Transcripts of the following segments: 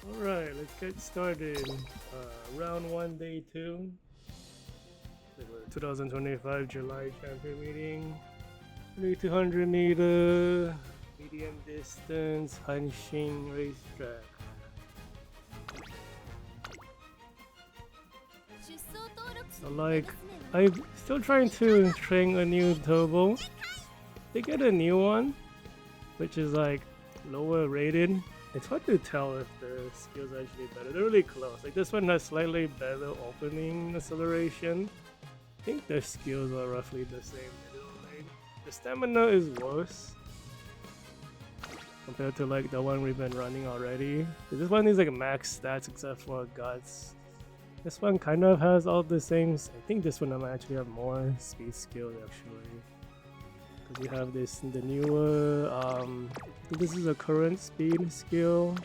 Alright, let's get started. Round 1, day 2. 2025 July champion meeting. 200 meter medium distance Hanshin racetrack. So like, I'm still trying to train a new turbo. They get a new one, which is like lower rated. It's hard to tell if the skills are actually better. They're really close. Like this one has slightly better opening acceleration. I think their skills are roughly the same middle range. The stamina is worse compared to like the one we've been running already. This one is like max stats except for guts. This one kind of has all the same. I think this one might actually have more speed skills actually. Because we have this, the newer, I think this is a current speed skill.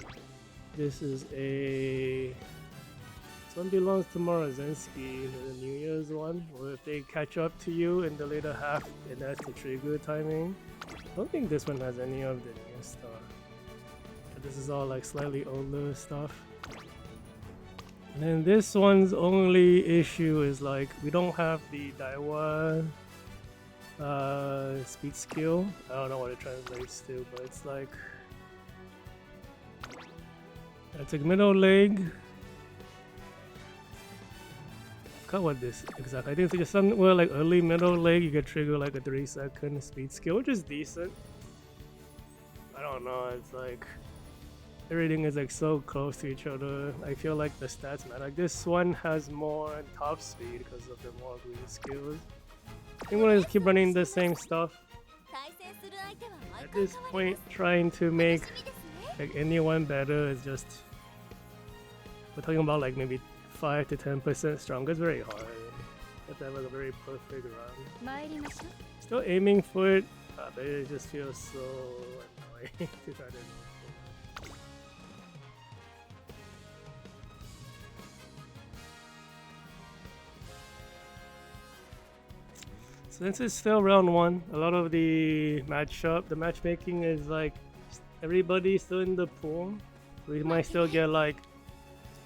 This is a, this one belongs to Marazinski, the New Year's one, where if they catch up to you in the later half, and that's the trigger timing. I don't think this one has any of the new stuff. But this is all like slightly older stuff. And then this one's only issue is like, we don't have the Daiwa speed skill. I don't know what it translates to, but it's like middle leg. I forgot what this exactly. I think it's just somewhere like early middle leg you can trigger like a 3-second speed skill, which is decent. I don't know, it's like everything is like so close to each other. I feel like the stats matter. Like this one has more top speed because of the more green skills. I'm gonna just keep running the same stuff. At this point, trying to make like anyone better is just, we're talking about like maybe 5 to 10% stronger. It's very hard. You have to have like a very perfect run. Still aiming for it, but it just feels so annoying to try to go for. Since it's still round 1, a lot of the matchmaking is like everybody's still in the pool. We might still get like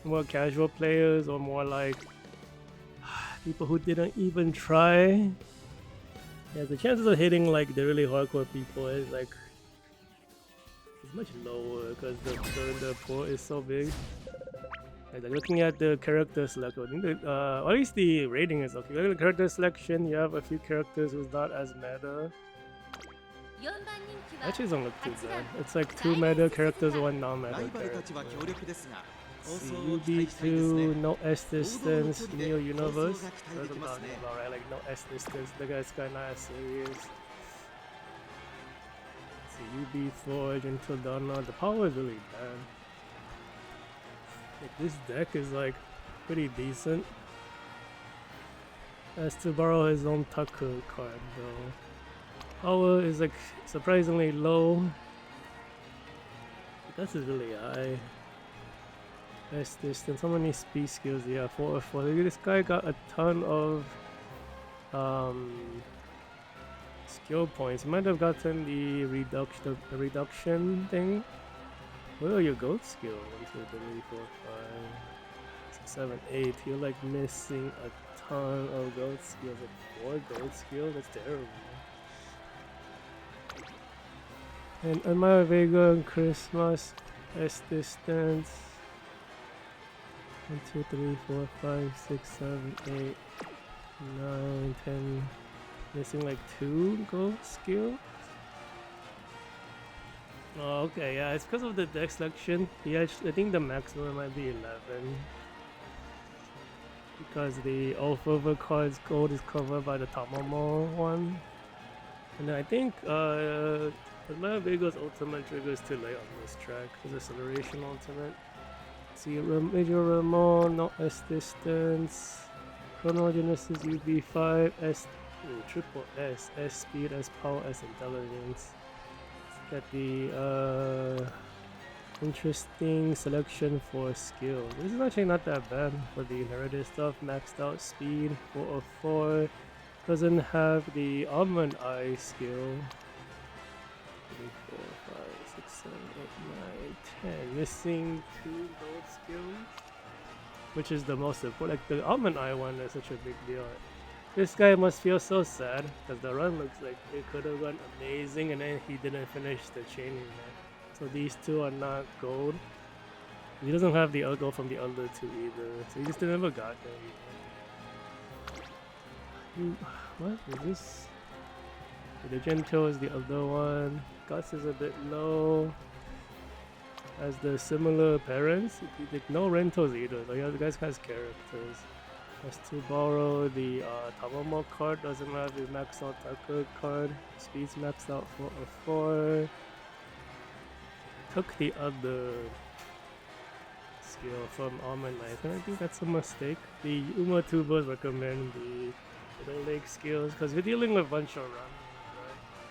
more casual players or more like people who didn't even try. Yeah, the chances of hitting like the really hardcore people is like it's much lower because the pool is so big. Like looking at the character selection, at least the rating is okay. Look at the character selection, you have a few characters who's not as meta. Actually doesn't look too bad. It's like 2 meta characters, 1 non-meta character. UB2, no S distance, Neo Universe. That's what I'm talking about, right? Like no S distance, the guy's kinda not as serious. UB4, Gentildonna, the power is really bad. Like, this deck is like pretty decent. Has to borrow his own Taku card though. Power is like surprisingly low. This is really high. Best distance. How many speed skills? Yeah, 4 or 4. This guy got a ton of skill points. He might have gotten the reduction thing. What are your goat skills? 1, 2, 3, 4, 5, 6, 7, 8. You're like missing a ton of goat skills. Like 4 goat skills? That's terrible. And Amaya Vega and Christmas. S distance. 1, 2, 3, 4, 5, 6, 7, 8, 9, 10. Missing like 2 gold skills. Oh, okay, yeah, it's because of the deck selection. I think the maximum might be 11. Because the Alpha of cards gold is covered by the Tamamo one. And then I think my Vega's ultimate trigger is too late on this track. It's acceleration ultimate. See, Major Ramon, no S distance. Chrono Genesis UB5, triple S, S speed, S power, S intelligence. Let's get the interesting selection for skill. This is actually not that bad for the inherited stuff. Maxed out speed, 4 of 4. Doesn't have the almond eye skill. 3, 4, 5, 6, 7, 9, 10. Missing 2 gold skills, which is the most important. Like the almond eye one is such a big deal. This guy must feel so sad because the run looks like it could have gone amazing and then he didn't finish the chaining there. So these 2 are not gold. He doesn't have the gold from the other 2 either, so he just never got them. What is this? The Gentil is the other one. Guts is a bit low. Has the similar parents. No rentals either. So yeah, the guy has characters. Has to borrow the Tamamo card. Doesn't have the maxed out Taka card. Speed's maxed out for a 4. Took the other skill from Almond Knife, and I think that's a mistake. The Umatubas recommend the middle leg skills because we're dealing with a bunch of runs.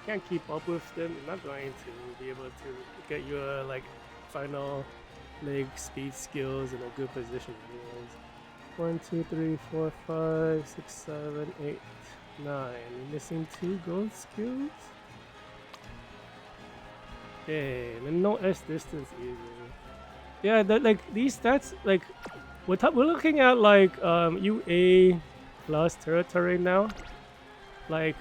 Can't keep up with them. You're not going to be able to get your like final leg speed skills in a good position anyways. 1, 2, 3, 4, 5, 6, 7, 8, 9. Missing 2 gold skills. Damn, and no S distance either. Yeah, that like these stats like we're looking at like UA plus territory now. Like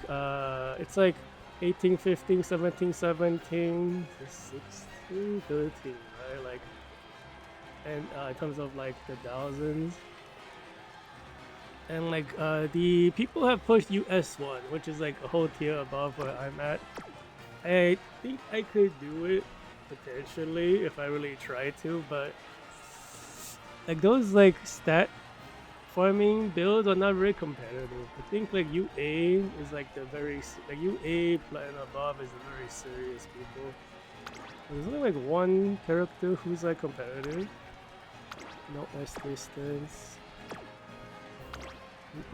it's like 18, 15, 17, 17, 16, 13, right? Like, and in terms of like the thousands. And like the people have pushed US1, which is like a whole tier above where I'm at. I think I could do it potentially if I really try to, but like those like stat farming builds are not very competitive. I think like UA is like the very like UA and above is the very serious people. There's only like 1 character who's like competitive. No S distance.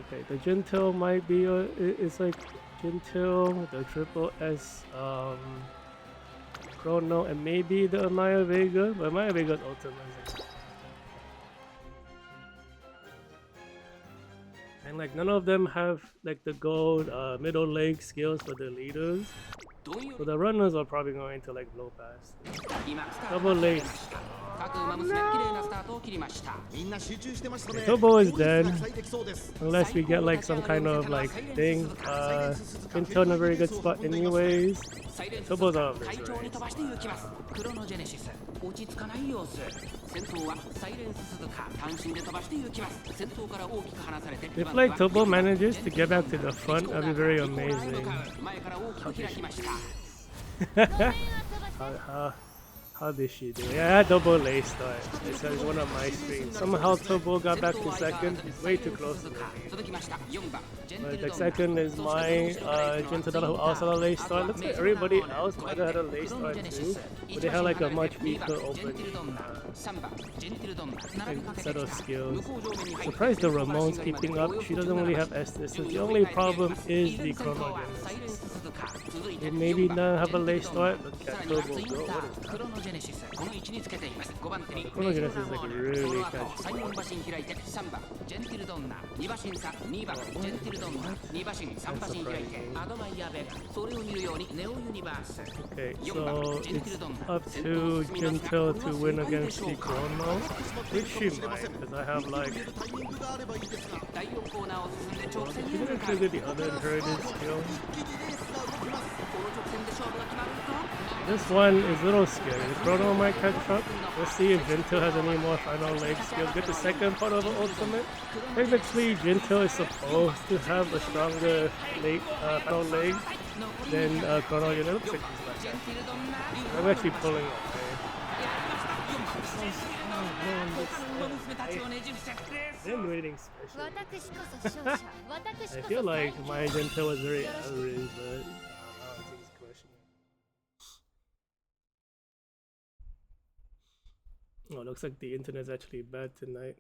Okay, the Gentil might be it's like Gentil, the triple S Chrono, and maybe the Amaya Vega, but Amaya Vega's ultimate. And like none of them have like the gold middle leg skills for the leaders. So the runners are probably going to like blow past. Double lace. Turbo is dead. Unless we get like some kind of like thing. Intel in a very good spot anyways. Turbo's out of this race. If like Turbo manages to get back to the front, that'd be very amazing. How did she do? Yeah, double lay start. It's one of my streams. Somehow Turbo got back to second. He's way too close to me. But the second is my Gentildonna, who also had a lay start. Looks like everybody else might have had a lay start too, but they had like a much weaker opening set of skills. Surprised the Ramon's keeping up. She doesn't really have S distance. The only problem is the Chrono Genesis. They maybe not have a lay start, but Cat Turbo go. What is that? The Chrono Genesis is like really catchy. Okay, so it's up to Gentil to win against the Chrono, which she might, because I have like... She didn't trigger the other inherited skill. This one is a little scary. The Chrono might catch up. Let's see if Gentil has any more final leg skills. Get the second part of the ultimate. Technically, Gentil is supposed to have a stronger final leg than Chrono. It looks like he's like that. I'm actually pulling up. I'm waiting special. I feel like my Gentil was very average, but oh, looks like the internet's actually bad tonight.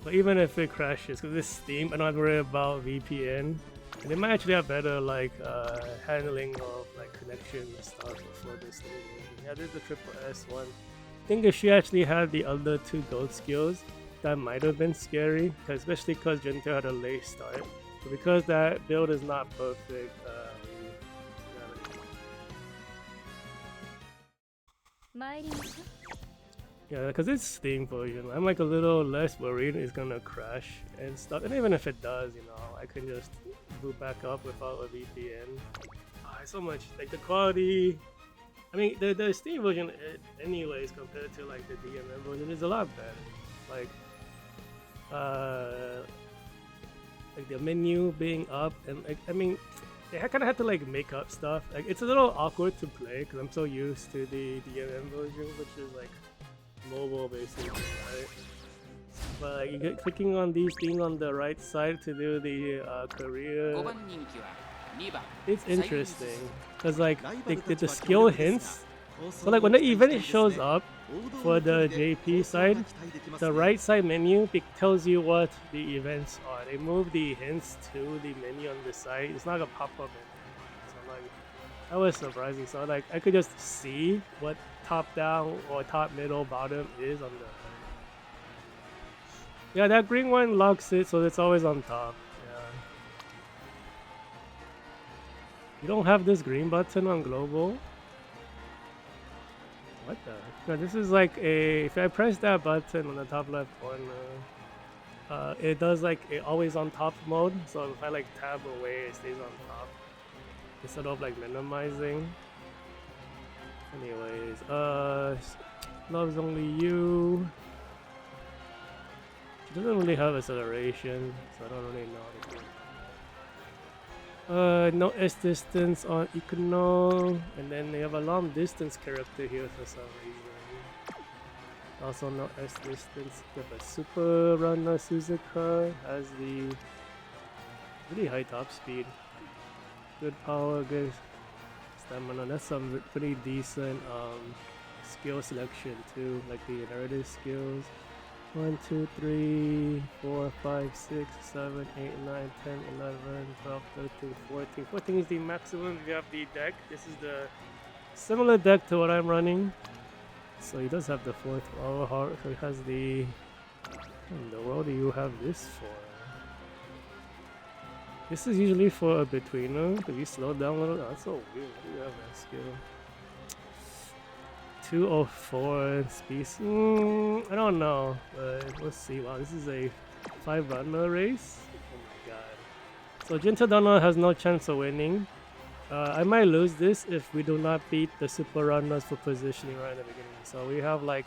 But even if it crashes, because it's Steam, I don't have to worry about VPN. And they might actually have better like handling of like connection and stuff before this thing. Yeah, there's the triple S one. I think if she actually had the other 2 gold skills, that might have been scary, especially because Gentil had a late start. But because that build is not perfect, Yeah, because it's Steam version. I'm like a little less worried it's gonna crash and stuff. And even if it does, you know, I can just boot back up without a VPN. It's so much like the quality. I mean, the Steam version, anyways, compared to like the DMM version, is a lot better. Like the menu being up, and like, I mean, I kind of had to like make up stuff. Like it's a little awkward to play because I'm so used to the DMM version, which is like mobile basically, right? But like, you get clicking on these things on the right side to do the career. It's interesting because like the skill hints. So like when the event shows up for the JP side, the right side menu tells you what the events are. They move the hints to the menu on the side. It's not a pop-up menu. So like that was surprising. So like I could just see what top down or top middle bottom is on the. Yeah, that green one locks it, so it's always on top. Yeah. You don't have this green button on global. What the? No, this is like a. If I press that button on the top left corner, it does like a always on top mode. So if I like tab away, it stays on top instead of like minimizing. Anyways, loves only you. She doesn't really have acceleration, so I don't really know how to do it. No S distance on Econo, and then they have a long distance character here for some reason. Also no S distance. They have a super runner Suzuka, has the really high top speed. Good power, good stamina. That's some pretty decent skill selection too, like the narrative skills. 1, 2, 3, 4, 5, 6, 7, 8, 9, 10, 11, 12, 13, 14. 14 is the maximum. We have the deck. This is the similar deck to what I'm running. So he does have the 4th power heart. So he has the. What in the world do you have this for? This is usually for a betweener. Could you slow down a little? Oh, that's so weird. Why do you have that skill? 204 speed. I don't know, but let's see. Wow, this is a 5 runner race. Oh my god. So Gentildonna has no chance of winning. I might lose this if we do not beat the super runners for positioning right in the beginning. So we have like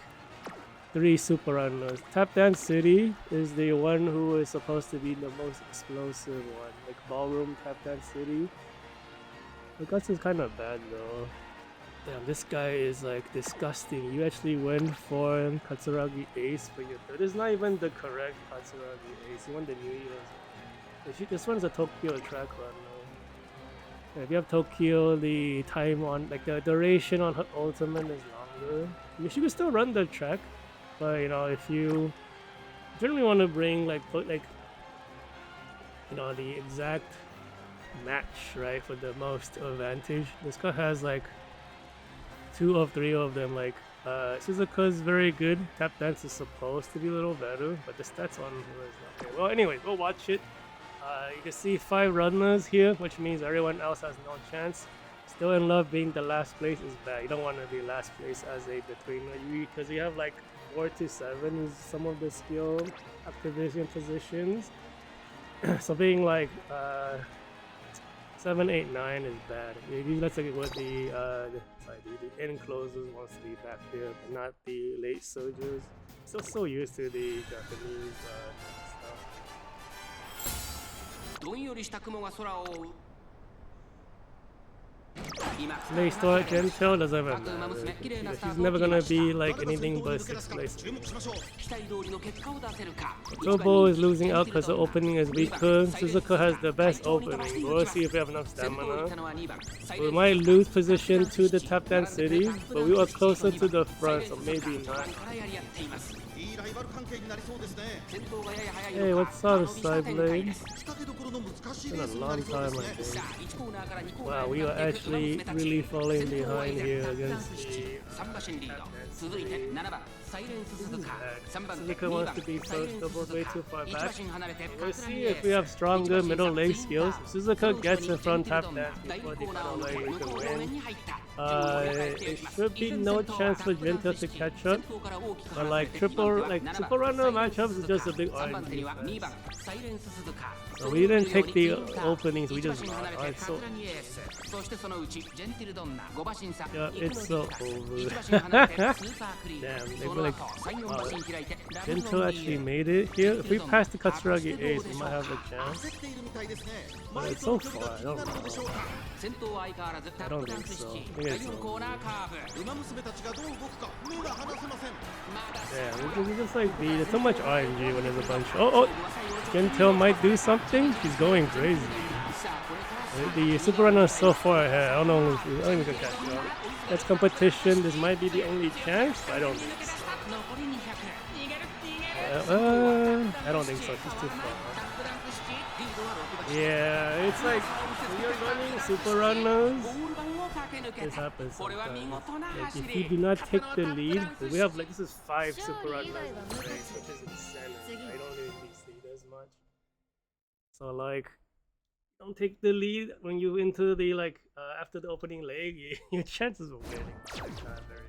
3 super runners. Tap Dance City is the one who is supposed to be the most explosive one. Like Ballroom Tap Dance City. The guts is kind of bad though. Damn, this guy is like disgusting. You actually went for Katsuragi Ace for your third. It's not even the correct Katsuragi Ace. You want the New Year's. This one's a Tokyo track run though. Yeah, if you have Tokyo, the time on, like the duration on her ultimate is longer. I mean, she can still run the track, but you know, if you generally want to bring like you know, the exact match, right, for the most advantage, this guy has like 2 of 3 of them. Like Suzuka's very good. Tap Dance is supposed to be a little better, but the stats on her is not good. Well, anyways, go watch it. You can see 5 runners here, which means everyone else has no chance. Still in Love being the last place is bad. You don't want to be last place as a betweener, because you have like 4 to 7 is some of the skill activation positions. So being like 7, 8, 9 is bad. Maybe let's look at what the end closers wants to be back there, but not the late soldiers. Still so used to the Japanese stuff. Late start Gentil doesn't even matter. She's never gonna be like anything but 6th place. Turbo is losing out because the opening is weaker. Suzuka has the best opening. We'll see if we have enough stamina. We might lose position to the Tap Dance City, but we are closer to the front, so maybe not. Hey, what's up, side blade? It's been a long time, I think. Wow, we are actually really falling behind here against the Suzuka wants to be first, double way too far back. We'll see if we have stronger middle leg skills. If Suzuka gets in front tap dance before the middle leg, we can win. It should be no chance for Gentil to catch up. But like Super Runner matchups is just a big RNG fest. So we didn't take the openings, we just won. Alright, so yeah, it's so over. Damn, they were like, wow. Gentil actually made it here. If we pass the Katsuragi Ace, we might have a chance. But it's so far, I don't know. I don't think so. I think it's over. Yeah, we just like beat. It's so much RNG when there's a bunch. Oh, Gentil might do something. She's going crazy. The Super Runner is so far ahead. I don't know if I don't even catch up. That's competition. This might be the only chance. I don't think so. I don't think so. She's too far. Yeah, it's like when you're running Super Runners, this happens sometimes. Like if you do not take the lead, we have like this is 5 Super Runners in the race, which is insanity. I don't really see this much. So like, don't take the lead when you into the like after the opening leg, your chances of winning are not very.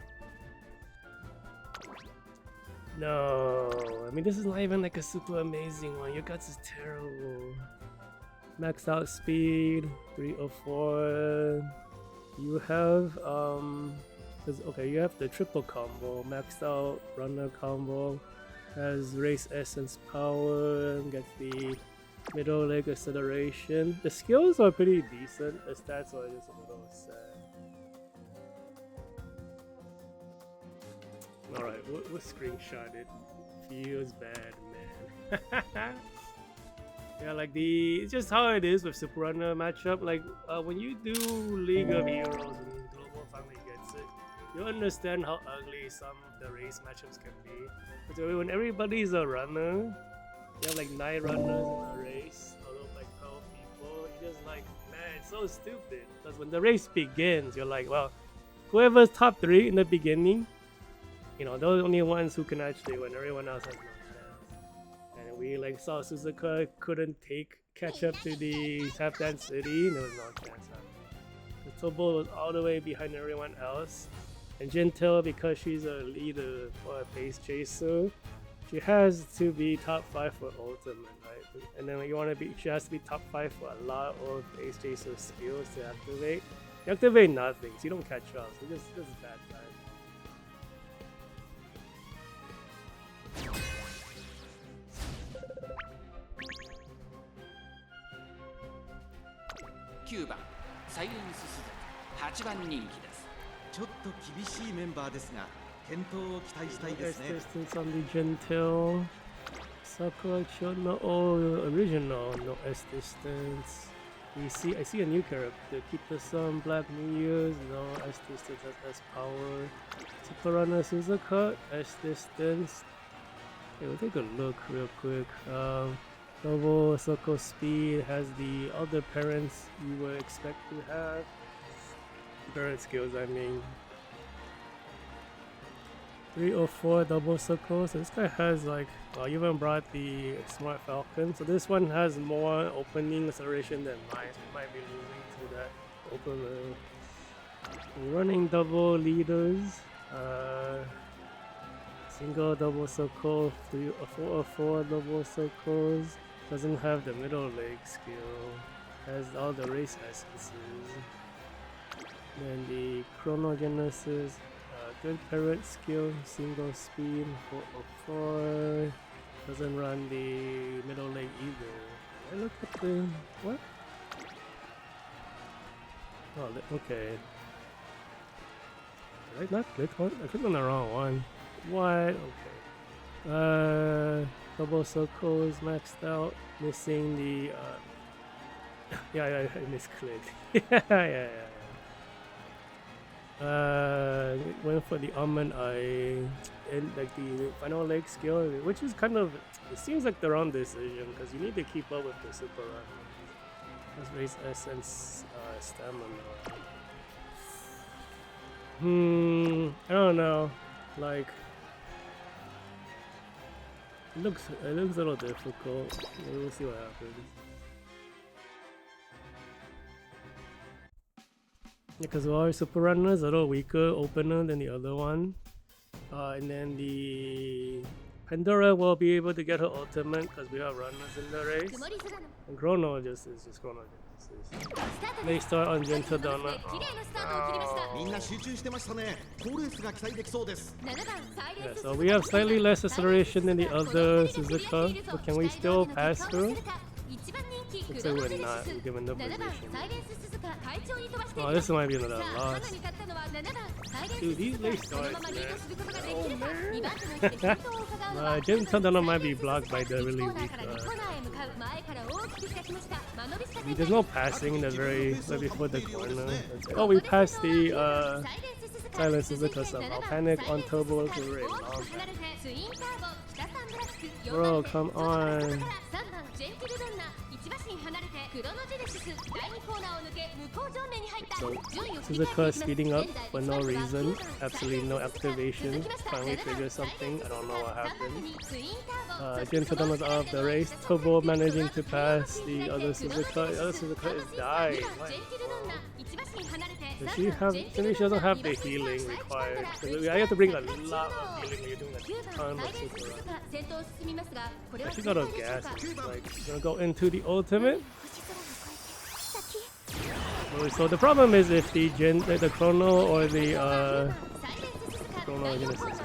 No, I mean this is not even like a super amazing one. Your guts is terrible. Max out speed 304. You have you have the triple combo, maxed out runner combo, has race essence power, gets the middle leg acceleration. The skills are pretty decent, the stats are just a little sad. Alright, we'll screenshot it. Feels bad, man. Yeah, like it's just how it is with Super Runner matchup. Like when you do League of Heroes and Global Family gets it, you understand how ugly some of the race matchups can be. But when everybody's a runner, you have like 9 runners in a race, out of like 12 people, you're just like, man, it's so stupid. Because when the race begins, you're like, well, whoever's top 3 in the beginning, you know, those are the only ones who can actually win. Everyone else has no chance. And we like saw Suzuka couldn't catch up to the Tap Dance City. There was no chance happening. The Tobo was all the way behind everyone else. And Gentil, because she's a leader for a pace chaser, she has to be top 5 for ultimate, right? And then she has to be top 5 for a lot of pace chaser skills to activate. You activate nothing, so you don't catch up. So this is bad time. 9番サイレンススズカ8番人気です。ちょっと厳しいメンバーですが健闘を期待したいですね。Distance on the Gentil. Sakura no original no S distance. I see a new character. Keep the Sun, Black New Year's, no S distance has S power. Super Runner Suzuka, S distance. Okay, we'll take a look real quick. Double Circle Speed has the other parents you would expect to have. Parent skills, I mean. 304 double circle. So this guy has like, even brought the Smart Falcon. So this one has more opening acceleration than mine. So we might be losing to that opener. Running double leaders. Single double circle. 404 double circles. Doesn't have the middle leg skill. Has all the race essences. Then the Chronogenesis. Good parrot skill, single speed, 404. Doesn't run the middle leg either. I look at the what? Oh, okay. Did I not click on? I clicked on the wrong one. What? Okay. Double circles maxed out. Missing the. Yeah, I misclicked. yeah. went for the almond eye and like the final leg skill, which is kind of, it seems like the wrong decision because you need to keep up with the super run. Let's raise essence stamina. I don't know. Like it looks a little difficult. Maybe we'll see what happens. Because our super runner is a little weaker opener than the other one. And then the Pandora will be able to get her ultimate because we have runners in the race. And Chrono is just Chrono Genesis. They start on Gentildonna. Yeah, so we have slightly less acceleration than the other Suzuka, but can we still pass through? Looks like we're not, given the position. Oh, this might be another loss. Dude, these late starts, man. Oh, man. Gentildonna might be blocked by the really weak. There's no passing in the very right before the corner. Oh, we passed the silent Suzuka somehow. Panic on turbo is very long. Bro, come on. So Suzuka speeding up for no reason, absolutely no activation, finally triggered something, I don't know what happened. Gentildonna's out of the race, Turbo managing to pass the other Suzuka. The other Suzuka is dying. Does she have, maybe she doesn't have the healing required. I have to bring a lot of healing when you're doing a ton of super run. She got a gas, like, gonna go into the ultimate. So the problem is if the Chrono or the Chrono Genesis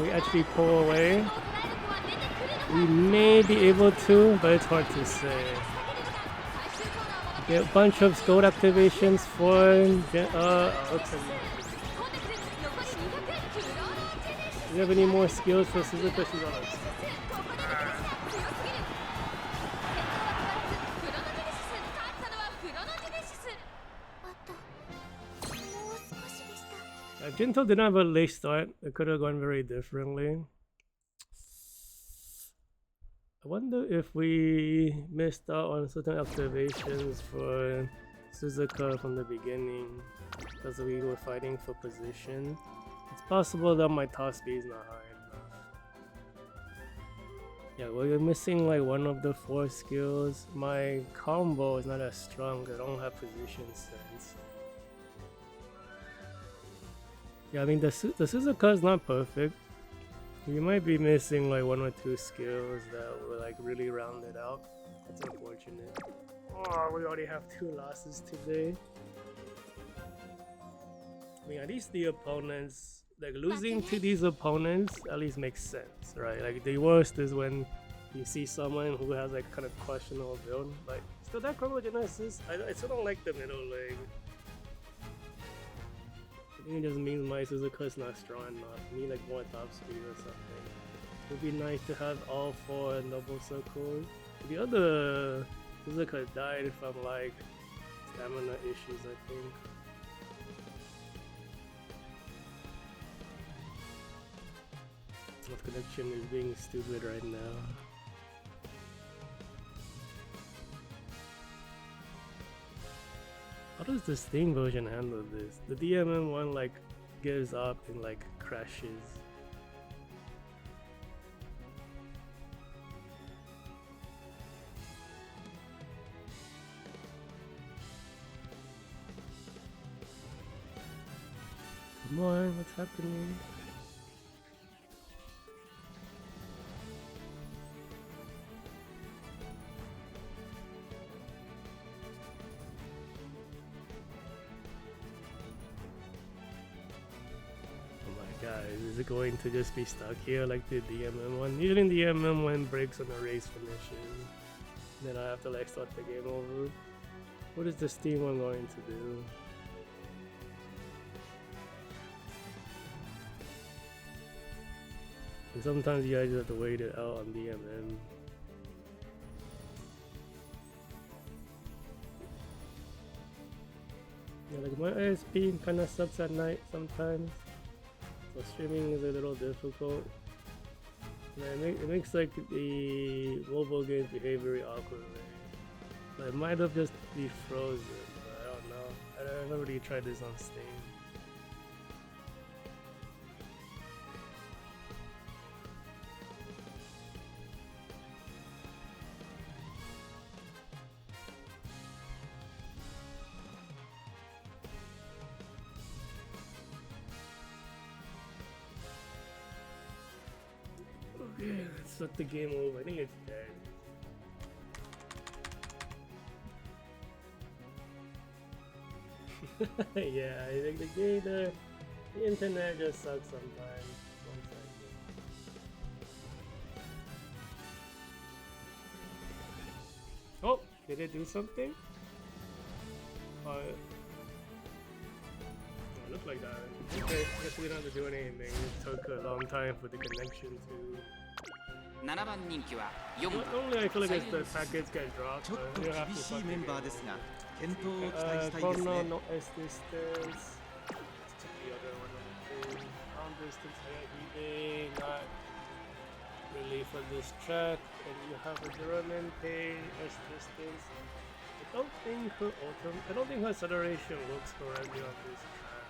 we actually pull away, we may be able to, but it's hard to say. Get a bunch of gold activations for do you have any more skills for Suzuka? She's on us. Gentil didn't have a late start. It could have gone very differently. I wonder if we missed out on certain activations for Suzuka from the beginning because we were fighting for position. It's possible that my top speed is not high enough. Yeah, we're missing like one of the 4 skills. My combo is not as strong. I don't have position sense. Yeah, I mean the Suzuka is not perfect. You might be missing like 1 or 2 skills that were like really rounded out. That's unfortunate. Oh, we already have 2 losses today. I mean, at least the opponents, like losing to these opponents at least makes sense, right? Like the worst is when you see someone who has like kind of questionable build. Like still that Chrono Genesis, I still don't like the middle leg. I think it just means my Suzuka is not strong enough. I need like more top speed or something. It would be nice to have all 4 double circles. The other Suzuka died from like stamina issues, I think. This connection is being stupid right now. How does the Steam version handle this? The DMM one like gives up and like crashes. Come on, what's happening? Is it going to just be stuck here like the DMM one? Usually the DMM one breaks on the race finishes. Then I have to like start the game over. What is the Steam one going to do? And sometimes you guys have to wait it out on DMM. Yeah, like my ISP kind of sucks at night sometimes, so streaming is a little difficult. Yeah, it makes like the mobile games behave very awkwardly. So it might have just be frozen, but I don't know. I never really tried this on Steam. Okay, let's let the game over. I think it's dead. Yeah, I think the internet just sucks sometimes. One second. Oh, did it do something? Oh, it looked like that. Okay, I guess we don't have to do anything. It took a long time for the connection to. 7番人気は4 Not 番 only I feel like it's the packets get dropped, ちょっ but と you have 厳 to しい fucking メンバー get ですが over. 健闘を期待したいです Chrono ね no S distance. Let's check the other one on the thing. Ground distance, higher heating, not really for this track. And you have a German pay S distance. I don't think her acceleration works correctly on this track.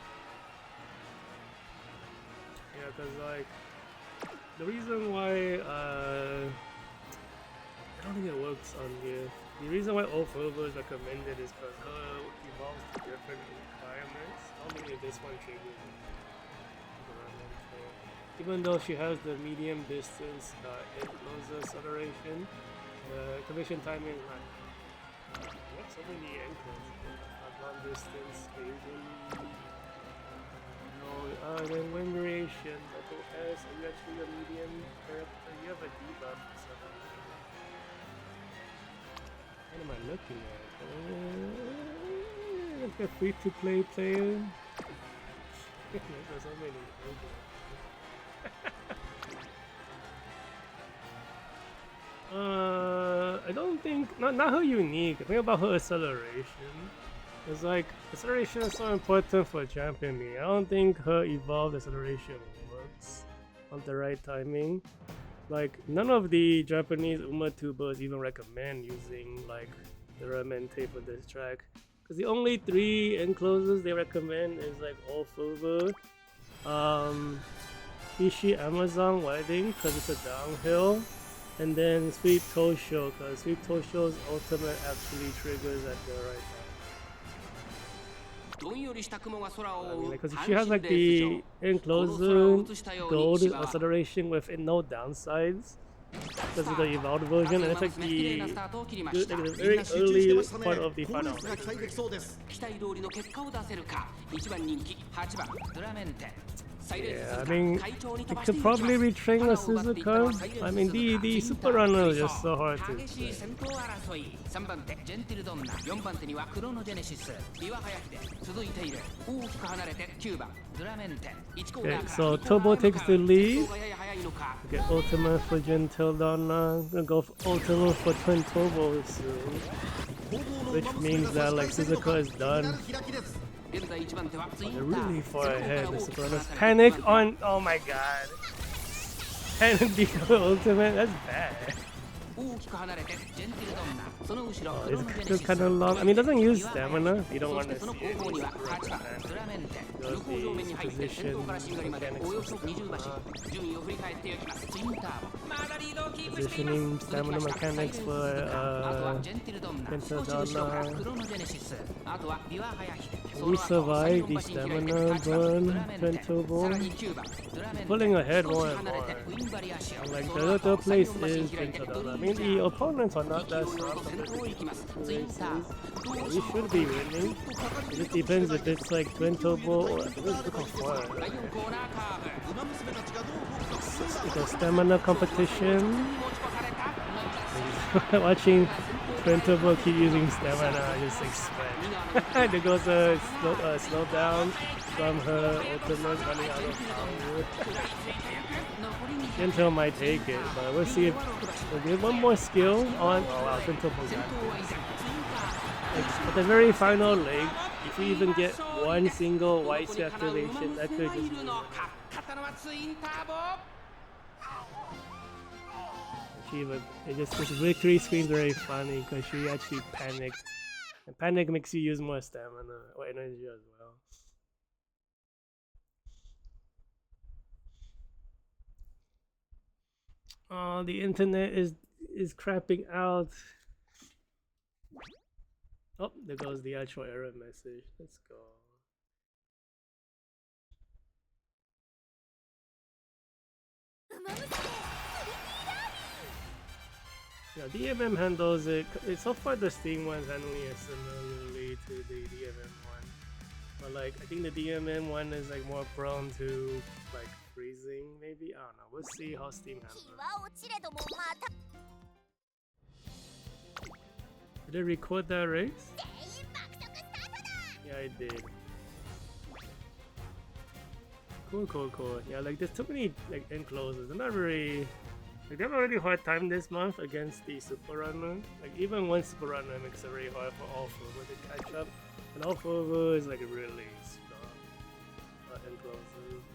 Yeah, cause like the reason why I don't think it works on here. The reason why all Furbo is recommended is because her evolves to different environments. I don't think this one triggers environmental. Even though she has the medium distance enclosure acceleration, collision timing like what's so many ankles? Long distance, Asian. No, then wind variation, double S, are you actually a medium character? You have a debuff acceleration. What am I looking at? Like a free-to-play player. There's so many. I don't think not her unique. I think about her acceleration. It's like acceleration is so important for champion me. I don't think her evolved acceleration works on the right timing. Like none of the Japanese umatubers even recommend using like the Ramente for this track, because the only 3 enclosures they recommend is like all Fubu, Kishi Amazon Wedding because it's a downhill, and then Sweet Tosho because Sweet Tosho's ultimate actually triggers at the right time. Because she has like the enclosure gold acceleration with no downsides because of the evolved version, and it's like the very early part of the final. Yeah, I mean, it could probably retrain a Suzuka. I mean, the Super Runner is just so hard to play. Okay, so Turbo takes the lead. Get Ultimate for Gentildonna. I'm gonna go for Ultimate for Twin Turbo soon, which means that like Suzuka is done. Oh, they're really far ahead. The Super Runners panic on. Oh my god. Panic before Ultimate? That's bad. Oh, it's kind of long. I mean, it doesn't use stamina. You don't want to see it. Positioning stamina mechanics for Gentildonna. We survived the stamina burn, Turbo. Pulling ahead more and more. And like the other place is Gentildonna. I mean, the opponents are not that strong compared to we should be winning. It just depends if it's like Twin Turbo or it's a stamina competition. Watching Twin Turbo keep using stamina, I just like sweat. There goes a slow down from her ultimate running out of power. Gentile might take it, but we'll see if we'll get one more skill on. Oh wow, Twin Turbo got it. At the very final leg, if you even get one single YC activation, that could just be achievement. This victory screen's very funny because she actually panicked. And panic makes you use more stamina or energy as well. Oh, the internet is crapping out. Oh, there goes the actual error message. Let's go. Yeah, DMM handles it. So far the Steam one's handling it similarly to the DMM one. But like, I think the DMM one is like more prone to like freezing, maybe? I don't know. We'll see how Steam handles it. Did it record that race? Yeah, I did. Cool. Yeah, like there's too many like enclosures. They're not very... Like, they have a really hard time this month against the Super Runner. Like, even one Super Runner makes it very hard for Alpha to catch up. And Alpha is like really strong enclosures.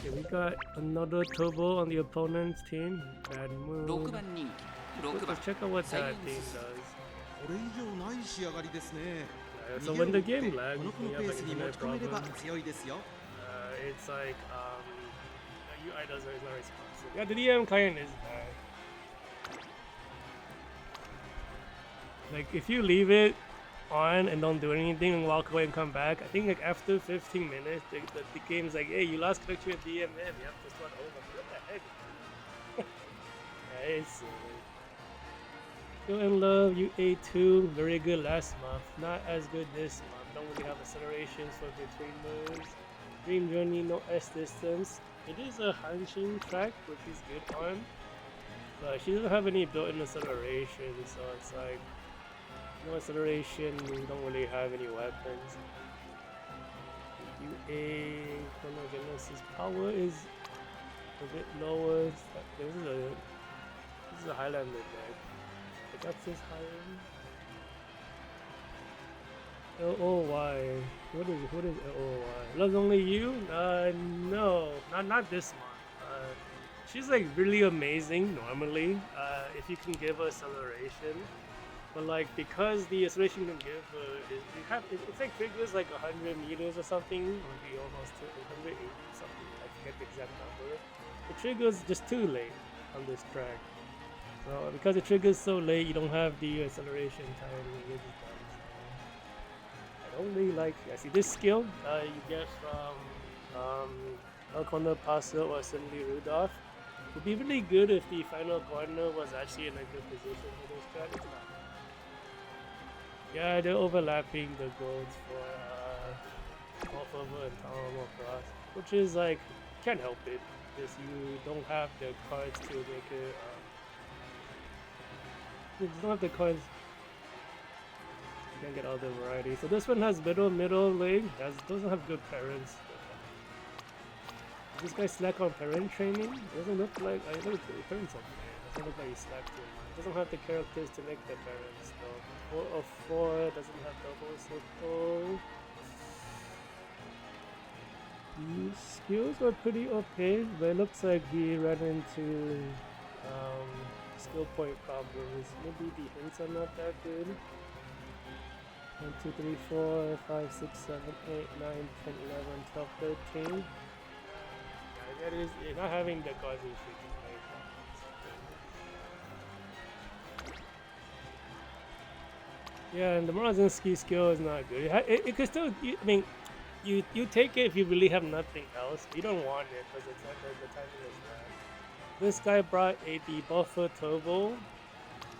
Okay, we got another turbo on the opponent's team. Bad move. Let's check out what that team does. So when the game lags, we have like internet problems. It's like UI doesn't is not responsive. Yeah, the DM client is bad. Like if you leave it on and don't do anything and walk away and come back, I think like after 15 minutes, the game's like, hey, you lost connection with DMM. You have to start over. What the heck? Yeah, it's silly. Still in love, UA2, very good last month, not as good this month. Don't really have accelerations for between moves. Dream Journey, no S distance. It is a Hanshin track, which is good on, but she doesn't have any built-in acceleration, so it's like no acceleration. We don't really have any weapons. UA Chronogenesis power is a bit lower. This is a Highlander deck. That's his higher. LOY. What is LOY? Loves only you? No, not this one. She's like really amazing normally. If you can give her acceleration, but like because the acceleration you can give her it's like triggers like 100 meters or something, or be almost 180 something. I forget the exact number. The trigger's just too late on this track. So because the trigger's so late, you don't have the acceleration time. You're just done. So I don't really like. I see this skill you get from Alcona Paso or Assembly Rudolph. It would be really good if the final corner was actually in a good position for this track. It's not. Yeah, they're overlapping the golds for Alpha and Tower Cross, which is like can't help it because you don't have the cards to make it. You don't have the cards. You can't get all the variety. So this one has middle leg. Doesn't have good parents. This guy slack on parent training. It doesn't look like I know the parents okay. It doesn't look like he slacked too much. It doesn't have the characters to make the parents though. 4 of 4 doesn't have double circle. These skills are pretty okay, but it looks like he ran into skill point problems. Maybe the hints are not that good. 1, 2, 3, 4, 5, 6, 7, 8, 9, 10, 11, 12, 13. Yeah, that is not having the cards is freaking right. Yeah, and the Morozinski skill is not good. It could still. I mean, you take it if you really have nothing else. You don't want it because the timing is bad. This guy brought a debuffer turbo,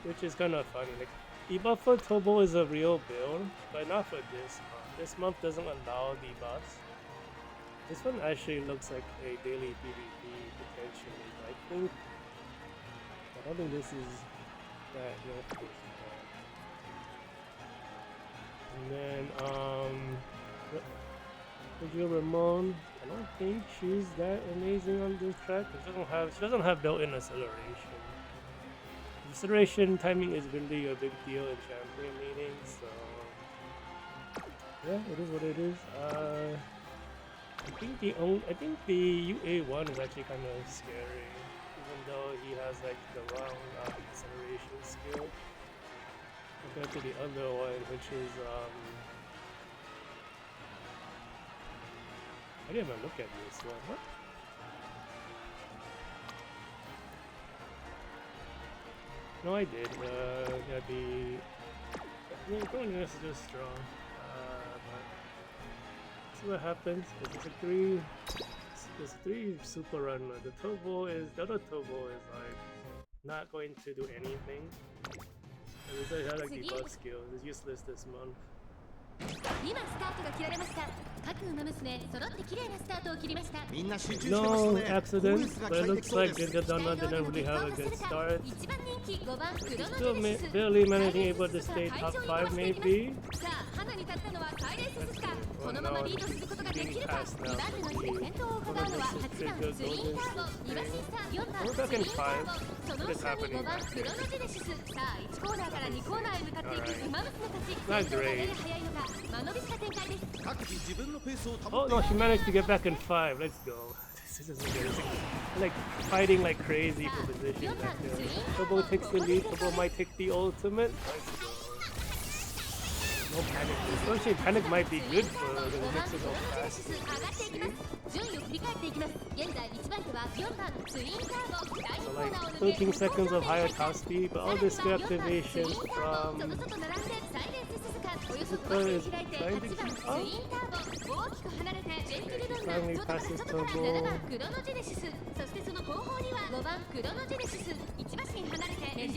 which is kind of funny. Like, debuffer turbo is a real build, but not for this month. This month doesn't allow debuffs. This one actually looks like a daily PvP potentially. I don't think this is that good. And then Sergio Ramon, I don't think she's that amazing on this track. She doesn't have built-in acceleration. Acceleration timing is really a big deal in champion meetings, so yeah, it is what it is. I think the UA1 is actually kind of scary, even though he has like the wrong acceleration skill compared to the other one, which is I didn't even look at this one. What? No, I did. Yeah, the bonus is just strong. But see what happens. There's three super runner. The other turbo is like not going to do anything. And this I have like the buff skill. It's useless this month. No accidents, but it looks like Gentildonna didn't really have a good start. Still barely managing able to stay top 5 maybe. Oh no, being passed now. We're back in 5. What is happening back here? Not great. Oh no, she managed to get back in 5. Let's go. This is amazing. Like fighting like crazy for position back there. Turbo takes the lead. Turbo might take the ultimate. Let's go. No panic. Actually, panic might be good for the mix of fast. So like 13 seconds of higher top speed, but all this skill activation from Suzuka is trying to keep up. Finally passes turbo.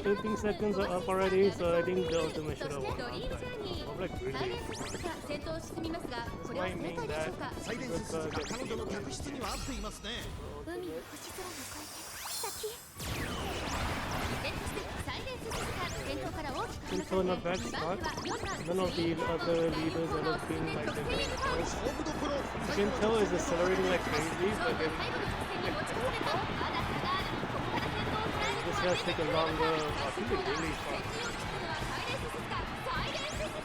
13 seconds are up already, so I think the ultimate should have won. I'm like really. This might mean that Suzuka gets Gentildonna back spot. None of the other leaders are looking like they're getting close. Gentil is accelerating like crazy, but then this has taken longer. I think they really fought.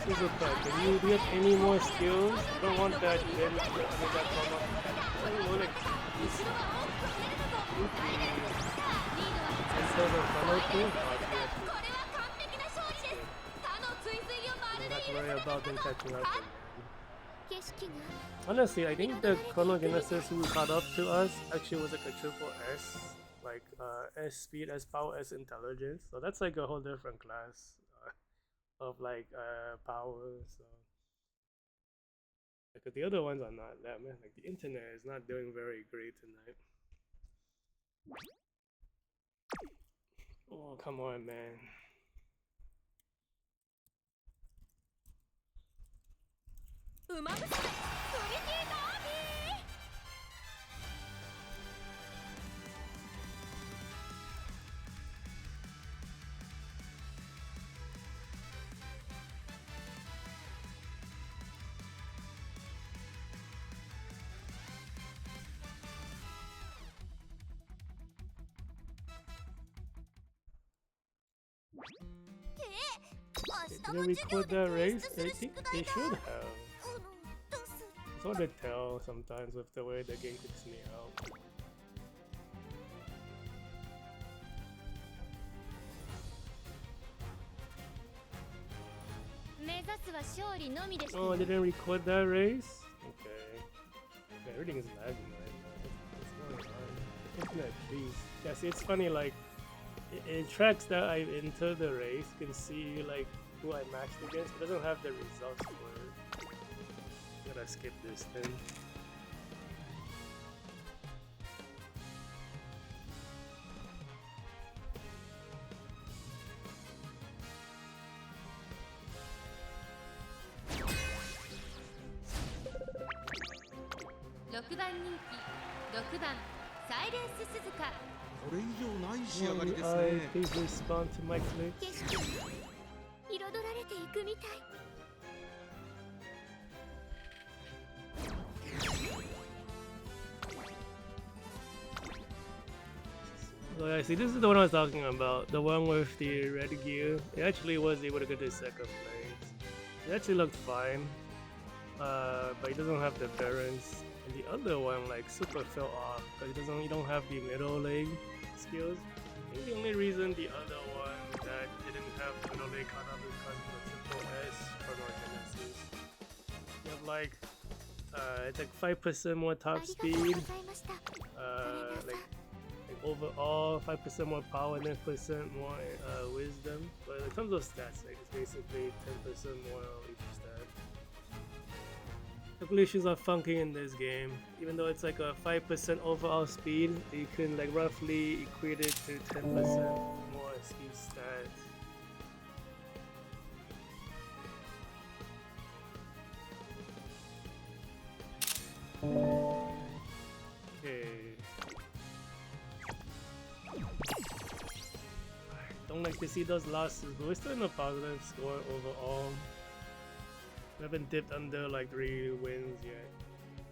Suzuka, can you get any more skills? I don't want that then that come up. I don't know, like instead of penalty. Worry about them catching up. Honestly, I think the Chrono Genesis who caught up to us actually was like a triple S, like S speed, S power, S intelligence. So that's like a whole different class of like power. So because the other ones are not that, man. Like the internet is not doing very great tonight. Oh come on, man. Did they record that race? I think they should have. It's hard to tell sometimes with the way the game kicks me out. Oh, I didn't record that race? Okay. Yeah, everything is lagging right now. What's going on? Internet, please. Yeah, see, it's funny, like, it tracks that I entered the race. You can see, like, who I matched against. It doesn't have the results for it. Gotta skip this then. Please respond to my clicks. So yeah, see, this is the one I was talking about. The one with the red gear. It actually was able to get to second place. It actually looked fine. But it doesn't have the balance. And the other one like super fell off because you don't have the middle leg skills. I think the only reason the other one that didn't have the middle leg caught up is because of the triple S for North Genesis. You have like it's like 5% more top speed, like overall 5% more power and then percent more wisdom. But in terms of stats, like it's basically 10% more each stat. Calculations are funky in this game. Even though it's like a 5% overall speed, you can like roughly equate it to 10% more speed stats. Okay. Don't like to see those losses, but we're still in a positive score overall. We haven't dipped under like 3 wins yet.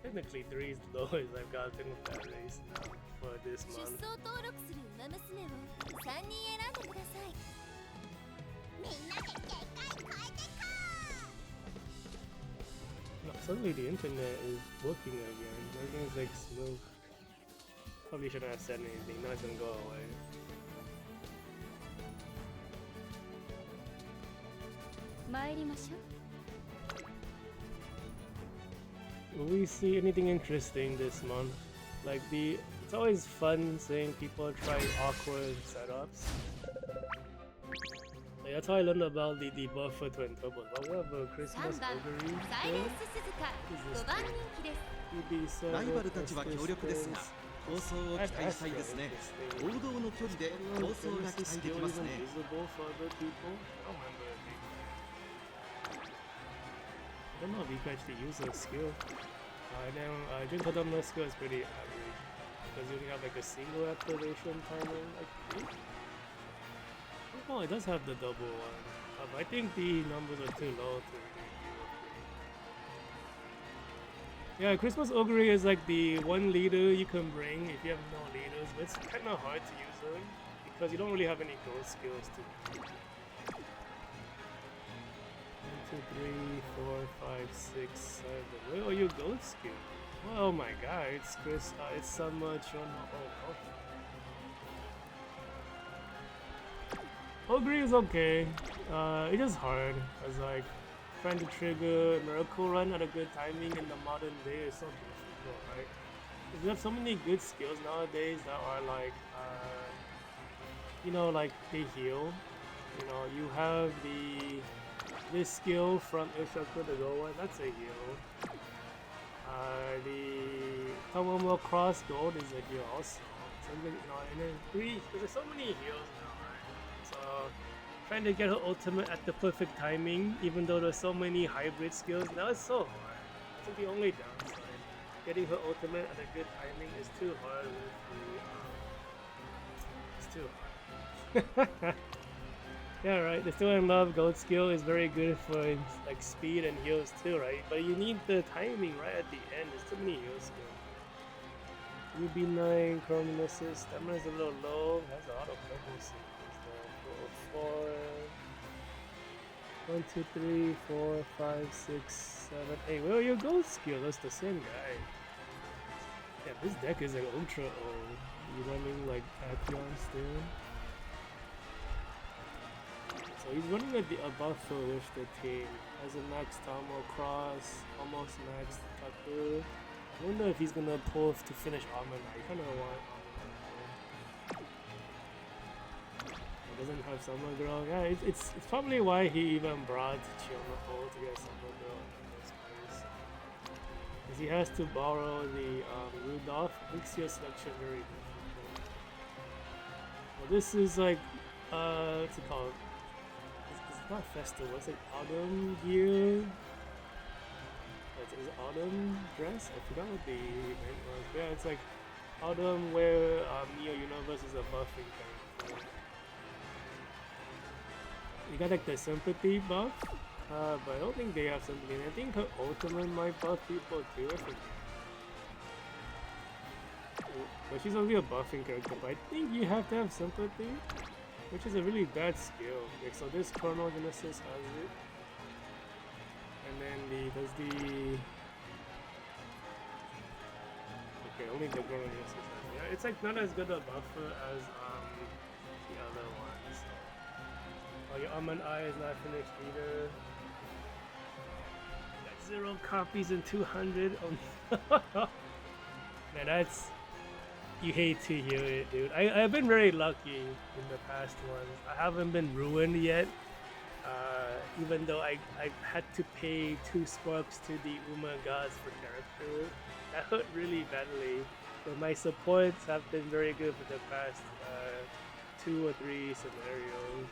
Technically 3 is the lowest I've gotten with that race now for this month. No, suddenly the internet is working again. Everything's like smooth. Probably shouldn't have said anything, now it's gonna go away. Will we see anything interesting this month? Like it's always fun seeing people try awkward setups. Like, that's how I learned about the debuff for Twin Turbos. But we have a Christmas Augury.ライバルたちは強力ですが、構想を期待したいですね。王道の距離で構想が期待できますね。I don't know if you can actually use a skill. And then Gentildonna skill is pretty average because you only have like a single activation timer. Oh, it does have the double one. But I think the numbers are too low to really do upgrade. Yeah, Christmas Augury is like the one leader you can bring if you have no leaders, but it's kind of hard to use them because you don't really have any gold skills to. 1, 2, 3, 4, 5, 6, 7. Where are your gold skills? Oh my god, it's Chris. It's Summer Chono. Oh, Augury is okay. It's just hard. It's like trying to trigger Miracle Run at a good timing in the modern day is so difficult, right? Because we have so many good skills nowadays that are like, you know, like they heal. You know, you have this skill from Ishaku to go one, that's a heal. The Kamomo Cross Gold is a heal also. So, you know, and then 3, because there's so many heals now, right? So trying to get her ultimate at the perfect timing, even though there's so many hybrid skills, now it's so hard. That's the only downside. Getting her ultimate at a good timing is too hard with the, it's too hard. Yeah, right. The Still in Love gold skill is very good for like speed and heals too, right? But you need the timing right at the end. There's too many heal skills. UB9, Chrome Assist, stamina is a little low. Has a lot of purple sequence though. 1, 2, 3, 4, 5, 6, 7, 8. Where are your gold skills? That's the same guy. Yeah, this deck is like ultra old. You running like Atheon still. So he's running at the buffer with the team. Has a max Tamo Cross, almost max Taku. I wonder if he's gonna pull to finish Armor Knight. I kinda want Armor Knight. He doesn't have Summer Girl. Yeah, it's probably why he even brought Chiyono to get Summer Girl in the first place. Because he has to borrow the Rudolph. Makes your selection very difficult. Well, this is like, what's it called? It's not festival, it's like autumn gear. Is it autumn dress? I forgot what the event was. But yeah, it's like autumn where Neo Universe is a buffing character. You got like the sympathy buff, but I don't think they have sympathy. I think her ultimate might buff people too. I forget. But she's only a buffing character, but I think you have to have sympathy, which is a really bad skill. Like, so this Chrono Genesis has it. And then does the... Okay, only the Chrono Genesis has it. Yeah, it's like not as good a buffer as the other ones. Oh, your Almond Eye is not finished either. Got 0 copies in 200. Oh, man, that's... You hate to hear it, dude. I've been very lucky in the past ones. I haven't been ruined yet. Even though I had to pay 2 sparks to the Uma gods for character. That hurt really badly. But my supports have been very good for the past 2 or 3 scenarios.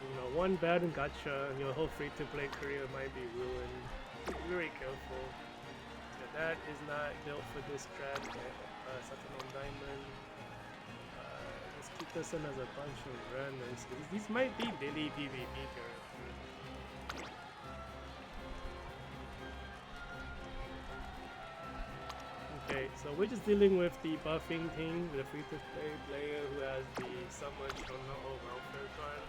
You know, one bad gacha, your whole free-to-play career might be ruined. Be very careful. That is not built for this trap. Saturn on Diamond. Let's keep this in as a bunch of randoms. These might be daily PvP characters. Okay, so we're just dealing with the buffing thing with a free-to-play player who has the Summer Shono welfare card.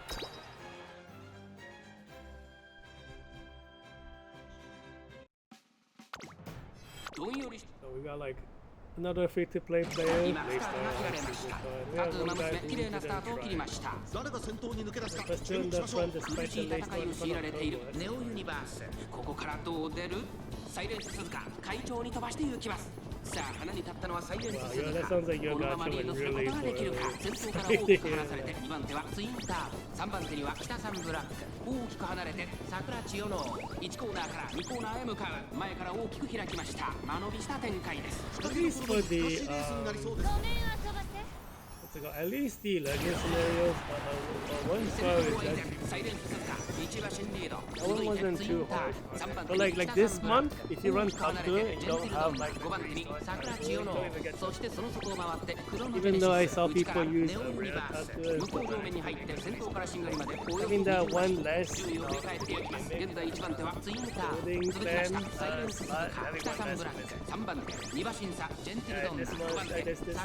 So we got like another free-to-play player. But still in the front despite the late one. Wow, yeah, that sounds like your gacha went really poorly. 2番手はツインターボ、3番手には北三ブラック。大きく離れて桜千代の1コーナーから2コーナーへ向かう。前から大きく開きました。間延びした展開です。 At least the legend scenarios, one star is that one wasn't too hard. But like this month, if you run Kaku and you don't have like the 3 stars, you don't even get them. Even though I saw people use a rare Kaku, I mean that one less building plan slot, having one less yeah, this month, I guess this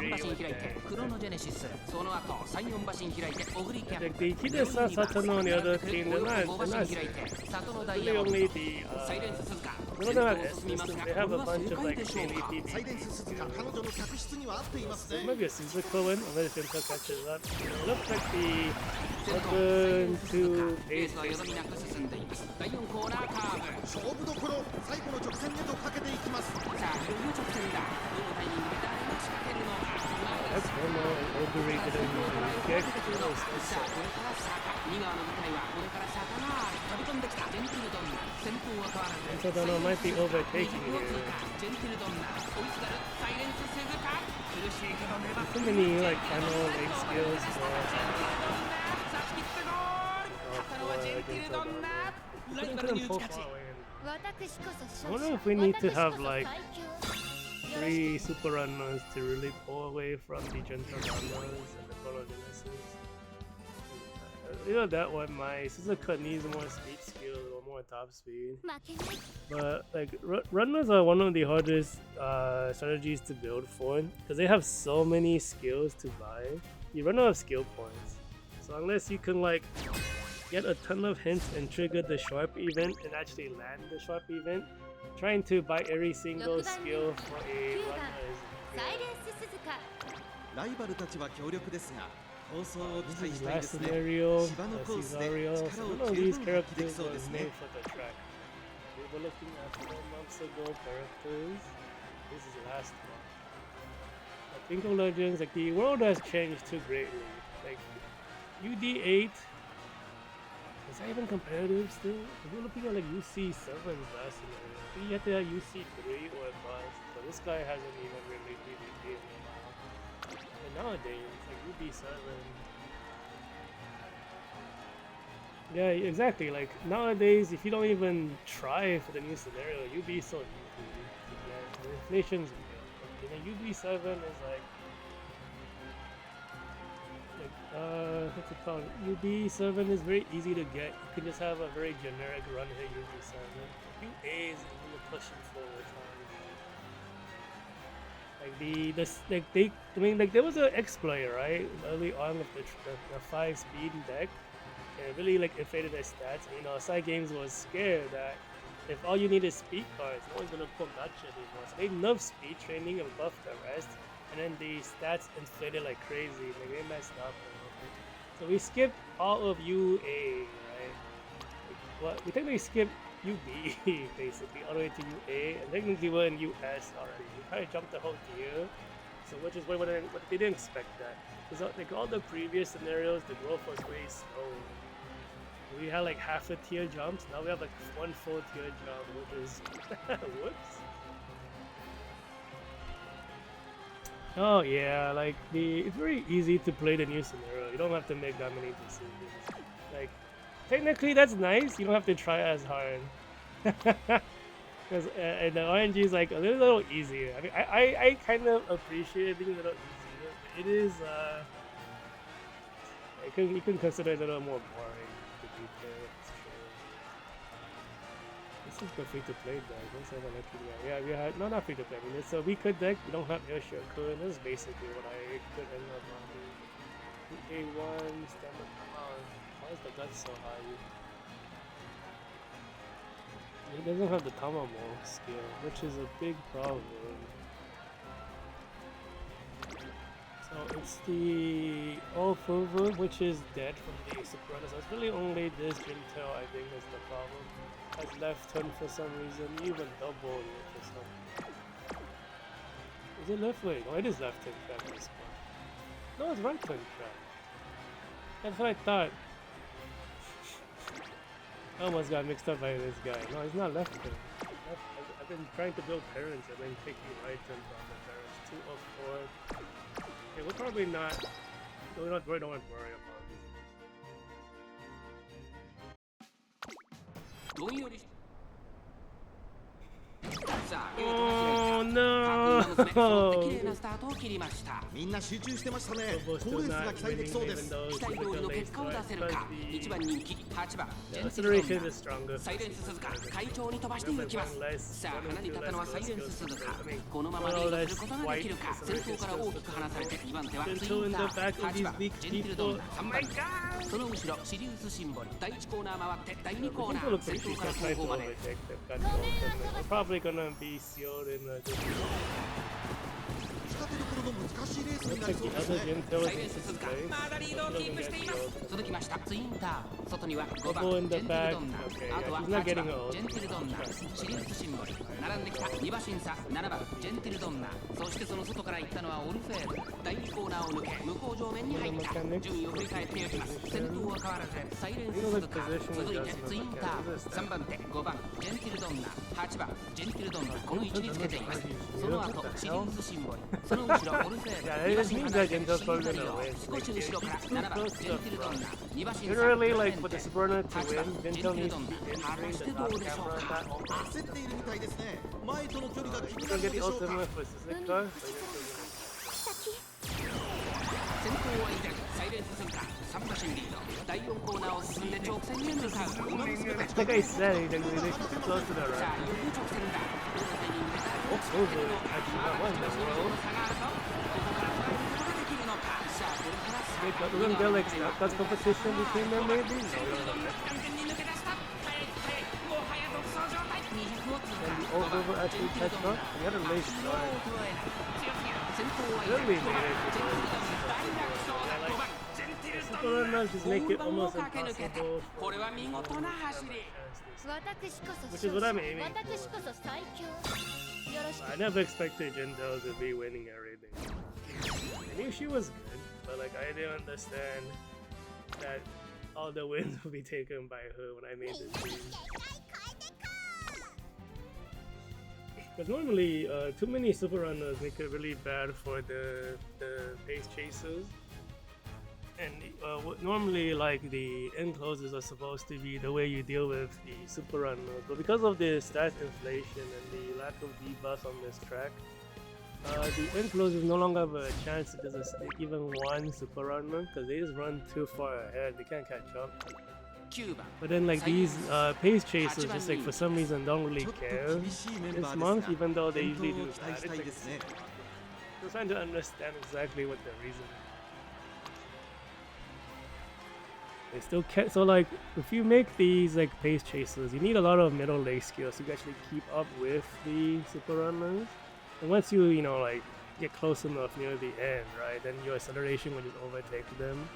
3馬身開いてクロノジェネシス、その後3、4馬身開いてオグリキャン、 the key to Saturn on the other team, they're not really only the they don't have systems, they have a bunch of like daily PvP. Maybe a Suzuka win, unless Gentildonna catches up. It looks like the other 2 base 第4コーナーカーブ、勝負どころ、最後の直線へとかけていきます。さあ、いよいよ直線だ。どのタイミングで誰が仕掛けるのか。 That's one more overrated and get さあ、これから坂、2側の舞台はこれから坂が飛び込んできた。ジェンティルドンナ、先頭は変わらず。Gentildonna might be overtaking here. ジェンティルドンナ、追いすがるサイレンス鈴鹿。苦しいけど粘って。 Too many like channel leg skills. 差し切ってゴール。勝ったのはジェンティルドンナ。ライバルに打ち勝ち。 I wonder if we need to have like 3 super runners to really pull away from the Gentildonnas and the Chrono Genesis. You know that one, my Suzuka needs more speed skill or more top speed. But like runners are one of the hardest strategies to build for because they have so many skills to buy. You run out of skill points. So unless you can like get a ton of hints and trigger the sharp event and actually land the sharp event, trying to buy every single skill for a runner is this is last scenario, Cesario. One of these characters was made for the track. We were looking at 4 months ago characters. This is the last one. I think of Legends, like the world has changed too greatly. Like UD8. Is that even competitive still? We're looking at like UC7's last scenario. You have to have UC3 or bust, but this guy hasn't even really PvP in a while. And nowadays, like UB7. Yeah, exactly. Like nowadays, if you don't even try for the new scenario, UB is so easy to get. The inflation's real. You know, UB7 is like what's it called? UB7 is very easy to get. You can just have a very generic run here UB7. UA is a little pushing forward time. Like I mean, like there was an exploit, right, early on with the 5-speed deck, and it really like inflated their stats. And, you know, side games was scared that if all you need is speed cards, no one's gonna pull much anymore. So they nerfed speed training and buffed the rest, and then the stats inflated like crazy. Like they messed up a little bit. So we skipped all of UA, right? Like, what we technically skipped UB basically all the way to UA, and technically we're in US already. We kind of jumped the whole tier, so which is what they didn't expect that. Because like all the previous scenarios, the growth was way slow. We had like half a tier jumps. Now we have like 1 full tier jump, which is whoops. Oh yeah, like it's very easy to play the new scenario. You don't have to make that many decisions. Like technically that's nice. You don't have to try as hard. Because the RNG is like a little easier. I mean, I kind of appreciate it being a little easier. But it is you can consider it a little more boring. This is the free-to-play deck. Let's have a look at that. Yeah, we had no, not free-to-play. I mean, it's a weaker deck. We don't have Yoshi or Kun. This is basically what I could end up on. A1, stamina. Come on. Why is the guts so high? He doesn't have the Tamamo skill, which is a big problem. So it's the All-Fover, which is dead from the Soprano. So it's really only this Gentil, I think, is the problem. Has left turn for some reason, even double it for some. Is it left wing? Oh, it is left turn trap this one. No, it's right turn trap. That's what I thought. I almost got mixed up by this guy. No, it's not left turn. I've been trying to build parents and then taking right turns on the parents. 2 of 4. Okay, we're probably not. We don't worry about this. どんよりしさあ、 Oh 各 no! 馬娘揃って綺麗なスタートを切りました。 みんな集中してましたね。好レースが期待できそうです。 期待通りの結果を出せるか。1番人気8番ジェンティルドンナ、サイレンス鈴鹿快調に飛ばしていきます。さあ、花に立ったのはサイレンス鈴鹿。このままリードすることができるか。先頭から大きく離されて2番手はツインター8番ジェンティルドンナ、3番その後ろシリウスシンボリ、第1コーナー回って第2コーナー先頭から後方まで。 We're probably gonna be sealed in the 仕掛けどころの難しいレースになり like そう the です other ね。 Gentil サイレン is ス in 鈴鹿 place. まだリードをキープしています。続きましたツインター、外には5番 Go in ジ the ェンティ back. ルドンナ、 Okay, あとは yeah, he's not 8 getting 番 a ジェンティルドンナ、シリウスシンボリ、並んできた2馬審査7番ジェンティルドンナ、そしてその外から行ったのはオルフェール、第2コーナーを抜け向こう上面に入った。順位を振り返っていきます。先頭は変わらずサイレンス鈴鹿、続いてツインター、3番手5番ジェンティルドンナ、8番ジェンティルドンナ、この位置につけています。その後シリウスシンボリ、その後ろオルフェール、2馬審離れてシリータリオ、少し後ろから7番ジェンティルドンナ、2馬審査 Literally, like for the Superna to 8番 win, ジェン Gentil ティル needs ド to ン be ナ、果た entering して the どう top でしょう camera か。 that almost. 焦っているみたいですね。前との距離が気にな Gonna る get で the しょうか。 ultimate for Suzuka. 先頭は依然サイレンス鈴鹿、3馬身リード、第4コーナーを進んで直線へ向かう。 Like I said, he's like really close to the さあ、 right. いよいよ直線だ。どのタイミングで Oh, over. Actually, that was the 差がある world. ぞ。ここから捉えることができるのか。さあ、これからさ Wait, wasn't there like that's competition between them maybe? No, no, no. 完全に抜け出した。早い早い、もはや独走状態。200を通過。 And the over actually touched on. He had a late 強 start. すぎる。先頭は依 Really 然 made 5番 it ジェンティルドンナ、5番ジェンティル to ドンナ。 Superrunners just make it ホーム almost バンを駆け抜けて impossible これは見事な走り。 Which is what I'm aiming 私 for. こそ最強よろしく I never expected Gentil to be winning everything. I knew she was good, but like I didn't understand that all the wins would be taken by her when I made the team. Because normally, too many super runners make it really bad for the pace chasers. And normally, like the enclosures are supposed to be the way you deal with the super runners, but because of the stat inflation and the lack of debuffs on this track, the enclosures no longer have a chance to just even one super runner because they just run too far ahead. They can't catch up. 9番 But then, like these pace chasers, just like for some reason don't really ちょっと care 厳しいメンバ this ー month, ですが、 even though they 健闘 usually を do 期待 that. したい It's ですね。I'm trying to understand exactly what the reason is. They still can't. So like, if you make these like pace chasers, you need a lot of middle leg skills to actually keep up with the super runners. And once you know like get close enough near the end, right, then your acceleration will just overtake them.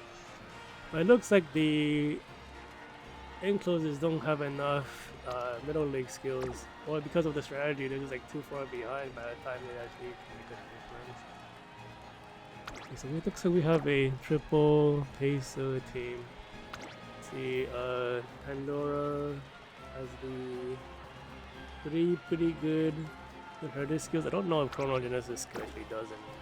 But it looks like the enclosures don't have enough middle leg skills, or because of the strategy, they're just like too far behind by the time they actually make a difference. Okay, so it looks like we have a triple pacer team. See, Pandora has the 3 pretty good inherited skills. I don't know if Chronogenesis actually does anything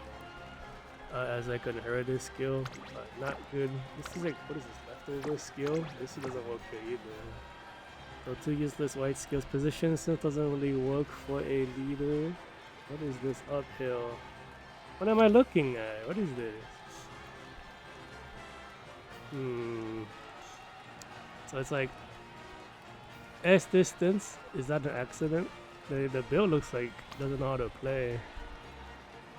as like an inherited skill, but not good. This is like, what is this, leftover skill? This doesn't work here either. So 2 useless white skills. Position sense doesn't really work for a leader. What is this uphill? What am I looking at? What is this? So it's like S distance. Is that an accident? The build looks like doesn't know how to play.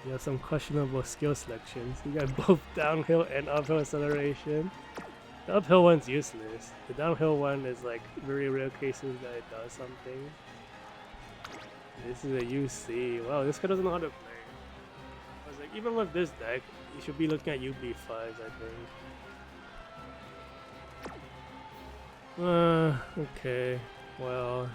You have some questionable skill selections. You got both downhill and uphill acceleration. The uphill one's useless. The downhill one is like very rare cases that it does something. This is a UC. Wow, this guy doesn't know how to play. I was like, even with this deck, you should be looking at UB5s, I think. Okay, well,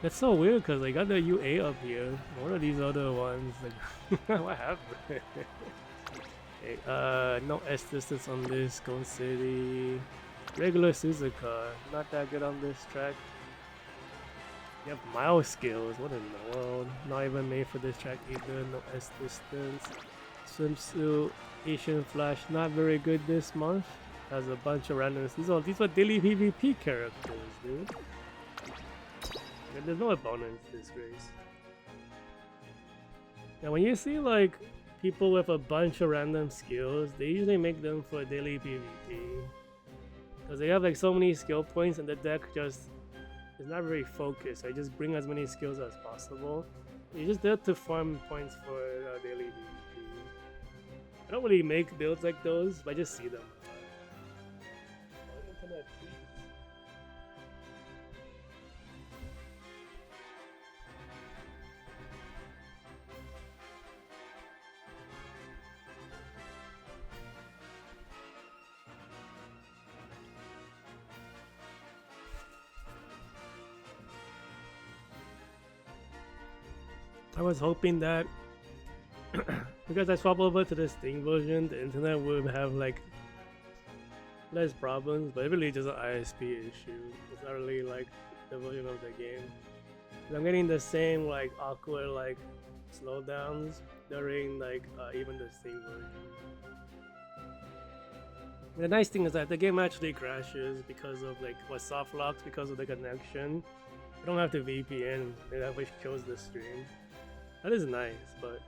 that's so weird because I got the UA up here. What are these other ones? Like, what happened? Okay, no S distance on this. Go City. Regular Suzuka, not that good on this track. You have mild skills. What in the world? Not even made for this track either. No S distance. Swimsuit. Asian Flash, not very good this month. Has a bunch of randoms. These are daily PvP characters, dude. And there's no opponents this race. Now when you see like people with a bunch of random skills, they usually make them for daily PvP. Because they have like so many skill points and the deck just is not very focused. I just bring as many skills as possible. You're just there to farm points for daily PvP. I don't really make builds like those, but I just see them. I was hoping that because I swap over to the Steam version, the internet would have like less problems, but it really just an ISP issue. It's not really like the version of the game. I'm getting the same like awkward like slowdowns during like even the Steam version. The nice thing is that the game actually crashes because of like soft locks because of the connection. I don't have to VPN, which kills the stream. That is nice, but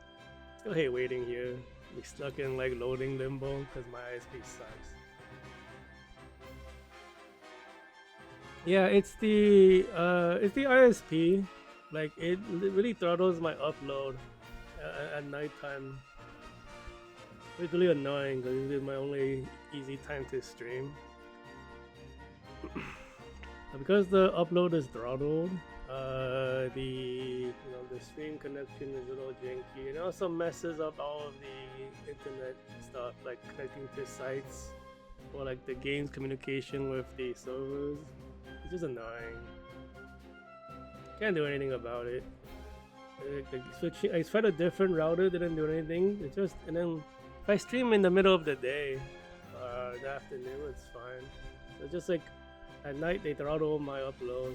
still hate waiting here. Be stuck in like loading limbo because my ISP sucks. Yeah, it's the ISP. Like it really throttles my upload at nighttime. It's really annoying because it's my only easy time to stream. Because the upload is throttled, the stream connection is a little janky, and it also messes up all of the internet stuff, like connecting to sites or like the game's communication with the servers. It's just annoying. Can't do anything about it. Switching, I tried a different router, didn't do anything. It just, and then if I stream in the middle of the day, the afternoon, it's fine. It's just like at night they throttle my upload.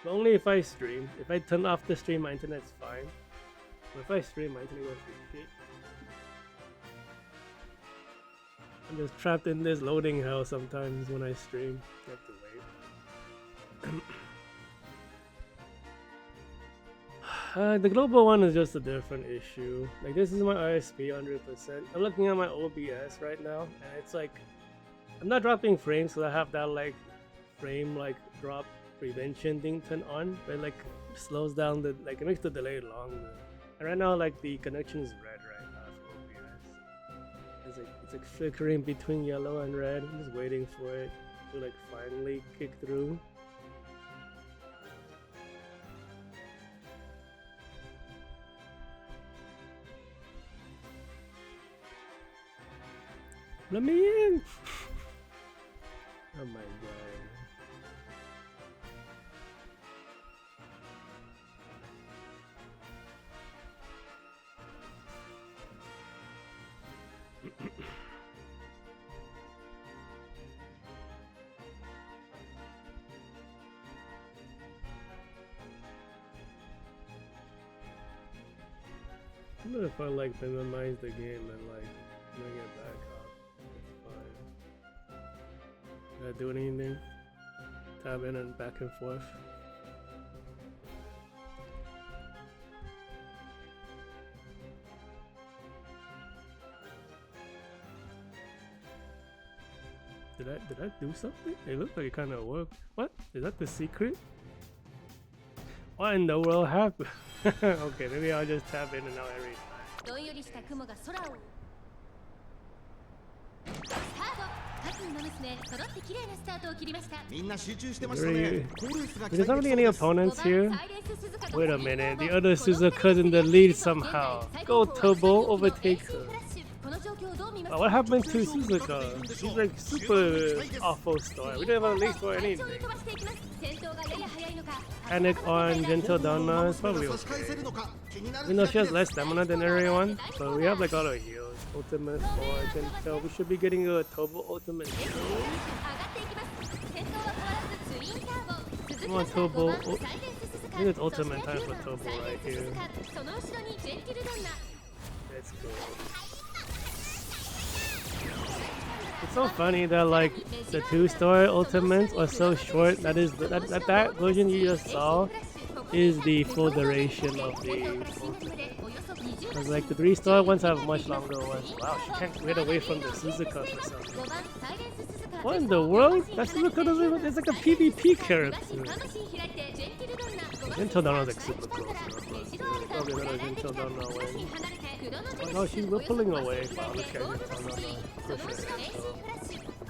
But only if I stream. If I turn off the stream, my internet's fine. But if I stream, my internet goes to shit. I'm just trapped in this loading hell sometimes when I stream. I have to wait. The global one is just a different issue. Like this is my ISP 100%. I'm looking at my OBS right now, and it's like I'm not dropping frames because I have that like frame like drop prevention thing turned on, but it like slows down the, like it makes the delay longer. And right now, like the connection is red right now for OBS. It's like flickering between yellow and red. I'm just waiting for it to like finally kick through. Let me in! Oh my god. I wonder if I like minimize the game and like bring it back up. Fine. Not doing anything. Tab in and back and forth. Did I do something? It looked like it kind of worked. What? Is that the secret? What in the world happened? Okay, maybe I'll just tap in and out every time. どんよりした雲が空をスタート各馬娘揃って綺麗なスタートを切りましたみんな集中してましたね。コールースが期 There's 待 not で really き any そうです。 opponents here. サイレンス鈴鹿と Wait a minute, the other Suzuka's in the lead somehow. Go Turbo, overtake her. この状況をどう見ます Oh, what happened to Suzuka? She's like super awful story. We didn't have a lead for 順調 anything. に飛ばしていきます先頭がやや早いのか Panic on Gentildonna is probably 差し返せ okay. るのか気になる You know, she 企 has 画で less す。 stamina than everyone, but we have like all our heals. Ultimate 4, I can tell. We should be getting a Turbo Ultimate. 上がっていきます先頭は変わらずツインターボ鈴 Come on, 木 Turbo. サイレンス鈴鹿 I think it's ultimate そして time for 9 Turbo サイレ right ンス here. 鈴鹿その後ろにジェンティルドンナ Let's go. It's so funny that like the 2-star ultimates are so short. That version you just saw is the full duration of the ultimate. Because like the 3-star ones have much longer ones. Wow, she can't get away from the Suzuka for some reason. 5番サイレンス鈴鹿 What in the world? That Suzuka doesn't even, it's like a PvP character. 魂開いてジェンティルドンナ Gentildonna's like super close. Probably another Gentildonna win. Oh no, she's pulling away. Wow, look at Gentildonna. Push her head, though.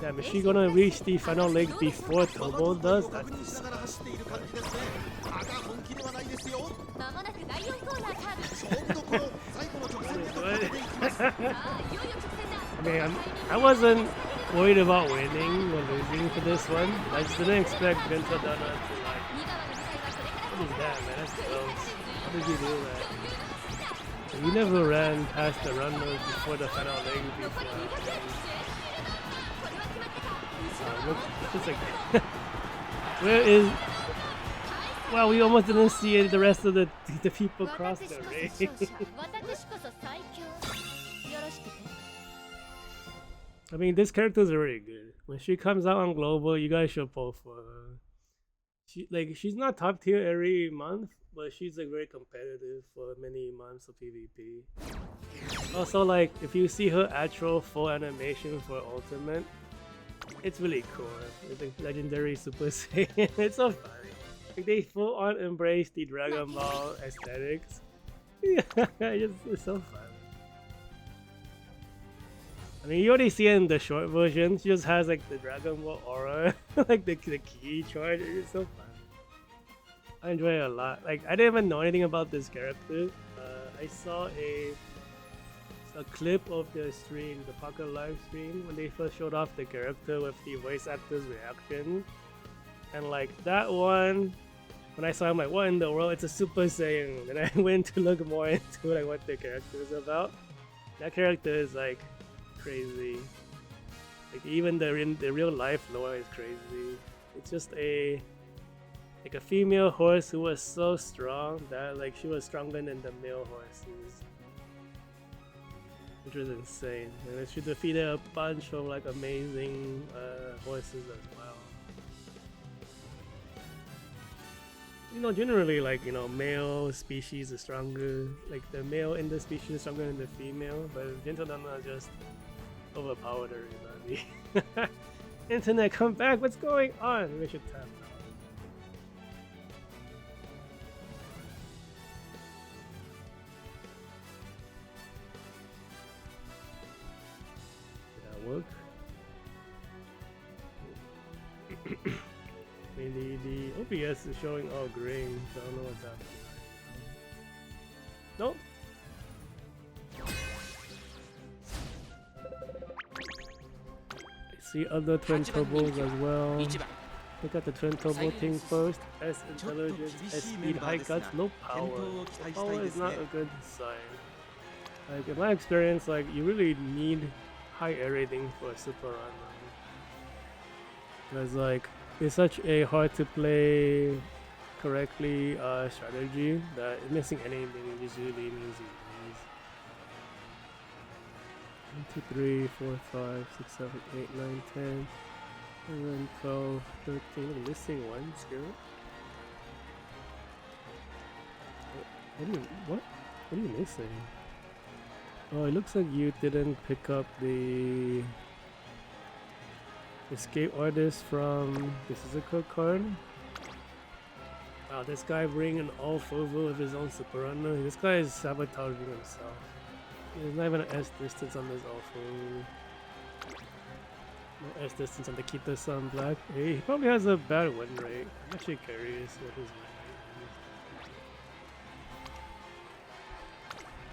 Damn, is she gonna reach the final leg before Turbo does? That's しながら走っている感じですね。だが本気ではないですよ。まもなく第4コーナーカーブ勝負どころ最後の直線でかけていきます。さあいよいよ直線だ I mean, I wasn't worried about winning or losing for this one. I just didn't expect Gentildonna to like. 2番の舞台はこれから What is that, man? That's close. How did you do that? You never ran past the runner before the final leg 残 before. り200これは決まったか Look, it's like, where is? Wow, we almost didn't see it. The rest of the people cross 私 the こそ ring. 勝者私こそ最強よろしくて I mean, this character is really good. When she comes out on global, you guys should pull for her. She's not top tier every month, but she's like very competitive for many months of PvP. Also, like if you see her actual full animation for Ultimate, it's really cool. It's like legendary Super Saiyan. It's so funny. Like they full on embrace the Dragon Ball aesthetics. Yeah, it's so fun. I mean, you already see it in the short version. She just has like the Dragon Ball aura, like the key charge. It's so fun. I enjoy it a lot. Like I didn't even know anything about this character. I saw a clip of the stream, the Pocket live stream, when they first showed off the character with the voice actor's reaction, and like that one. When I saw it, I'm like, what in the world? It's a Super Saiyan. And I went to look more into like what the character is about. That character is like crazy. Like even the real life lore is crazy. It's just a female horse who was so strong that like she was stronger than the male horses, which was insane. And she defeated a bunch of like amazing horses as well. You know, generally, like, you know, male species is stronger. Like, the male in the species is stronger than the female. But Gentildonna just overpowered everybody. Internet, come back! What's going on? We should tap now. work. I mean, the OBS is showing all green, so I don't know what's happening. Nope. I see other twin turbos as well. Look at the twin turbo thing first. S intelligence, S speed, high guts, low power. Low power is not a good sign. Like in my experience, like you really need high air rating for a super run. Because like it's such a hard to play correctly strategy that missing anything usually means you lose. 1, 2, 3, 4, 5, 6, 7, 8, 9, 10, 11, 12, 13. We're missing one skill. What are you missing? Oh, it looks like you didn't pick up the escape artist from the Suzuka card. Wow, this guy bringing all over with his own super runner. This guy is sabotaging himself. There's not even an S distance on this Alpha. No S distance on the Kita-san Black. Hey, he probably has a bad win rate. I'm actually curious what his win rate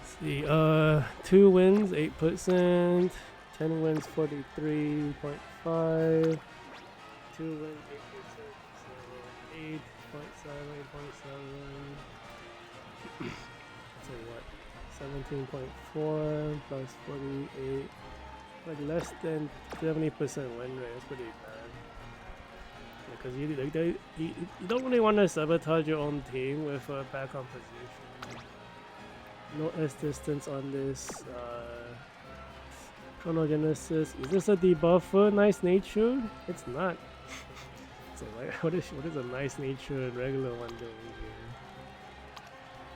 is. Let's see, 2 wins, 8%. 10 wins, 43.5. 2 wins, 8%. So 8.7, 8.7. So what? 17.4 plus 48. Like less than 70% win rate. That's pretty bad. Because you don't really want to sabotage your own team with a bad composition. No S distance on this. Chronogenesis. Is this a debuffer? Nice natured? It's not. So like, what is a nice natured regular one doing here?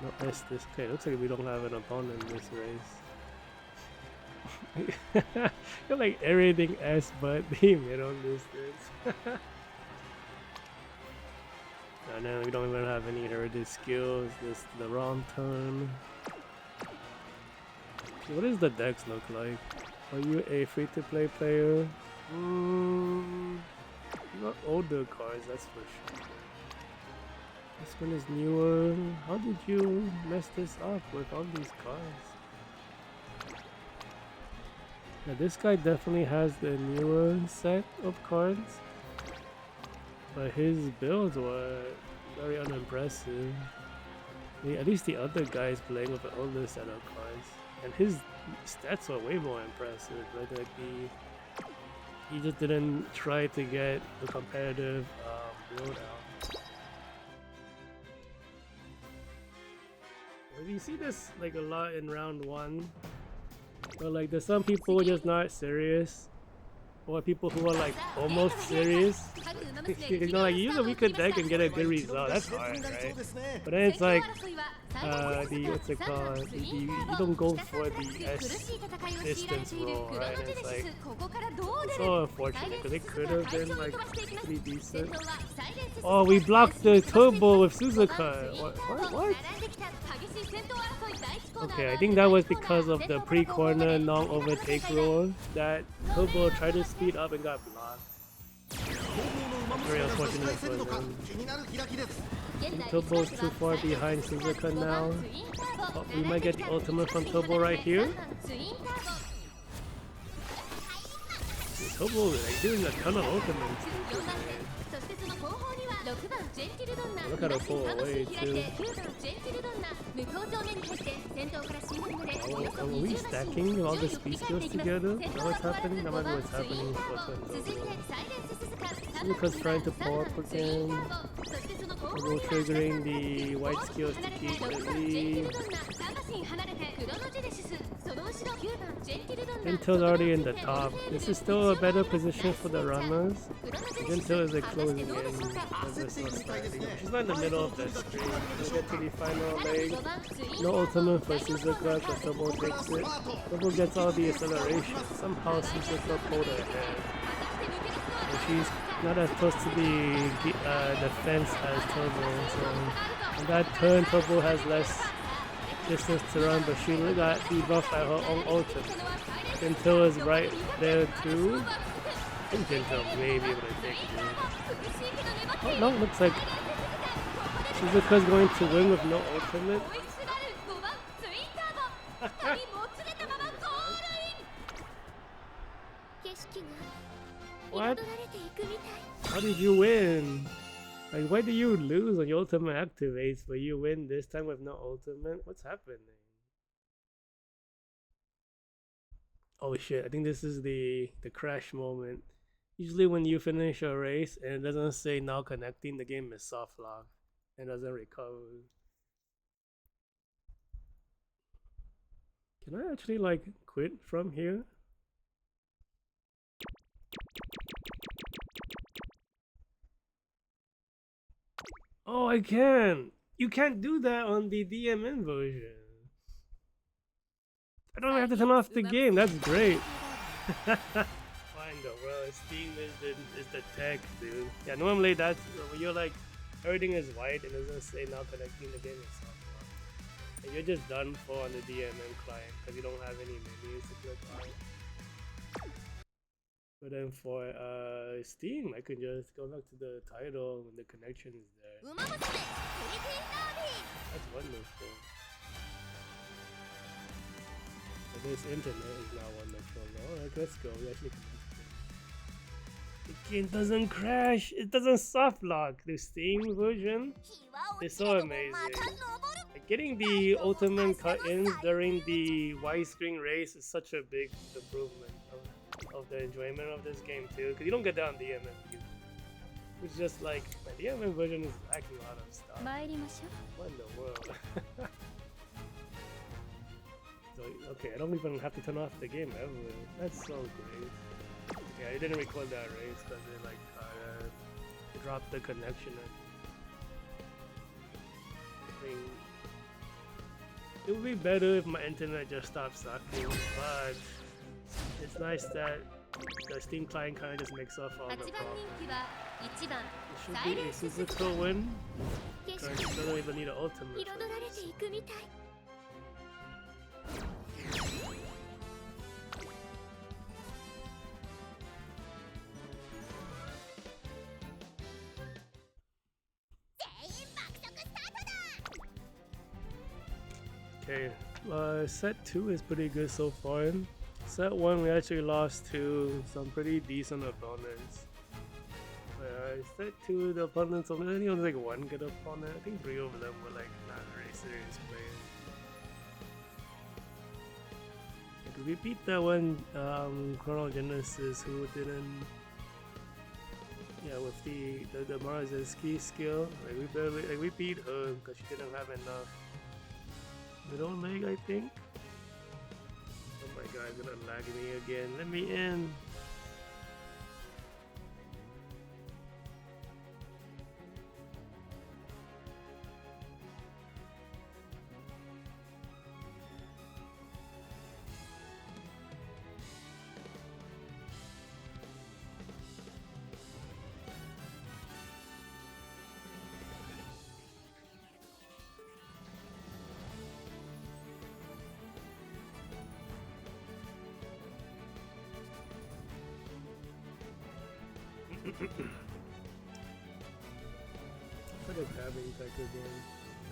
No S this. Okay, looks like we don't have an opponent in this race. You're like everything S but the middle distance. And then we don't even have any heritage skills. This is the wrong turn. Okay, what does the decks look like? Are you a free-to-play player? Not older cards, that's for sure. This one is newer. How did you mess this up with all these cards? Now this guy definitely has the newer set of cards, but his builds were very unimpressive. At least the other guy's playing with an older set of cards, and his stats were way more impressive. Like he just didn't try to get the competitive build out. You see this like a lot in round 1, but like there's some people just not serious, or people who are like almost serious. You know, like you use a weaker deck and get a good result. That's hard, right? But then it's like what's it called? You don't go for the S distance roll, right? And it's like it's so unfortunate because it could have been like pretty decent. Oh, we blocked the turbo with Suzuka. What? Okay, I think that was because of the pre-corner non-overtake roll that turbo tried to speed up and got blocked. Very unfortunate for them. Turbo's too far behind Suzuka now. Oh, we might get the ultimate from Turbo right here. Turbo like doing a ton of ultimates. Look at her pull away too. Are we stacking all the speed skills together? Is that what's happening? That might be what's happening for Turbo. Suzuka's trying to pull up again. Turbo triggering the white skills to keep the lead. Gentil's already in the top. This is still a better position for the runners. Gentil is like closing in. She's not in the middle of the screen. We'll get to the final leg. No ultimate for Suzuka, but Turbo takes it. Turbo gets all the acceleration. Somehow Suzuka pulled her ahead. And she's not as close to the fence as Turbo. So on that turn, Turbo has less distance to run, but she got debuffed by her own ultimate. Gentil is right there too. I think Gentil may be able to take it. Oh no, looks like Suzuka's going to win with no ultimate. What? How did you win? Like, why do you lose when your ultimate activates, but you win this time with no ultimate? What's happening? Oh shit, I think this is the crash moment. Usually when you finish a race and it doesn't say now connecting, the game is soft lock and doesn't recover. Can I actually like quit from here? Oh, I can! You can't do that on the DMN version. I don't have to turn off the game, that's great. Why in the world? Steam is the tech, dude. Yeah, normally that's when you're like, everything is white and it doesn't say now connecting, the game is soft lock. And you're just done for on the DMN client because you don't have any menus to click on. But then for Steam, I can just go back to the title when the connection is there. That's wonderful. But this internet is not wonderful. Alright, let's go. We actually connected. The game doesn't crash. It doesn't soft lock. The Steam version is so amazing. Like, getting the ultimate cut-ins during the widescreen race is such a big improvement of the enjoyment of this game too, because you don't get that on DMN either. It's just like the DMN version is lacking a lot of stuff. What in the world? So, okay, I don't even have to turn off the game ever. That's so great. Yeah, I didn't record that race because it like dropped the connection. I mean, it would be better if my internet just stopped sucking, but it's nice that the Steam client kind of just makes up all the problems. It should be a Suzuka win. Because I don't even need an ultimate. Okay, set 2 is pretty good so far. Set 1 we actually lost to some pretty decent opponents. Set 2 the opponents only like one good opponent. I think 3 of them were like not very serious players. Like, we beat that one Chrono Genesis who didn't, yeah, with the Marazeski skill. Like we beat her because she didn't have enough middle leg, I think. Oh my god, it's gonna lag me again. Let me in. Put a grabbing tech again.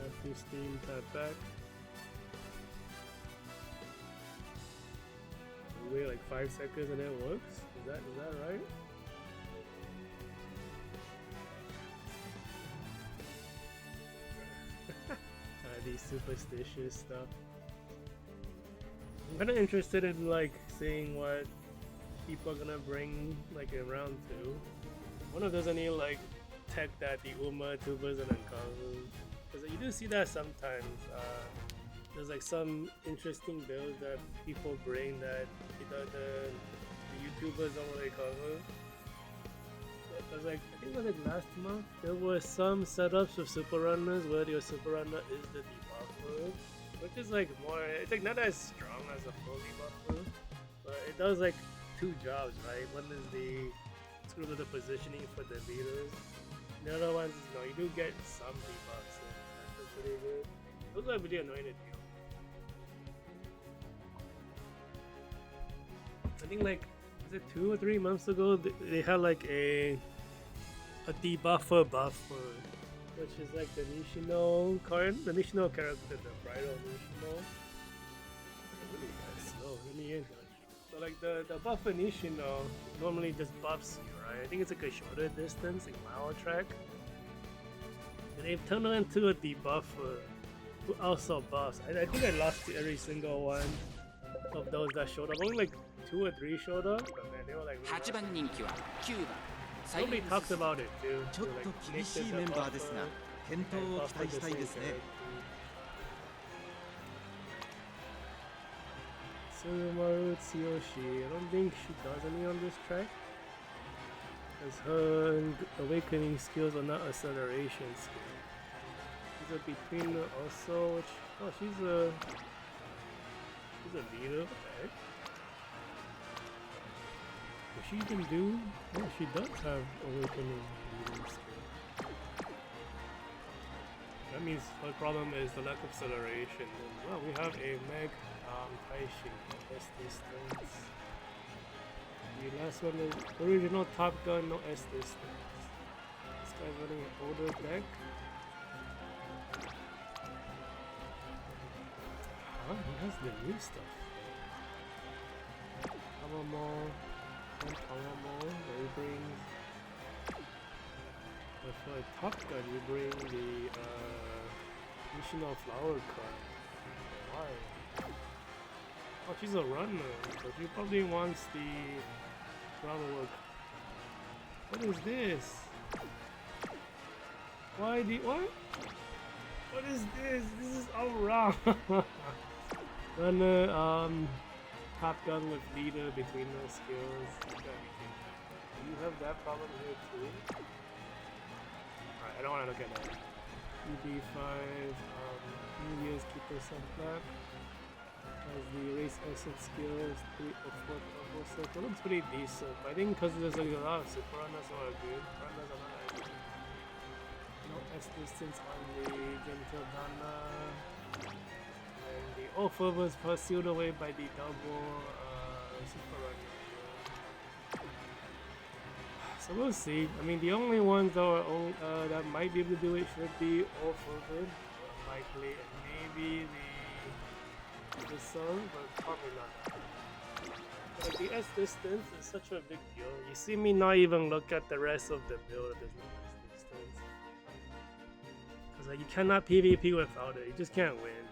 After Steam, tap back. We wait like 5 seconds and it works? Is that right? These superstitious stuff. I'm kinda interested in like seeing what people are gonna bring like in round 2. One of those any like tech that the Uma tubers and uncover, because you do see that sometimes. There's like some interesting builds that people bring that the YouTubers don't really cover. Because like I think it was like last month there were some setups with super runners where your super runner is the debuffer, which is like more, it's like not as strong as a full debuffer, but it does like 2 jobs, right? One is the screw with the positioning for the leaders. The other ones, you do get some debuffs, and that's pretty good. Those are really annoying to deal I think like was it 2 or 3 months ago they had like a debuffer buffer, which is like the Nishino card, the Nishino character, the bridal Nishino. Really slow, really is. So like the buffer Nishino normally just buffs you, right? I think it's like a shorter distance, like mile track. And they've turned it into a debuffer who also buffs. I think I lost to every single one of those that showed up. Only like 2 or 3 showed up, but man, they were like really 8番人気は9番 Nobody talks about it too. ちょっと厳しいメンバーですが健闘を期待したいですね Suzumaru Tsuyoshi, I don't think she does any on this track, as her awakening skills are not acceleration skills. She's a betweener also, which, oh, she's a leader, okay. Does she even do, oh, she does have awakening leading skill. That means her problem is the lack of acceleration. And, well, we have a Meg Taishin, S distance. The last one is original Top Gun, no S distance. This guy's running an older deck. Huh? He has the new stuff. Tamamo and Tamamo, he brings. But for a Top Gun, you bring the Nishino Flower card. Why? Oh, she's a runner, so she probably wants the groundwork. What is this? Why the what? What is this? This is all wrong. Runner, Top Gun with leader between those skills. Do you have that problem here too? Alright, I don't want to look at that. EB5, New Year's Keeper Sunflap. Has the race essence skills, 3 or 4 double circle. Looks pretty decent. I think because there's like a lot of super runners who are good. Runners are not as good. No S distance on the Gentildonna. And the offer was pursued away by the double super runner. So we'll see. I mean, the only ones that are that might be able to do it should be offer, likely, and maybe the sun, but probably not. But the S distance is such a big deal. You see me not even look at the rest of the build. There's no S distance because like, you cannot PvP without it. You just can't win.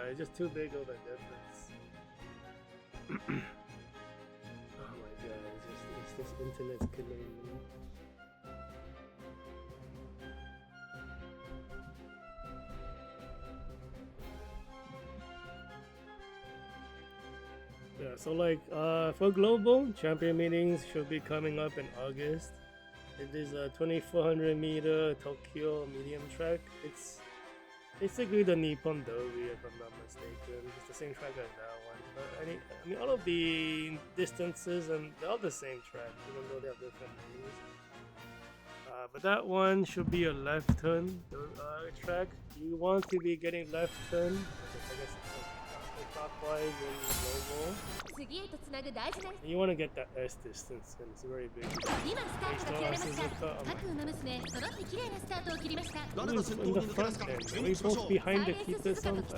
It's just too big of a difference. Oh my god! It's this internet's killing me. Yeah, so like for global champion meetings should be coming up in August. It is a 2400 meter Tokyo medium track. It's basically the Nippon Derby if I'm not mistaken. It's the same track as that one. But I mean all of the distances and they're all the same track even though they have different names. But that one should be a left turn track. You want to be getting left turn. I guess it's clockwise in global. You want to get that S distance and it's very big. Based on Suzuka, who's in the front end? Are we both behind the keeper sometimes?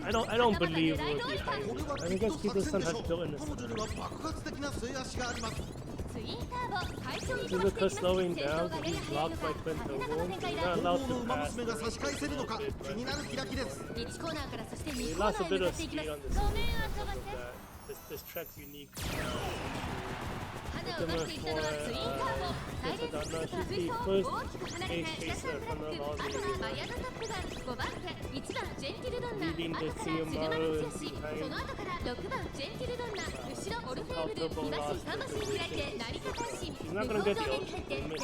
I don't believe we're behind. I guess Keeper-san has built in this. Suzuka slowing down, he's blocked by Twin Turbo. He's not allowed to pass. He lost a bit of speed on this because of that. This track's unique. Similar for Gentildonna, she's the first ace chaser from the Law leading the Tsuyomaru behind. She's not gonna get the ultimate.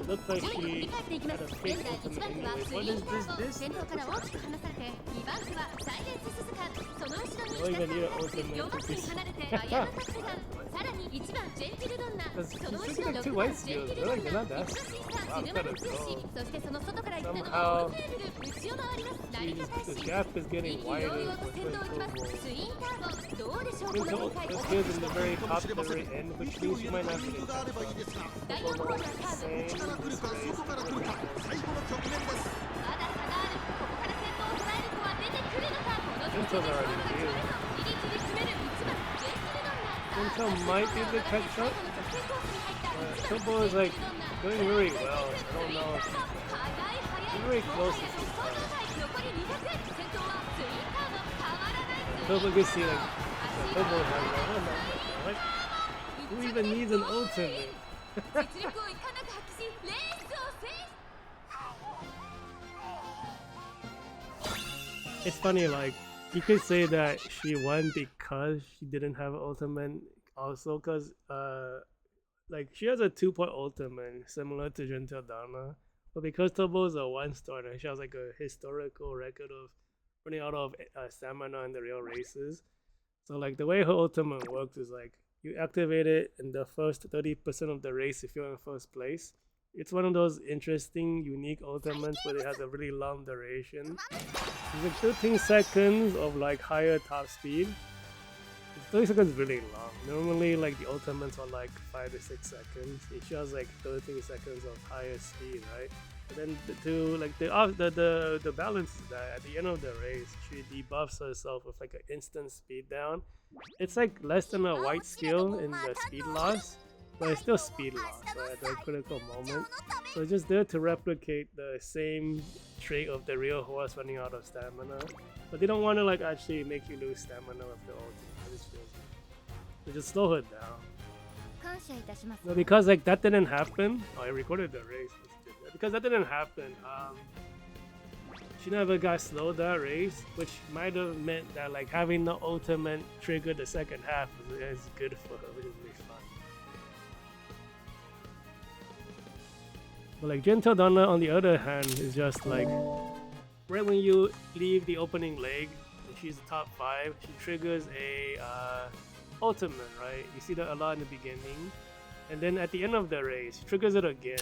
Looks like she had a fake ultimate anyway. What is this? don't even need an ultimate 4 マ to スに be 離れてアヤムタクがさらに1番ジェンティルドンナ Because その she's 後ろ like two 6 white 番ジェン skills. ティル They're ド like ン they're ナ not that 一番 slow. 審査 Wow, シ look ルバ at ル her 通し go. そしてその外から行ったの Somehow はオルフェーブル内を回りますラリカ大 the 使 gap is getting 意気 wider 揚々と with 先頭を行きます Turbo. ツインターボどうでしょうこ Turbo の展開 appears in the very top, the very end, which means she might not be があればいいですが、第4コーナーカーブ insane. 内から来るか外から来るか、最後の局面です。まだ差があるここから先頭を捉える子は出てくるのかこの途中で勝負が決まるぞじりじり詰める1番ジェンティルドンナ Gentile might be the catch up. Turbo is like doing really well. I don't know if she's very close to this time. Turbo can see like Turbo has like, oh no, like who even needs an ultimate? It's funny, like you could say that she won because she didn't have an ultimate, also because like she has a 2-point ultimate similar to Gentildonna, but because Turbo is a 1-star and she has like a historical record of running out of stamina in the real races. So like the way her ultimate works is like you activate it in the first 30% of the race if you're in first place. It's one of those interesting, unique ultimates where it has a really long duration. It's like 13 seconds of like higher top speed. 30 seconds is really long. Normally like the ultimates are like 5 to 6 seconds. It shows like 13 seconds of higher speed, right? But then the balance is that at the end of the race, she debuffs herself with like an instant speed down. It's like less than a white skill in the speed loss, but it's still speed loss at the critical moment. So it's just there to replicate the same trait of the real horse running out of stamina. But they don't want to like actually make you lose stamina with the ultimate. I just feel they just slow her down. No, because like that didn't happen. Oh, I recorded the race. Because that didn't happen. She never got slowed that race, which might have meant that like having the ultimate trigger the second half is good for her, which is really fun. But like Gentildonna on the other hand is just like right when you leave the opening leg, and she's top 5, she triggers a ultimate, right? You see that a lot in the beginning, and then at the end of the race, she triggers it again.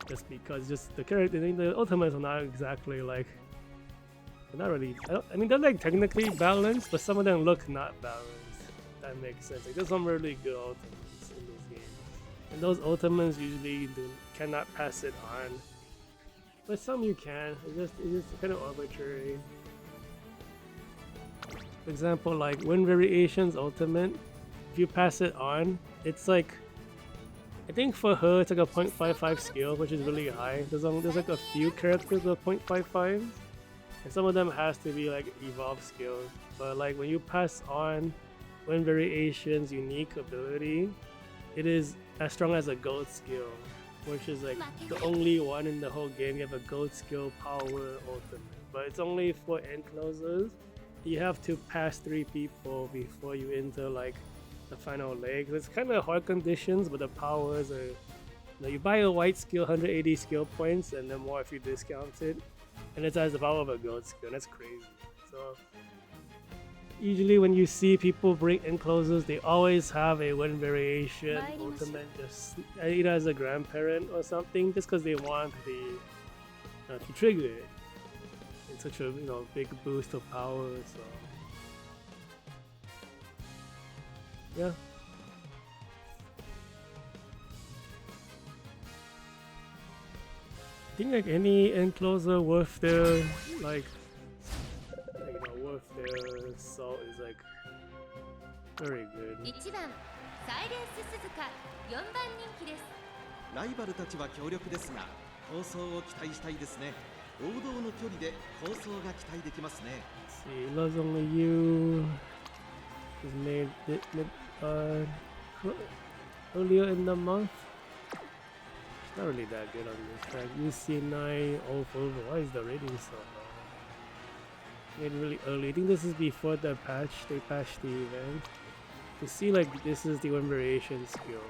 Just because the character, the ultimates are not exactly like, they're not really, I mean they're like technically balanced, but some of them look not balanced. That makes sense. Like there's some really good ultimates in this game, and those ultimates usually cannot pass it on, but some you can. It's just kind of arbitrary. For example, like Wind Variations ultimate, if you pass it on, it's like, I think for her it's like a 0.55 skill, which is really high. There's like a few characters with 0.55s, and some of them has to be like evolved skills. But like when you pass on Wind Variations unique ability, it is as strong as a gold skill, which is like the only one in the whole game. You have a gold skill power ultimate, but it's only for end closers. You have to pass 3 people before you enter like the final leg. It's kind of hard conditions, but the powers are, you buy a white skill, 180 skill points, and then more if you discount it, and it has the power of a gold skill. That's crazy. So usually when you see people bring enclosures, they always have a Wind Variation ultimate, just either as a grandparent or something, just because they want to trigger it. It's such a big boost of power. So yeah. I think like any enclosure worth their worth their salt is like very good. 1番サイレンス鈴鹿4番人気です。ライバルたちは強力ですが、構想を期待したいですね。王道の距離で構想が期待できますね。See, Loves Only You was made earlier in the month. It's not really that good on this track. UC9 over. Why is the rating so low? Made really early. I think this is before the patch. They patched the event. You see, like this is the Wind Variation skill.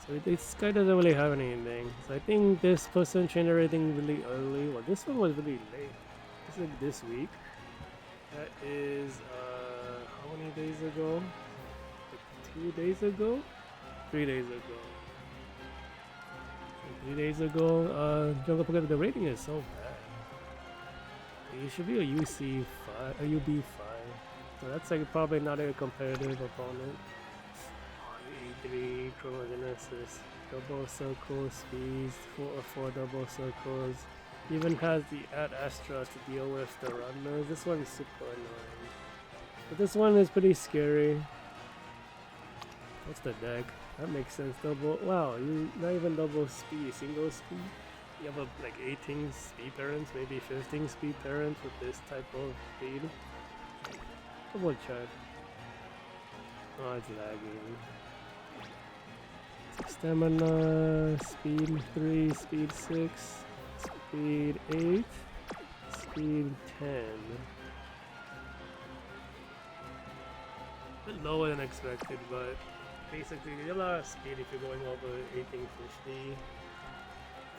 So this guy doesn't really have anything. So I think this person changed everything really early. Well, this one was really late. This like this week. That is how many days ago? Like 2 days ago? 3 days ago. 3 days ago, Jungle Pocket, the rating is so bad. You should be a UC5, a UB5. So that's like probably not a competitive opponent. E3, Chronogenesis, double circle speeds, 4 double circles. Even has the Ad Astra to deal with the runners. This one's super annoying. But this one is pretty scary. What's the deck? That makes sense. Double. Wow, you not even double speed, single speed. You have a, like 18 speed parents, maybe 15 speed parents with this type of speed. Double check. Oh, it's lagging. Stamina, speed 3, speed 6, speed 8, speed 10. A bit lower than expected, but basically you get a lot of speed if you're going over 1850.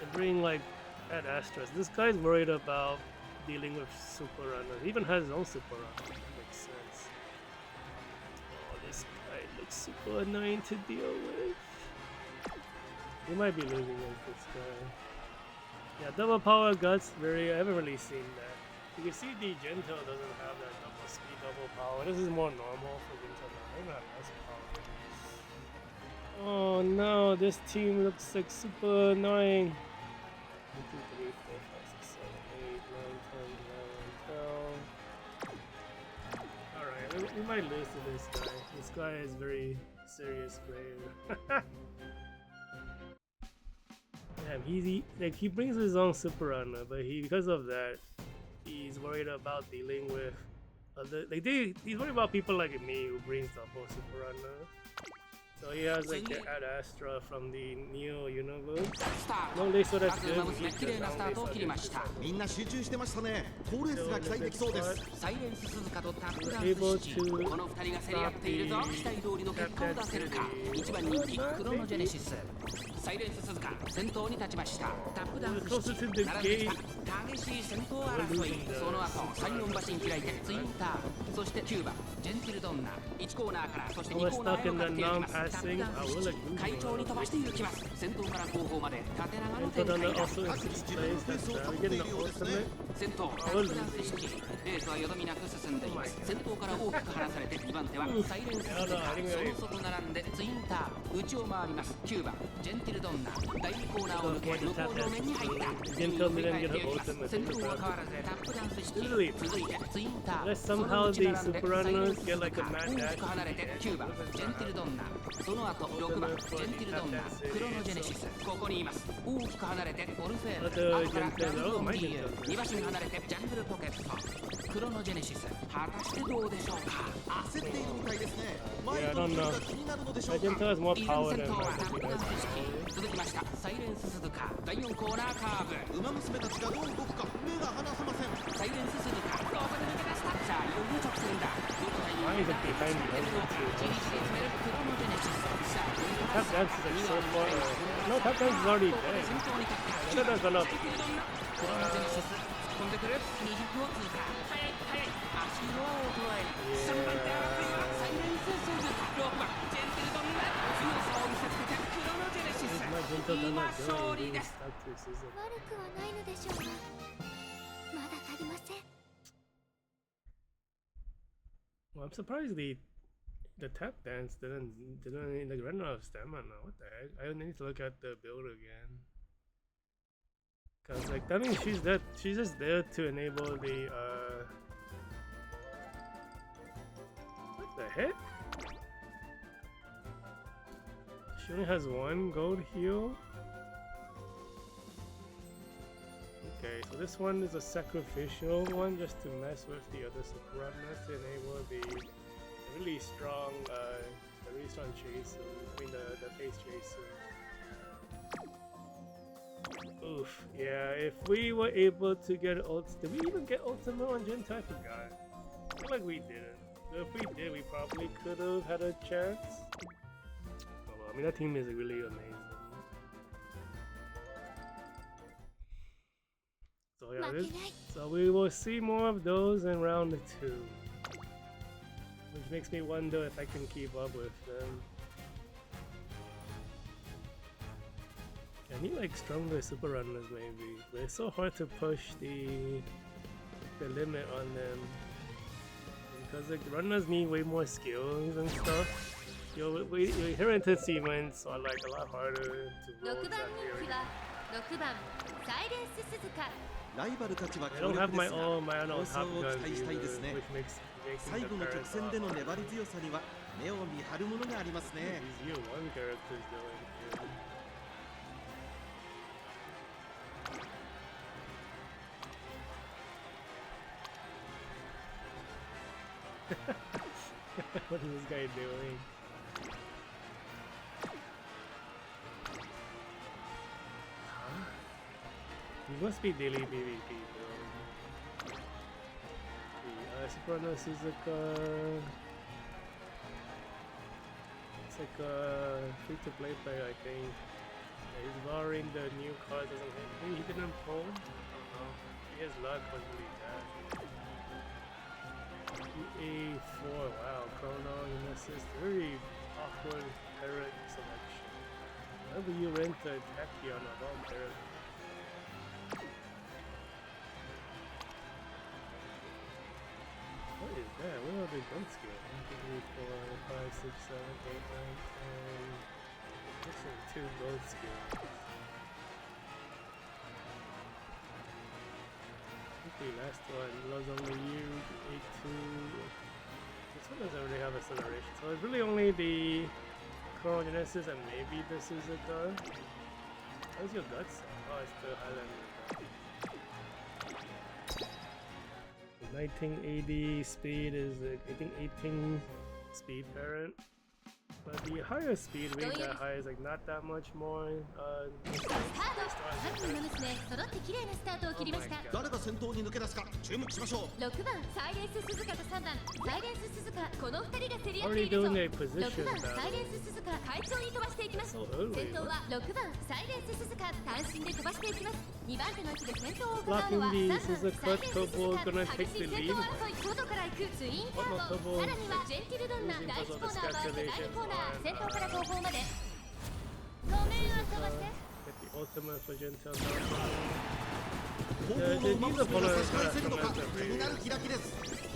And bring like Ad Astras. This guy's worried about dealing with super runners. He even has his own super runner. That makes sense. Oh, this guy looks super annoying to deal with. We might be losing against this guy. Yeah, double power guts, I haven't really seen that. You can see the Gentil doesn't have that double speed, double power. This is more normal for Gentildonna. Even have less power. Oh no, this team looks like super annoying. 1, 2, 3, 4, 5, 6, 7, 8, 9, 10, 11, 12. Alright, we might lose to this guy. This guy is very serious player. Yeah, he brings his own super runner, but because of that, he's worried about dealing with other he's worried about people like me who brings the whole super runner. So he has like the Ad Astra from the Neo universe. Long day, so that's good. Able to stop closer to the gate. We're stuck in the non-passing. I will like Gentildonna also in 6th place. That's we're getting the ultimate. I will lose. Gentil didn't get her ultimate. Literally, unless somehow the super runners get like a mad dash. Yeah, I don't know. Gentil has more power than Tap dance is like so far. No, tap dance is already dead. Tap dance gone up. Well, I'm surprised the tap dance didn't like run out of stamina. What the heck? I need to look at the build again. Cause like that means she's just there to enable the what the heck? She only has 1 gold heal. Okay, so this one is a sacrificial one just to mess with the other super runners to enable the really strong chasers. I mean the pace chasers. Oof. Yeah, if we were able to get did we even get ultimate on Gentil? I forgot. I feel like we didn't. But if we did, we probably could have had a chance. Oh well, I mean that team is really amazing. So yeah, so we will see more of those in round 2, which makes me wonder if I can keep up with them. I need like stronger super runners maybe, but it's so hard to push the limit on them because like runners need way more skills and stuff. Your inherent achievements are like a lot harder to roll 6番人気は6番サイレンス鈴鹿。ライバルたちは I 強 don't 力 have で my す own my が own 放 top 送を guns 期待したい either, ですね which makes 最 making 後 the の直 parents 線での awful. 粘り強さには目を見張るものがありますね These year 1 characters doing What is this guy doing? Huh? He must be daily PvP, bro. Soprano Suzuka. It's like a free-to-play player, I think. Yeah, he's borrowing the new card. Doesn't hit. Maybe he didn't pull. I don't know. His luck was really bad. A4, wow, Chrono, Nemesis, very awkward parrot selection. Whenever you rent a Tachyon of all parrots. What is that? Where are the goats go? 1, 2, 3, 4, 5, 6, 7, 8, 9, 10. Looks like 2 goat skills. The last one was only you, A2. This one doesn't really have acceleration, so it's really only the Chronogenesis and maybe the Suzuka. How's your guts? Oh, it's the Highlander. The 1980 speed is, I think, 18 speed parent. But the higher speed, read that high is like not that much more. 3人の娘揃って綺麗なスタートを切りました。誰が先頭に抜け出すか注目しましょう6番サイレンス鈴鹿と3番サイレンス鈴鹿、この2人が競り合っているぞ。6番サイレンス鈴鹿、快調に飛ばしていきます。先頭は6番サイレンス鈴鹿、単身で飛ばしていきます。2番手の位置で先頭を行うのは3番サイレンス鈴鹿、激しい先頭争い、外から行くツインターボ、さらにはジェンティルドンナ、第1コーナーと第2コーナー、先頭から後方までごめん遊ばせ。Ultimate for Gentildonna. 後方の馬娘が差し返せるのか気になる開きです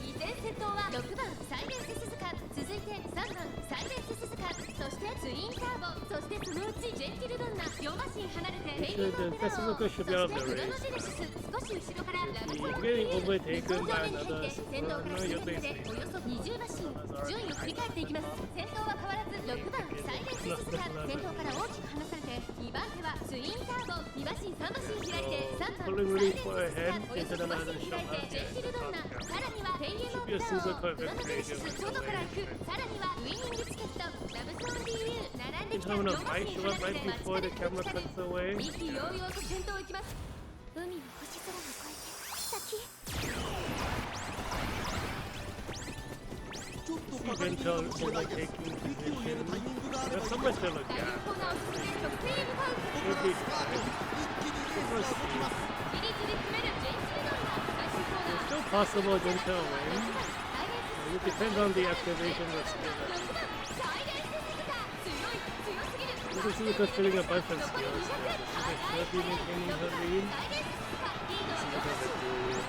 依然先頭は6番サイレンス鈴鹿、続いて3番サイレンス鈴鹿、そしてツインターボ、そしてそのうちジェンティルドンナ、4馬身離れてペイリードンペラロー、そしてクロノジェネシス、少し後ろからラブソードリール、日本上面に入って先頭から4名でおよそ20馬身、順位を振り返っていきます。先頭は変わらず6番サイレンス鈴鹿、先頭から大きく離されて2番手はツインターボ、2馬身3馬身開いて3番サイレンス鈴鹿、およそ5馬身開いてジェンティルドンナ、さらにはペイリードンペラロー、クロノジェネシス、外から行く、さらにはウイニングチケット、ラブソー DU、並んできた4馬身離れて間近で意気揚々と先頭行きます。海の星空を越えて先へ。ちょっとかかり気味かもしれないです息を入れるタイミングがあればいいです第4コーナーを進んで得点へ向かう。ここからスタート一気にレースが動きますじりじり詰めるジェンティルドンナ、最終コーナー Still possible Gentil win. It depends on the activation of skill. 6番サイレンス鈴鹿、強い強すぎる。 This is Suzuka filling a bunch of 残り skills. 200、 Should be maintaining her lead. サイレンス鈴鹿、リードしてSuzuka ます。 victory.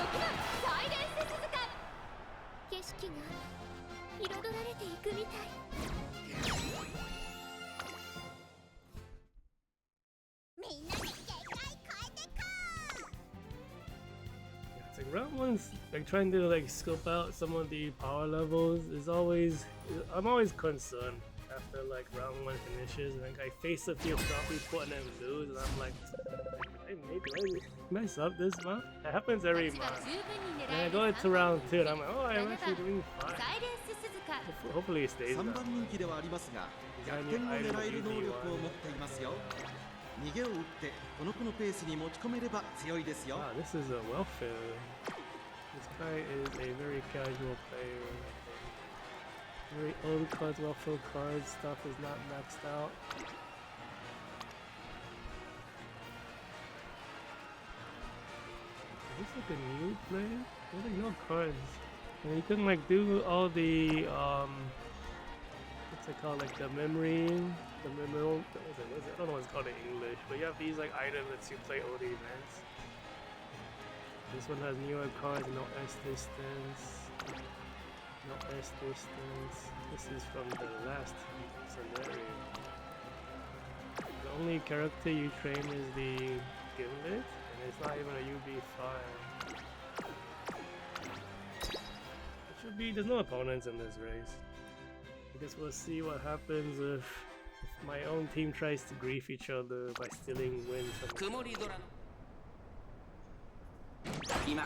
6番サイレンス鈴鹿、景色が彩られていくみたい。みんなで限界超えてこう。 It's like round one's like trying to like scope out some of the power levels is always I'm always concerned after like round 1 finishes and like I face a few strong people and then lose and I'm like did I mess up this month? It happens every month. And I go into round 2 and I'm like, oh, I'm actually doing fine. サイレンス鈴鹿、 Hopefully it stays 3 that 番人気ではありますが逆転を狙える能力を持っていますよ逃げを打ってこの子のペースに持ち込めれば強いですよ Wow, this is a welfare. This guy is a very casual player. Very old cards, welfare cards, stuff is not maxed out. Looks like a new play. There's like no cards. And you can like do all the what's it called, like the memory, the memorial. What is it? I don't know what it's called in English, but you have these like items that you play all the events. This one has newer cards, no S distance, no S distance. This is from the last scenario. The only character you train is the Gimlet, and it's not even a UB5. It should be, there's no opponents in this race. I guess we'll see what happens if my own team tries to grief each other by stealing wins from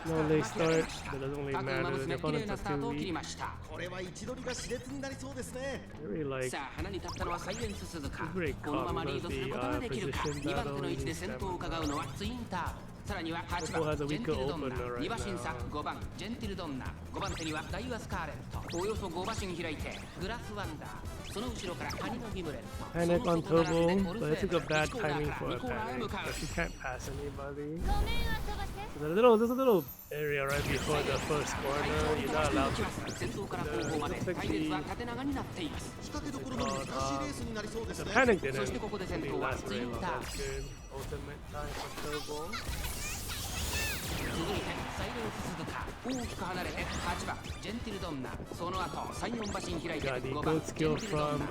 no late start, that doesn't really matter, the opponents are too weak. Very like, it's very calm because the position battle is stamina. Purple has a weaker opener right now. 5番ジェンティルドンナ、5番手にはダイワスカーレット、およそ5馬身開いてグラスワンダー、その後ろからカニのギムレット。 Panic on turbo, but it's like a bad timing for a panic, but you can't pass anybody. There's a little area right before the first corner, you're not allowed to pass. The panic didn't really last very long, that's good. Ultimate time for turbo. 続いてサイレンス鈴鹿、大きく離れて8番ジェンティルドンナ、その後3、4馬身開いて5番ジェンティルドンナ、向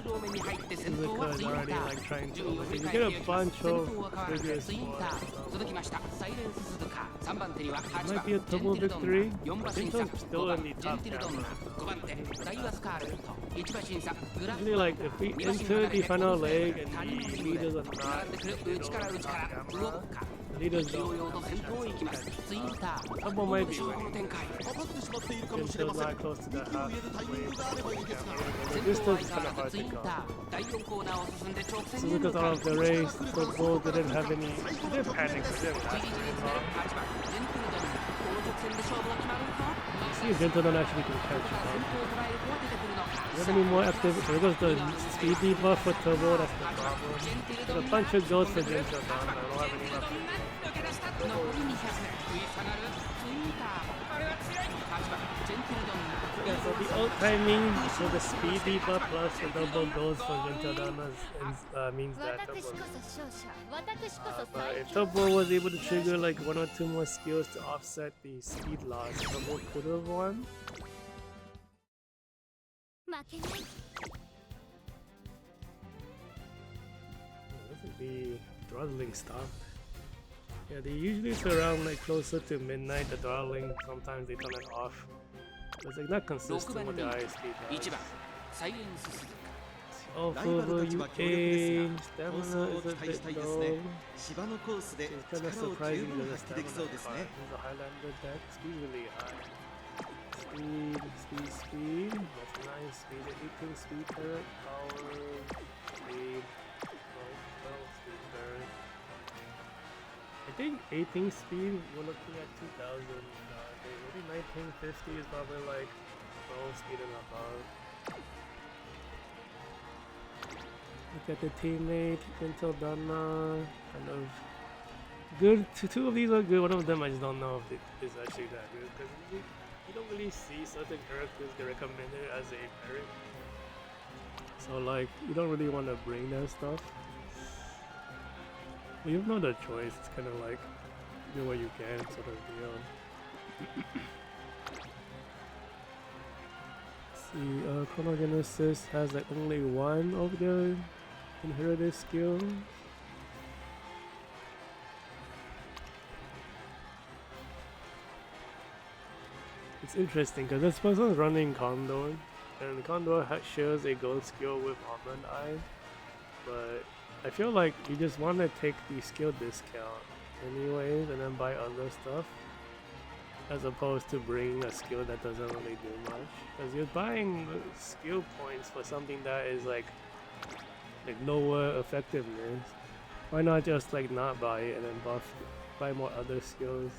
こう上面に入って先頭はツインター、順位を振り返って先頭は変わらずツインター、続きましたサイレンス鈴鹿、3番手には8番ジェンティルドンナ、4馬身差5番ジェンティルドンナ、5番手ダイワスカーレット、1馬身差グラフ Usually like if we enter the final leg and the leaders are 並んでくる内から内から動くか the leaders 勢い don't よと先頭へ行きますツインター Turbo might be 勝負の展開 until not close to that halfway. 先 This 頭は is 相 kind 変 of わら hard ずツイ to ン go. ター第4コーナーを進んで直線へ向 Suzuka's か out う of the race. Turbo didn't have any. He didn't panic. He didn't 次 last 々に very 詰め long. 8番ジェンティルドンナこの直線で勝負が決まるぞ See if Gentildonna actually can catch 先 up. 頭を捉える子は出てくるのか Do you have any more active? There goes the speed debuff for Turbo. That's the problem. ジェンティル The ドンナ punch it goes for Gentildonna. I don't have any left. 抜け出した残り200食い下がるツインターこれは強い8番ジェンティルドンナ Yeah, so the ult timing for the speed debuff plus the double goes for Gentildonna means that Turbo. 私こそ勝者、私こそ But 最 if 強。 Turbo was able to trigger like 1 or 2 more skills to offset the speed loss, Turbo could have won. 負けない。 This would be throttling stop. Yeah, they usually surround like closer to midnight. The throttling, sometimes they turn it off. It's like not consistent with the ISP 1 does. 番サイレンス鈴鹿 Oh, Fubu, you aim. Stamina is a bit low. 芝のコースで It's 力 kind of を十 surprising 分 that 発 the 揮できそう stamina です card ね is a Highlander deck. Speed really high. Speed. That's nice. Speed, 18 speed turret. Power. Speed. Oh, speed turret. I think 18 speed, we're looking at 2000. Maybe 1950 is probably like 12 speed and above. Look at the teammate, Gentildonna, kind of good. Two of these are good. One of them I just don't know if it is actually that good because you don't really see certain characters get recommended as a parent. So like you don't really want to bring that stuff. Well, you have no other choice. It's kind of like do what you can sort of deal. See, Chronogenesis has like only one of the inherited skills. It's interesting because this person's running Condor, and Condor shares a gold skill with Almond Eye, but I feel like you just want to take the skill discount anyways and then buy other stuff as opposed to bringing a skill that doesn't really do much, because you're buying skill points for something that is like lower effectiveness. Why not just like not buy it and then buy more other skills?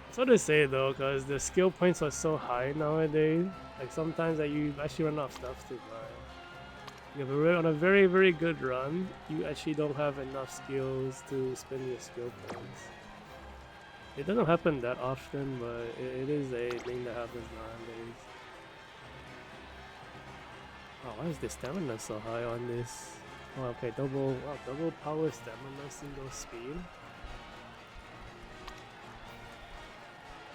It's hard to say though, because the skill points are so high nowadays. Like sometimes that you actually run out of stuff to buy. You have on a very, very good run, you actually don't have enough skills to spend your skill points. It doesn't happen that often, but it is a thing that happens nowadays. Oh, why is the stamina so high on this? Oh, okay, double power stamina, single speed.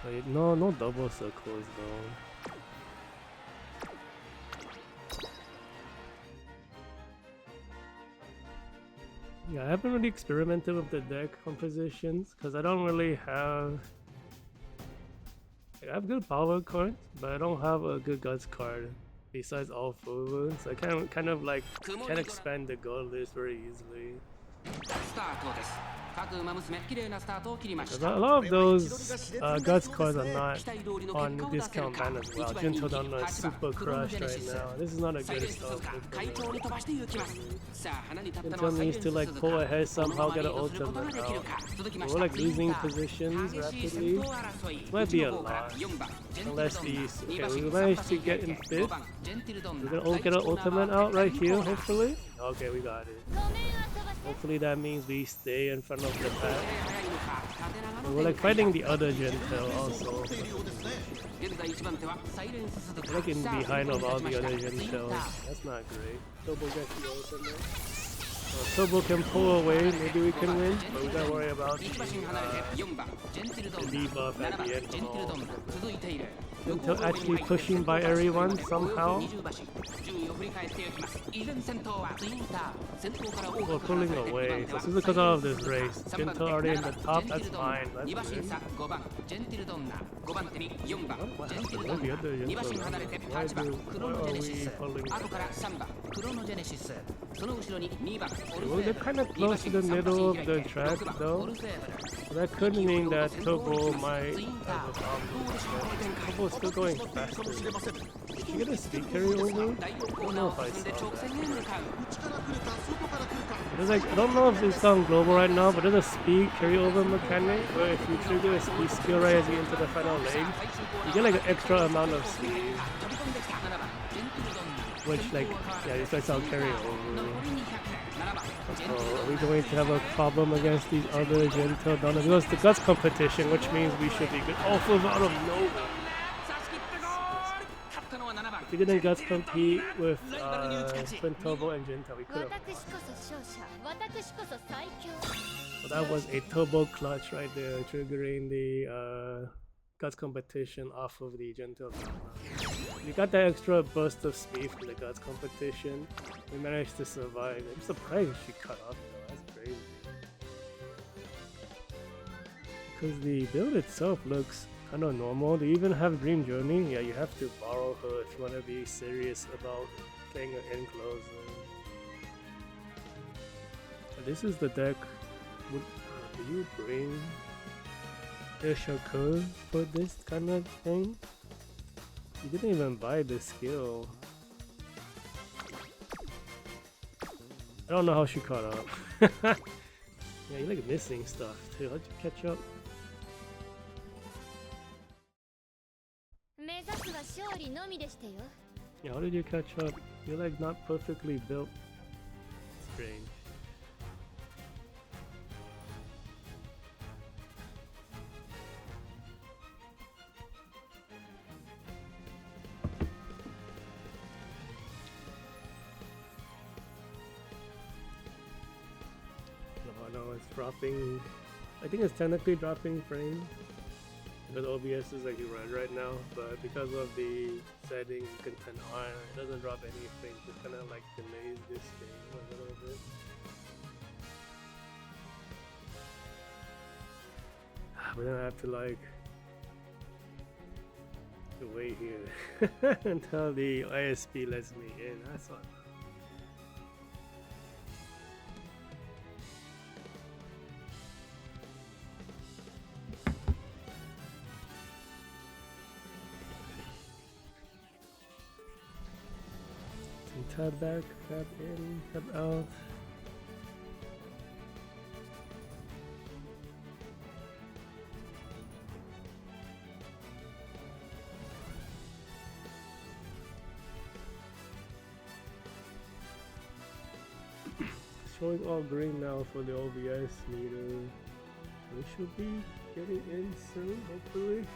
Wait, no double circles though. Yeah, I haven't really experimented with the deck compositions because I don't really have. I have good power cards, but I don't have a good guts card besides all four. So I kind of like can't expand the goal list very easily. A lot of those guts cards are not on discount ban as well. Gentildonna is super crushed right now. This is not a good start. Gentil needs to like pull ahead somehow, get an ultimate out. We're like losing positions rapidly. Might be a lot. Unless these. Okay, we managed to get in 5th. We're gonna get an ultimate out right here, hopefully. Okay, we got it. Hopefully that means we stay in front of the pack. And we're like fighting the other Gentil also. We're like in behind of all the other Gentils. That's not great. Turbo gets the ultimate. Turbo can pull away, maybe we can win, but we gotta worry about the debuff at the end from all. Gentil actually pushing by everyone somehow. We're pulling away, so Suzuka's out of this race. Gentil already in the top, that's fine. That's good. What happened? Where's the other Gentil? Why are we pulling away? Well, they're kind of close to the middle of the track though. So that could mean that Turbo might have a problem. Turbo's still going faster. Did she get a speed carryover? I don't know if I saw that. There's like, I don't know if it's on global right now, but there's a speed carryover mechanic where if you trigger a speed skill right as you enter the final leg, you get like an extra amount of speed. Which like, yeah, it's like some carryover. So are we going to have a problem against these other Gentildonna? Because the guts competition, which means we should be good. Oh, from out of nowhere. If we didn't guts compete with Twin Turbo and Gentil, we could have won. So that was a turbo clutch right there, triggering the guts competition off of the Gentildonna. We got that extra burst of speed from the guts competition. We managed to survive. I'm surprised she cut off though, that's crazy. Because the build itself looks kind of normal. They even have Dream Journey. Yeah, you have to borrow her if you want to be serious about getting an end closer. But this is the deck. Do you bring the Shakur for this kind of thing? You didn't even buy the skill. I don't know how she caught up. Yeah, you're like missing stuff too. How'd you catch up? Yeah, how did you catch up? You're like not perfectly built. Strange. No, it's dropping. I think it's technically dropping frames because OBS is like red right now, but because of the setting you can turn on, it doesn't drop any frames. It kind of like delays this thing a little bit. We're gonna have to like wait here until the ISP lets me in. That's what. Tab back, tab in, tab out. Showing all green now for the OBS meter. We should be getting in soon, hopefully.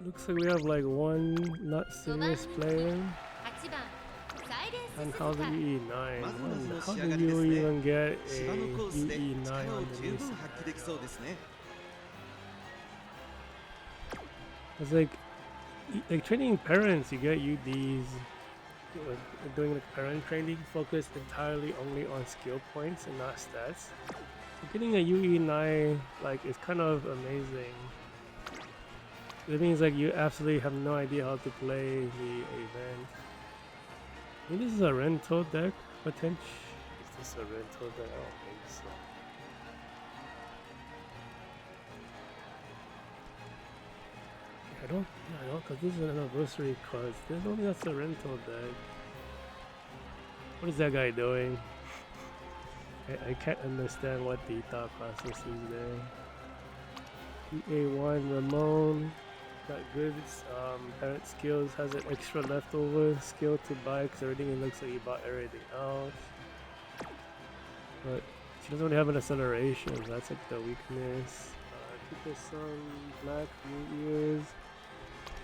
Looks like we have like one not serious player. And how do you E9? How do you even get a UE9 on the new scenario? It's like training parents, you get UDs. Doing like parent training focused entirely only on skill points and not stats. So getting a UE9 like is kind of amazing. It means like you absolutely have no idea how to play the event. Maybe this is a rental deck potential. Is this a rental deck? I don't think so. I don't, because this is an anniversary card. There's only that's a rental deck. What is that guy doing? I can't understand what the thought process is there. EA1 Ramon. Got good parent skills, has an extra leftover skill to buy because everything it looks like he bought everything else. But she doesn't really have an acceleration, that's like the weakness. Keep some black new ears.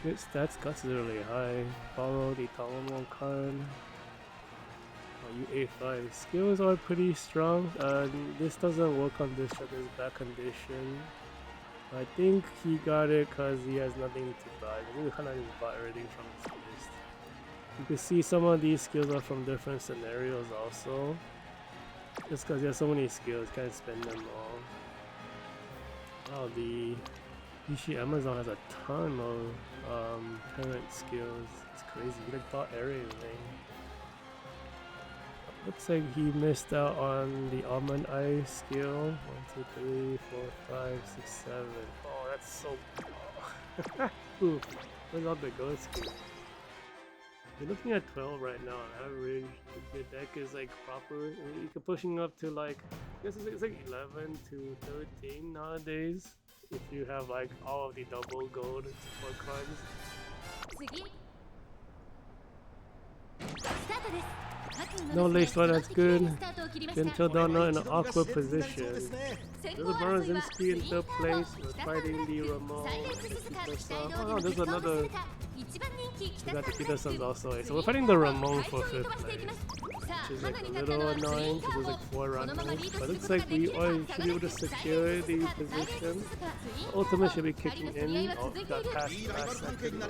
Good stats, guts is really high. Borrow the Talamo card. UA5 skills are pretty strong. This doesn't work on this shot, there's back condition. I think he got it because he has nothing to buy. I think he kind of just bought everything from his list. You can see some of these skills are from different scenarios also. Just because he has so many skills, can't spend them all. Wow, the Ishi Amazon has a ton of parent skills. It's crazy. He like bought everything. Looks like he missed out on the almond eye skill. 1, 2, 3, 4, 5, 6, 7. Oh, that's so. Ooh, where's all the ghost skills? We're looking at 12 right now on average. The deck is like proper. You can pushing up to like, I guess it's like 11 to 13 nowadays. If you have like all of the double gold support cards. No lace one, that's good. Gentildonna in an awkward position. There's a Marazinski in third place. We're fighting the Ramon. Oh no, there's another. We got the Kita-sons also. So we're fighting the Ramon for 5th place. Which is like a little annoying because there's like 4 runners. But it looks like we should be able to secure the position. The ultimate should be kicking in. Oh, got past last second.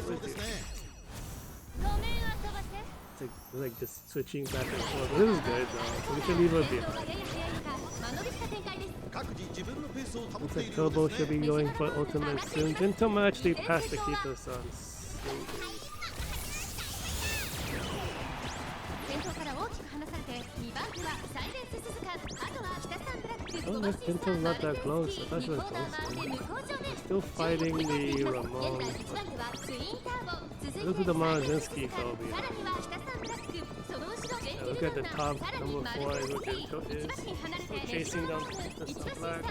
It's like just switching back and forth. This is good though. We should leave her behind. Looks like Turbo should be going for ultimate soon. Gentildonna actually passed the Kita-sons. Oh, this Gentildonna's not that close. I thought she was closer. Still fighting the Ramon. Look at the Marazinski though behind. Look at the top, number 4 is what Gentildonna is. Still chasing down the Black.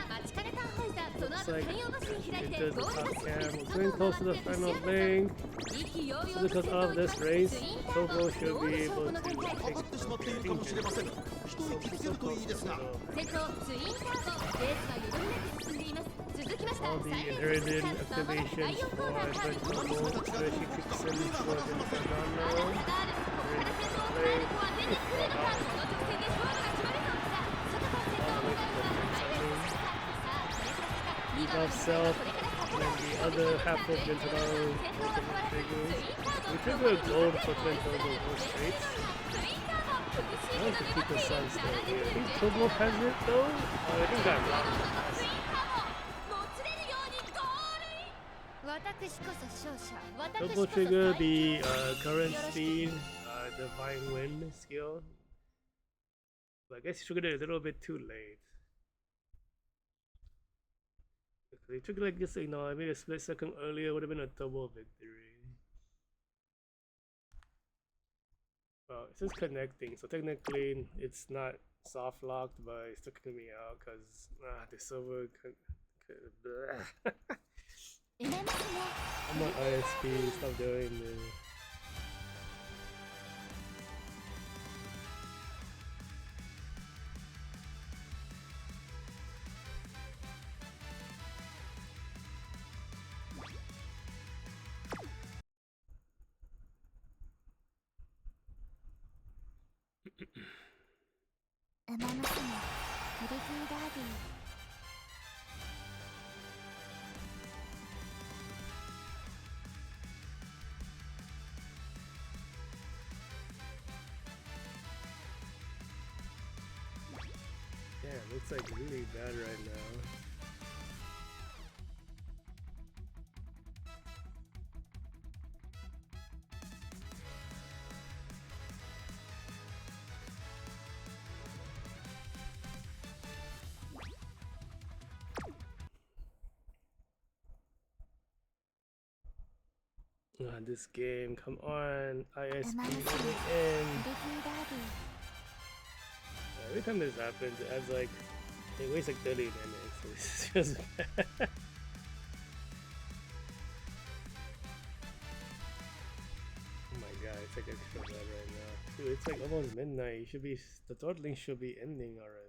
Looks like into the top cam. We're getting close to the final lane. So because of this race, Togo should be able to take all the inherited activations for Togo, especially kicks in for Gentildonna. Off self, and then the other half of Gentildonna triggers. We trigger a gold for Gentildonna go straight. I like to keep the sun still here. I think Turbo has it though? I think that blocked. Turbo trigger the current speed, divine wind skill. But I guess he triggered it a little bit too late. If he triggered like this, you know, maybe a split second earlier would have been a Turbo victory. Well, it's just connecting, so technically it's not soft locked, but it's still kicking me out because the silver I'm on ISP, stop doing this. Damn, looks like really bad right now. This game, come on, ISP, let me in. Every time this happens, it adds like, it wastes like 30 minutes. It's just bad. Oh my god, it's like extra bad right now. Dude, it's like almost midnight. You should be, the throttling should be ending already.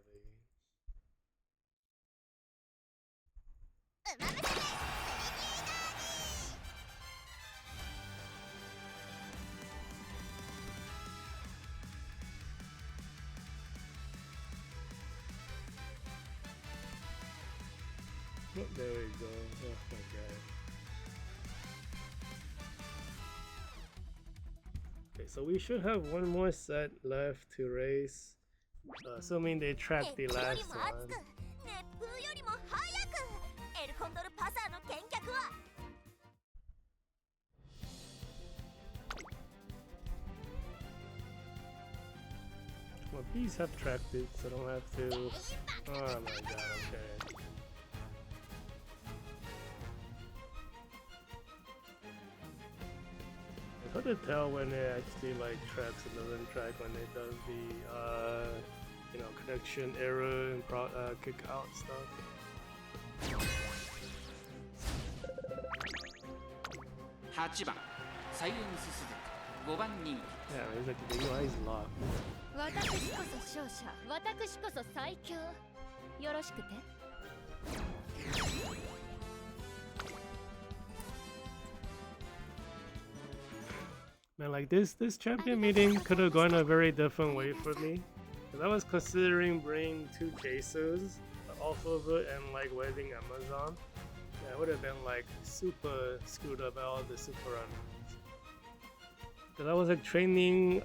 Oh, there we go. Oh my god. Okay, so we should have one more set left to race, assuming they track the last one. Well, these have tracked it, so I don't have to. Oh my god, okay. It's hard to tell when it actually like tracks and doesn't track when it does the you know, connection error and kick out stuff. 8番サイレンススズカ5番人気 Yeah, it's like the UI is locked. 私こそ勝者、私こそ最強。よろしくて。Man, like this champion meeting could have gone a very different way for me. Cause I was considering bringing 2 chasers off of it and like waving Amazon. Yeah, it would have been like super screwed up all the super runners. Cause I was like training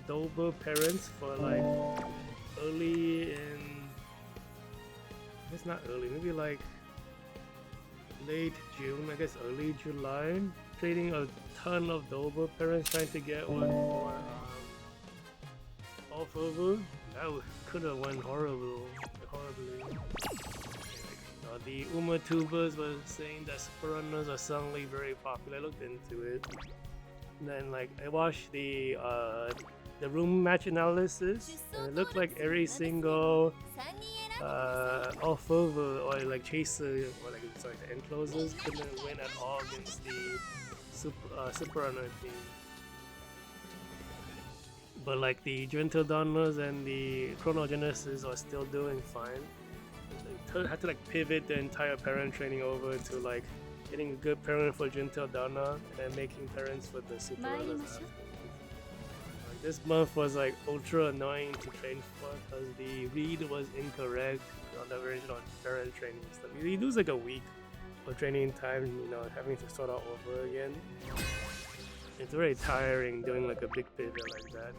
Dober parents for like early in, I guess not early, maybe like late June, I guess early July. Training a ton of Dober parents trying to get one more off over. That could have went horribly. The Uma tubers were saying that super runners are suddenly very popular. I looked into it. And then like I watched the room match analysis, and it looked like every single off over or like chaser or like sorry the enclosers couldn't win at all against the super runner team. But like the Gentildonnas and the Chronogenesis are still doing fine. They had to like pivot the entire parent training over to like getting a good parent for Gentildonna and then making parents for the super runners after. Like, this month was like ultra annoying to train for because the read was incorrect on the original parent training stuff. You lose like a week of training time, you know, having to start all over again. It's very tiring doing like a big pivot like that.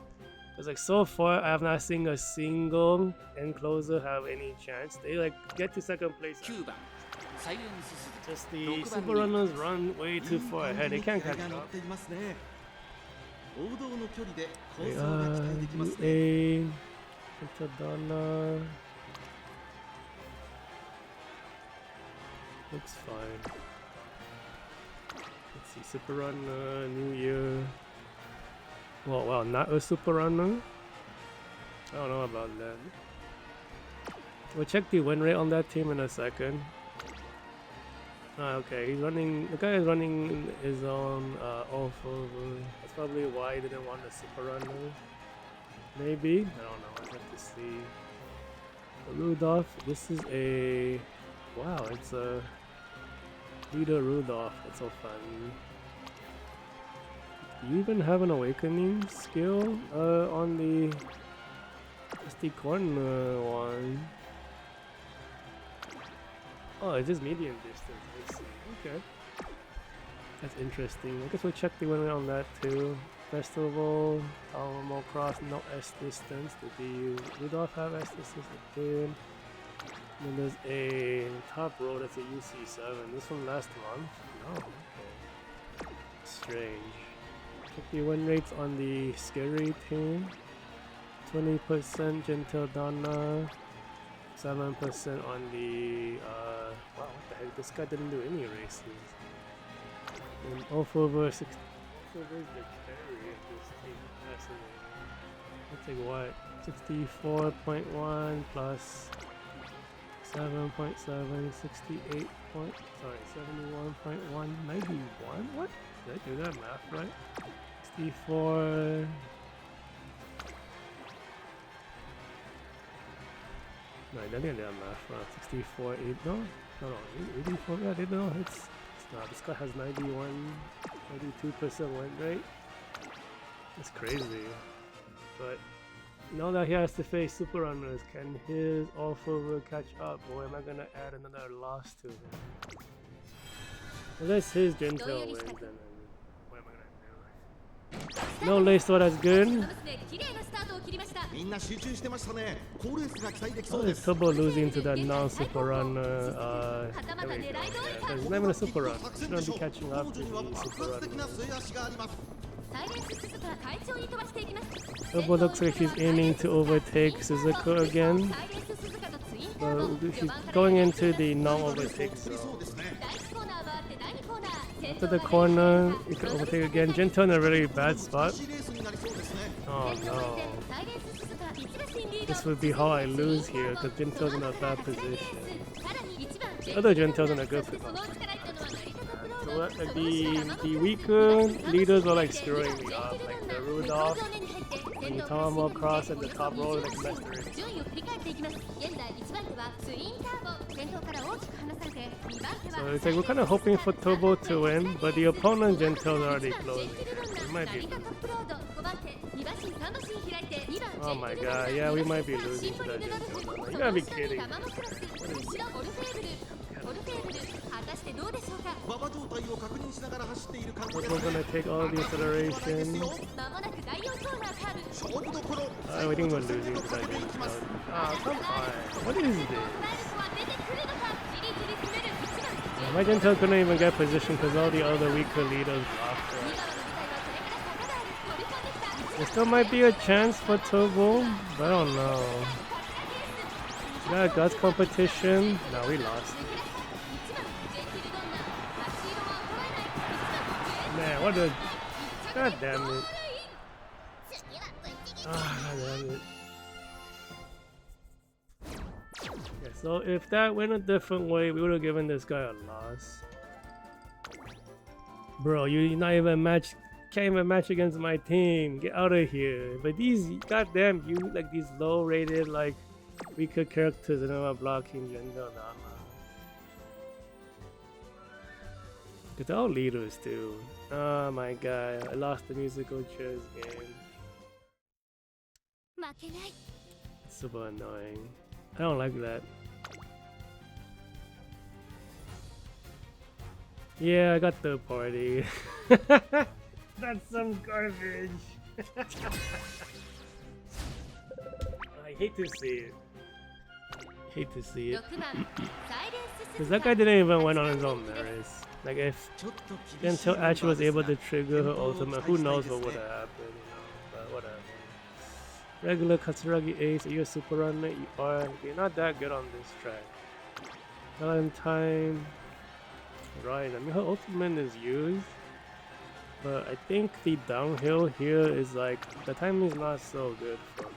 Because like so far I have not seen a single encloser have any chance. They like get to second place. Just the super runners run way too far ahead. They can't catch up. UA, Gentildonna. Looks fine. Let's see, super runner, New Year. Well, not a super runner. I don't know about that. We'll check the win rate on that team in a second. Okay, he's running. The guy is running his own off over. That's probably why he didn't want a super runner. Maybe, I don't know. I have to see. Rudolph. This is a. Wow, it's a leader Rudolph. That's so fun. Do you even have an awakening skill on the SD corner one? Oh, it's just medium distance. I see. Okay. That's interesting. I guess we'll check the win rate on that too. Festival, Alamo Cross, no S distance. Did the Rudolph have S distance? It did. And then there's a top row that's a UC7. This one last month? No. Okay. Strange. Check the win rates on the scary team. 20% Gentildonna. 7% on the wow, what the heck, this guy didn't do any races. And off over 60. Off over is the carry of this team. Fascinating. I'll take what? 64.1 plus 7.7, 68 point, sorry, 71.1, 91? What? Did I do that math right? 64. No, I didn't do that math wrong. 64, 8, no, 84, yeah, I didn't know. It's not. This guy has 91, 92% win rate. That's crazy. But now that he has to face super runners, can his off over catch up, or am I gonna add another loss to him? Unless his Gentil wins, then what am I gonna do? No lace, so that's good. Oh, is Turbo losing to that non-super runner? He's not even a super runner. He's gonna be catching up to the super runner. Turbo looks like she's aiming to overtake Suzuka again. She's going into the non-overtake zone. After the corner, you can overtake again. Gentile in a really bad spot. Oh no. This would be how I lose here, because Gentile's in a bad position. The other Gentile's in a good position. So like the weaker leaders are like screwing me up, like the Rudolph, the Tomo Cross, and the top row like messing. So it's like we're kind of hoping for Turbo to win, but the opponent Gentile's already closing. We might be losing. Oh my god, yeah, we might be losing to that Gentile. You gotta be kidding. We're gonna take all the acceleration. I think we're losing to that Gentile. Ah, come on. What is this? My Gentile couldn't even get position because all the other weaker leaders blocked it. There still might be a chance for Turbo, but I don't know. Yeah, Guts competition. No, we lost. Man, what a... God damn it. Ah, damn it. Yeah, so if that went a different way, we would have given this guy a loss. Bro, you're not even match... Can't even match against my team. Get out of here. But these, goddamn, you like these low-rated, like weaker characters that are blocking Gentildonna. Because they're all leaders too. Oh my god, I lost the musical chairs game. Super annoying. I don't like that. Yeah, I got third party. That's some garbage. I hate to see it. Hate to see it. Because that guy didn't even win on his own merits. Like if Gentil actually was able to trigger her ultimate, who knows what would have happened, you know, but whatever. Regular Katsuragi Ace, are you a super runner? You are. You're not that good on this track. Valentine. Right, I mean her ultimate is used. But I think the downhill here is like, the timing is not so good for her.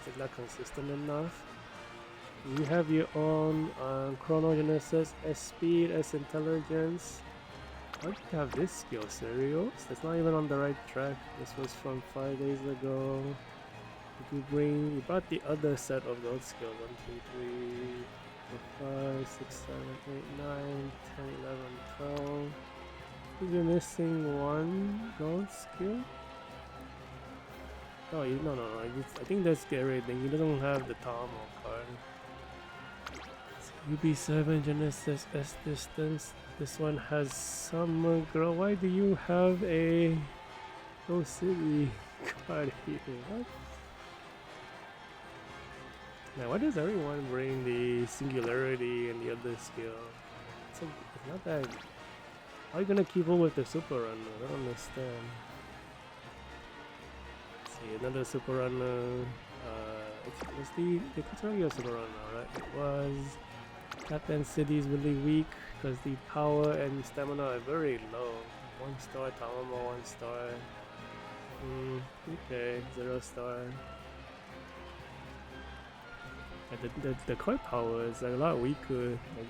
It's not consistent enough. You have your own chronogenesis, S speed, S intelligence. Why do you have this skill, Serials? That's not even on the right track. This was from 5 days ago. You brought the other set of gold skills. 1, 2, 3, 4, 5, 6, 7, 8, 9, 10, 11, 12. You're missing one gold skill? Oh, no. I think that's everything. He doesn't have the Tomo card. UB7 Genesis S distance. This one has Summer Girl. Why do you have a Go City card here? What? Now, why does everyone bring the Singularity and the other skill? It's not that. How are you gonna keep up with the Super Runner? I don't understand. Let's see, another Super Runner. It's the Katsugyo Super Runner, right? It was. Captain City is really weak because the power and stamina are very low. 1 star, Tamamo 1 star. Okay, 0 star. The core power is a lot weaker. Like,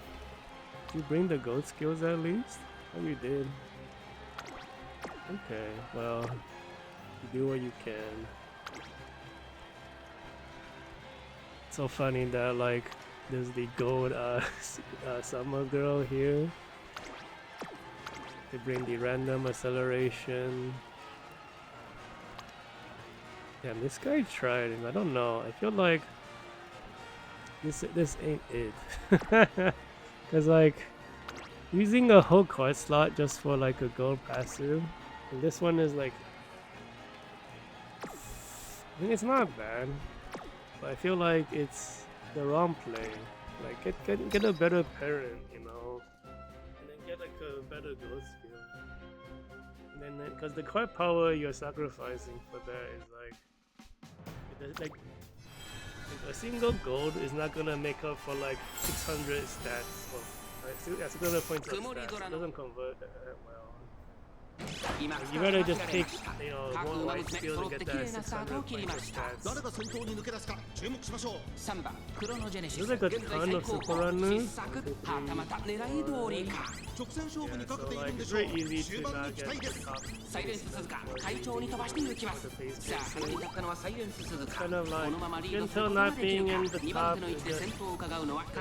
did you bring the gold skills at least? Oh, you did. Okay, well, you do what you can. It's so funny that like there's the gold Summer Girl here. They bring the random acceleration. Damn, this guy tried him. I don't know. I feel like this ain't it. Cause like using a whole card slot just for like a gold passive, and this one is like, I mean, it's not bad, but I feel like it's the wrong play. Like get a better parent, you know, and then get like a better gold skill. And then because the card power you're sacrificing for that is like a single gold is not gonna make up for like 600 stats. That's another point of stats. It doesn't convert well. You better just take, you know, one white skill to get that 600 points of stats. There's like a ton of super runners. So like it's very easy to not get the top. Kind of like Gentil not being in the top is just, the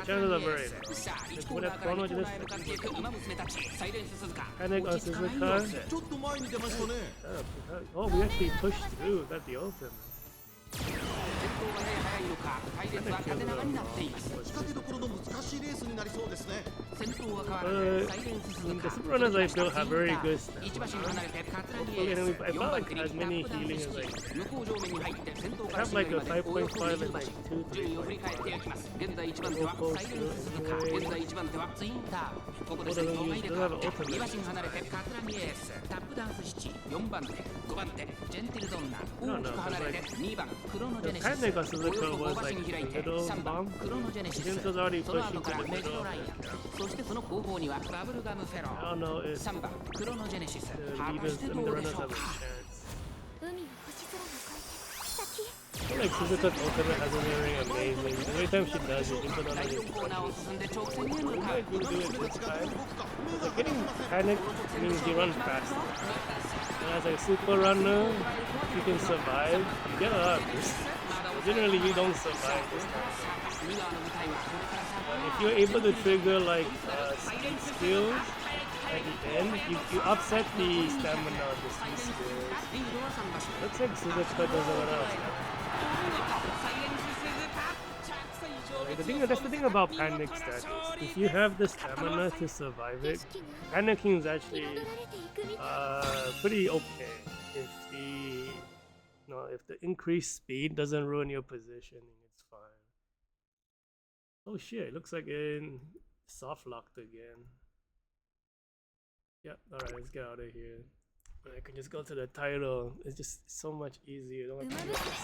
chances are very low. Like with a chronogenesis, Panic on Suzuka. Oh, we actually pushed through. That's the ultimate. The super runners I feel have very good stats. I felt like as many healing as like I have like a 5.5 and like 2, 3. Panic on Suzuka was like the middle bomb. Gentil's already pushing to the middle. I don't know if the leaders and the runners have a chance. I feel like Suzuka's ultimate hasn't been very amazing. Every time she does it, Gentildonna just pushes. We might do it this time. Like getting Panic means you run faster. And as a super runner, if you can survive, you get a lot of this. Generally, you don't survive this time. If you're able to trigger like speed skills at the end, you offset the stamina of the speed skills. Looks like Suzuka does a lot of stamina. That's the thing about Panic status. If you have the stamina to survive it, panicking is actually pretty okay. If the increased speed doesn't ruin your positioning, it's fine. Oh shit! It looks like it soft locked again. Yep. All right, let's get out of here. I can just go to the title. It's just so much easier. You don't have to do soft lock.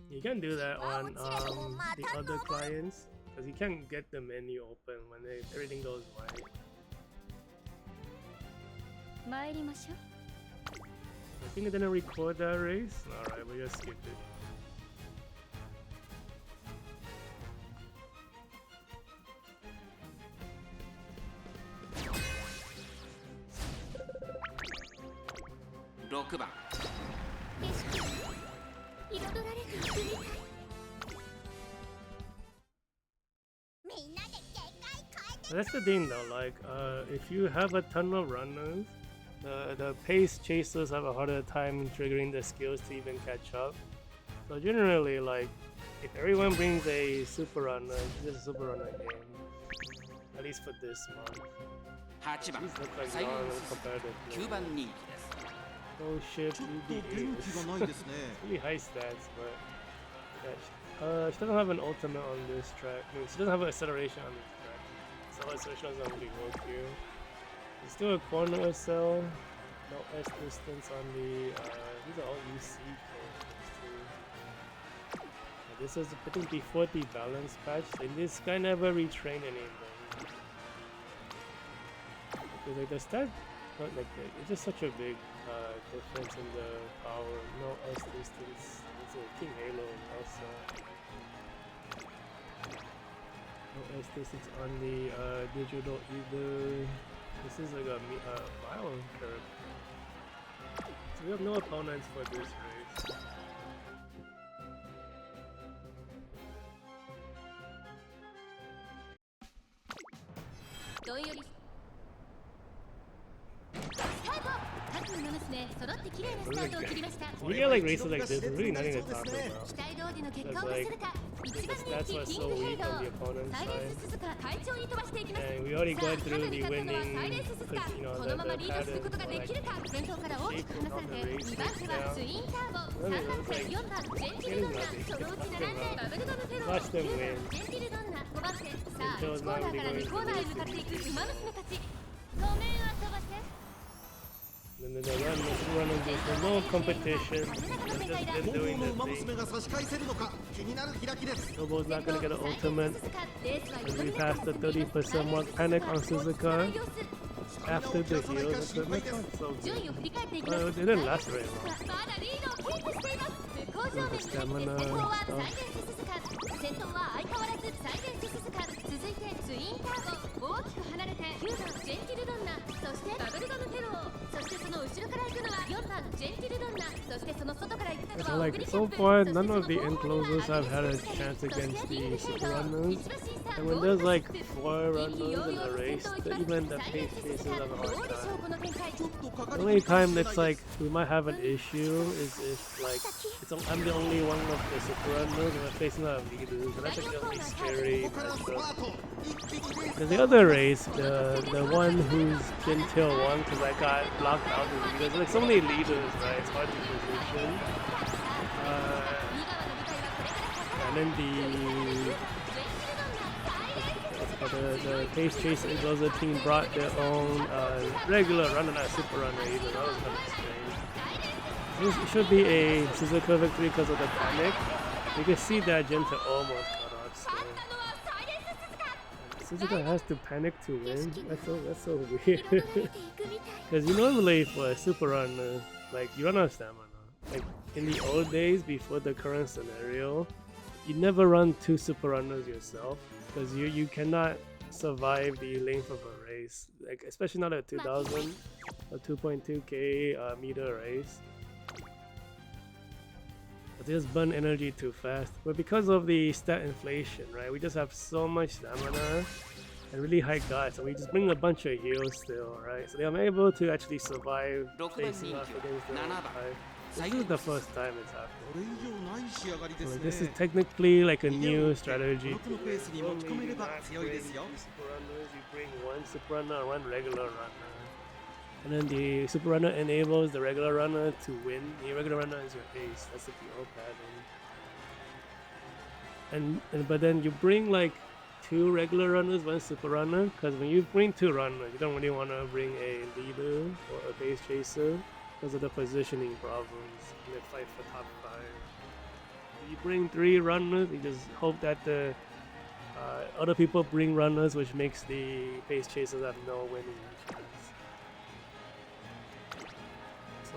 You can do that on the other clients because you can't get the menu open when everything goes white. 参りましょう。 I think it didn't record that race. Alright, we just skipped it. That's the thing though, like if you have a ton of runners, the pace chasers have a harder time triggering the skills to even catch up. So generally, like if everyone brings a super runner, it's just a super runner game. At least for this month. 8番 These look like サイレン non ススズカ competitive. 9番人気です Oh shit, ちょっと元気がないですね really high stats, but yeah, she doesn't have an ultimate on this track. I mean, she doesn't have an acceleration on this track, so her acceleration doesn't really work here. There's still a corner cell, no S distance on the. These are all UC characters too. This is I think before the balance patch, and this guy never retrained anything. Because like the stat, not like it's just such a big difference in the power. No S distance. It's a King Halo also. No S distance on the digital either. This is like a bio curve. So we have no opponents for this race. どんよりスタート各馬娘揃って綺麗なスタートを切りました You get like races like this, there's really nothing to talk 期 about. 待通りの結果を Because 出 like せるか the 一番 stats 人 were 気キ so ングヘイ weak ド on the opponent's サイレン side. ス鈴鹿快調に飛ばしていきます And we already さあ gone カ through ナ the ダに立ったのはサイレ winning, ンス鈴鹿 because you know このまま the リードすることが patterns で were きるか先頭から大きく離されて2番手はツインターボ3番手4番ジェンティルドンナそのうち並んでバブルガムフェロー Watch them 9 win. 番ジェンティルドンナ5番手さあ Until 1コーナーから2コーナーへ向かっていく馬娘たちごめんは飛ばせ And then the run, there's no competition. They've just been 本 doing 物の their 馬 thing. 娘が差し返せるのか気になる開きです Nobo's not gonna get an ultimate. And we passed the 30% more panic on Suzuka after the heal. That's not so 順位 good. を振り返っていきます It didn't last very long. まだリードをキープしています向こう正面に入って先頭はサイレンススズカ先頭は相変わらずサイレンススズカ続いてツインターボ大きく離れて9番ジェンティルドンナそしてバブルガムフェローそしてその後ろから行くのは4番ジェンティルドンナそしてその外から行ったの So は like オグリキャ so ップ far, そして none その of the 後 end 方には closers have had a アグリキャッ chance プそして against リング the ヘイ super ド runners. 一馬審査 And when there's like 4 runners in a race, even the pace chasers have a ど hard うでしょう time. この展開 ちょっとかか The り only time that's like we might have an issue is if like I'm the only one of the super runners and we're facing a leaders, and that's like the only scary ここからスパ matchup. ート一気にレース Because the other race, the one who's Gentil won because I got blocked out of the leaders. Like so many leaders, right? It's hard to position. And then the pace chase Eagles team brought their own regular runner, not super runner either. That was kind of strange. This should be a Suzuka victory because of the panic. You can see that Gentil almost got off. So. Suzuka has to panic to win. That's so weird. Because you normally for a super runner, like you run out of stamina. Like in the old days before the current scenario, you never run 2 super runners yourself because you cannot survive the length of a race. Like especially not a 2000 or 2.2k meter race. They just burn energy too fast. But because of the stat inflation, right, we just have so much stamina and really high guts, and we just bring a bunch of heals still, right? So I'm able to actually survive facing off against the type. This is the first time it's これ以上ない仕上がりで happened. す Like, this is ね technically like a new strategy. このペースに持ち込めれば Normally, 強いですよ you super runners, you bring 1 super runner, 1 regular runner. And then the super runner enables the regular runner to win. The regular runner is your ace. That's the PO pattern. And but then you bring like 2 regular runners, 1 super runner. Because when you bring 2 runners, you don't really want to bring a leader or a base chaser because of the positioning problems in the fight for top 5. You bring 3 runners, you just hope that the other people bring runners, which makes the base chasers have no winning chance.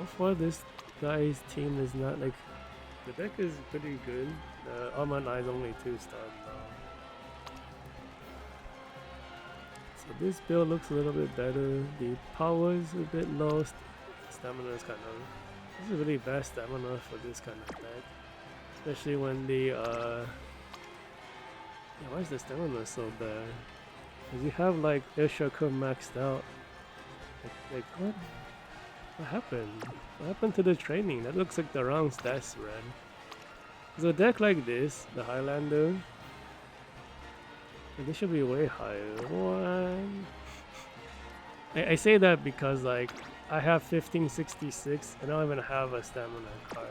So far, this guy's team is not like the deck is pretty good. Almond Eye is only 2-star now. So this build looks a little bit better. The power is a bit low. Stamina is kind of. This is really bad stamina for this kind of deck, especially when the yeah, why is the stamina so bad? Cause you have like Ishaka maxed out. Like what? What happened? What happened to the training? That looks like the wrong stats ran. So a deck like this, the Highlander, like, this should be way higher. What? I say that because like I have 1566 and I don't even have a stamina card.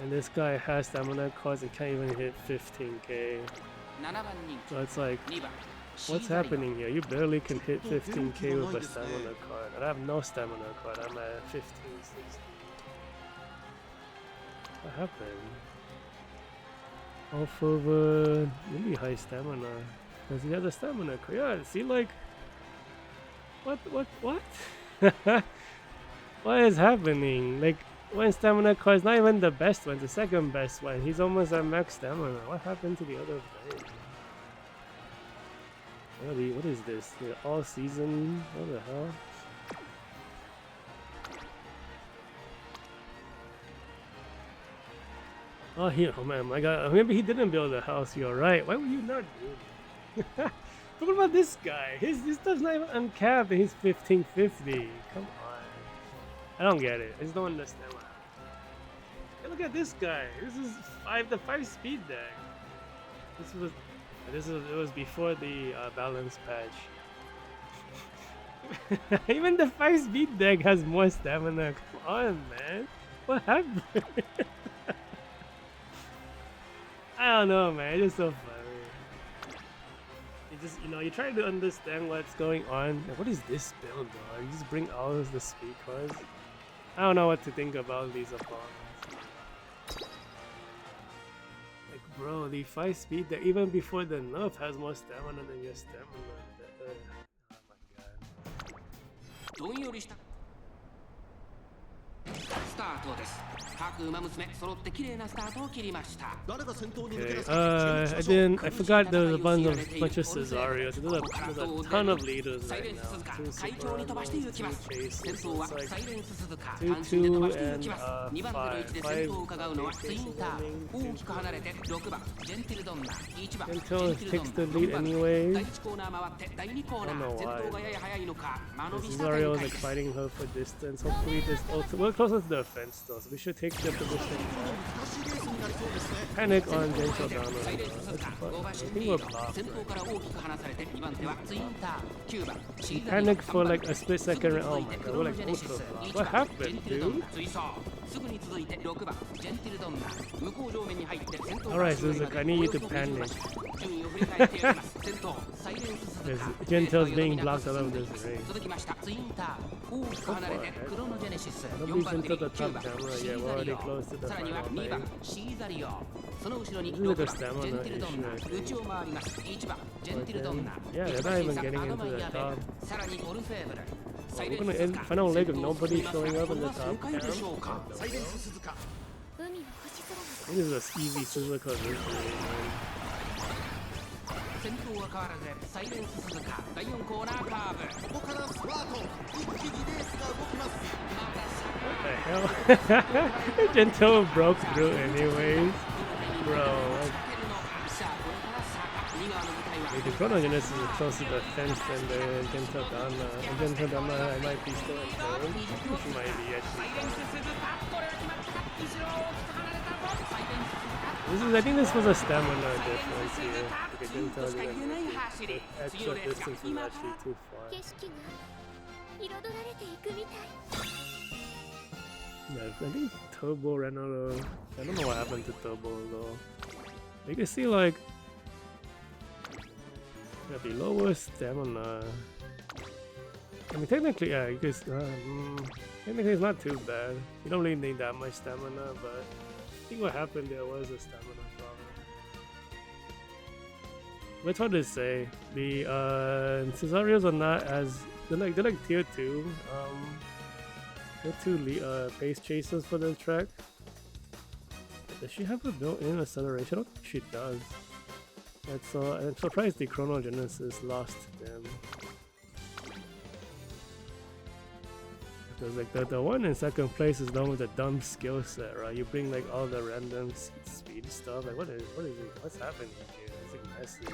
And this guy has stamina cards and can't even hit 15k. So it's like, what's happening here? You barely can hit 15k with a stamina card. And I have no stamina card. I'm at 1560. What happened? Off of really high stamina. Because he has a stamina card. Yeah, see, like, what? What is happening? Like, one stamina card is not even the best one, the second best one. He's almost at max stamina. What happened to the other player? What is this? The all season? What the hell? Oh, oh man, my god. Maybe he didn't build a house. You're right. Why would you not do that? What about this guy? His stuff's not even uncapped and he's 1550. Come on. I don't get it. I just don't understand what happened. Hey, look at this guy. This is the 5 speed deck. It was before the balance patch. Even the 5 speed deck has more stamina. Come on, man. What happened? I don't know, man. It's just so funny. You just, you try to understand what's going on. Like, what is this build, dog? You just bring all of the speed cards. I don't know what to think about these opponents. Like, bro, the 5 speed that even before the nerf has more stamina than your stamina. Oh my god. スタートです。各馬娘揃って綺麗なスタートを切りました。 Okay, I forgot there was a bunch of Cesarios. There's a ton of leaders right now. 2 chases. It's like 2, 2, and 5. 5 takes the lead anyways. I don't know why. The Cesario is like fighting her for distance. Hopefully this we're closer to the fence though, so we should take the position. Panic on Gentildonna. I think we're blocked. Right? Panic for like a split second. Oh my god, we're like also blocked. What happened, dude? Alright, Suzuka, I need you to panic. Because Gentil's being blocked out of this ring. Nobody's into the top camera yet, we're already close to the final lane. This is like a stamina issue, I think. Yeah, they're not even getting into the top. Well, we're gonna end final leg of nobody showing up in the top cam. This is an easy Suzuka victory, man. 先頭は変わらずサイレンス鈴鹿第4コーナーカーブここからスパート一気にレースが動きます What the hell? Gentil broke through anyways. Bro. Wait, the Chronogenesis is close to the fence than the Gentildonna. And Gentildonna, I might be still in third. She might be actually. I think this was a stamina difference here. Like I didn't tell you the extra distance was actually too far. Yeah, I think Turbo ran out of... I don't know what happened to Turbo though. You can see like... Yeah, the lower stamina... I mean technically, yeah, you can... technically it's not too bad. You don't really need that much stamina, but... I think what happened there was a stamina problem. But it's hard to say. The Cesarios are not as they're like tier 2. Get 2 pace chasers for the track. Does she have a built-in acceleration? I don't think she does. That's I'm surprised the Chrono Genesis lost them. Because like the one in second place is done with a dumb skill set, right? You bring like all the random speed stuff. Like what is it? What's happening here? It's like messy.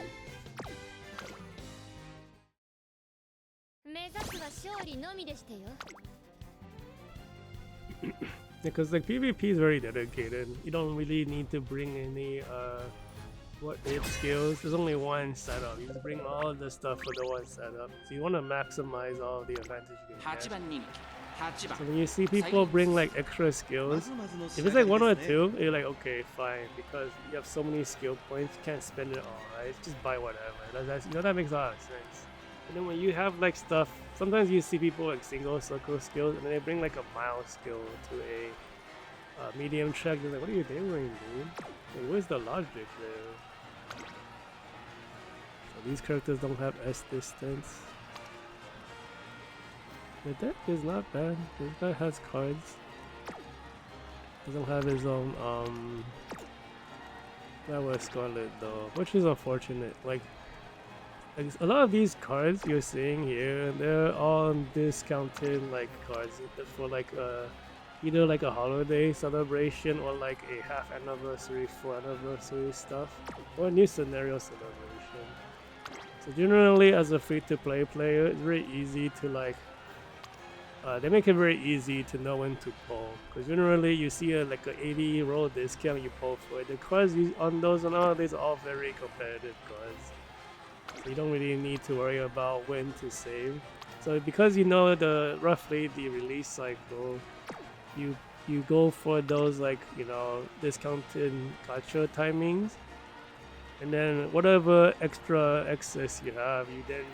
Because like PvP is very dedicated. You don't really need to bring any what 8 skills. There's only one setup. You just bring all the stuff for the one setup. So you want to maximize all the advantage you can get. So when you see people bring like extra skills, if it's like 1 or 2, you're like okay, fine, because you have so many skill points, you can't spend it all, right? Just buy whatever. That's you know, that makes a lot of sense. And then when you have like stuff, sometimes you see people like single circle skills, and then they bring like a mild skill to a medium track. They're like, what are you doing, dude? Like, where's the logic there? So these characters don't have S distance. The deck is not bad. This guy has cards. Doesn't have his own that was Scarlet though, which is unfortunate. Like a lot of these cards you're seeing here, they're all discounted like cards for like either like a holiday celebration or like a half anniversary, full anniversary stuff, or a new scenario celebration. So generally, as a free-to-play player, it's very easy to like. They make it very easy to know when to pull, because generally you see like an 80 roll discount, you pull for it. The cards on those and all these are all very competitive cards, so you don't really need to worry about when to save. So because you know roughly the release cycle, you go for those like discounted gacha timings, and then whatever extra excess you have, you then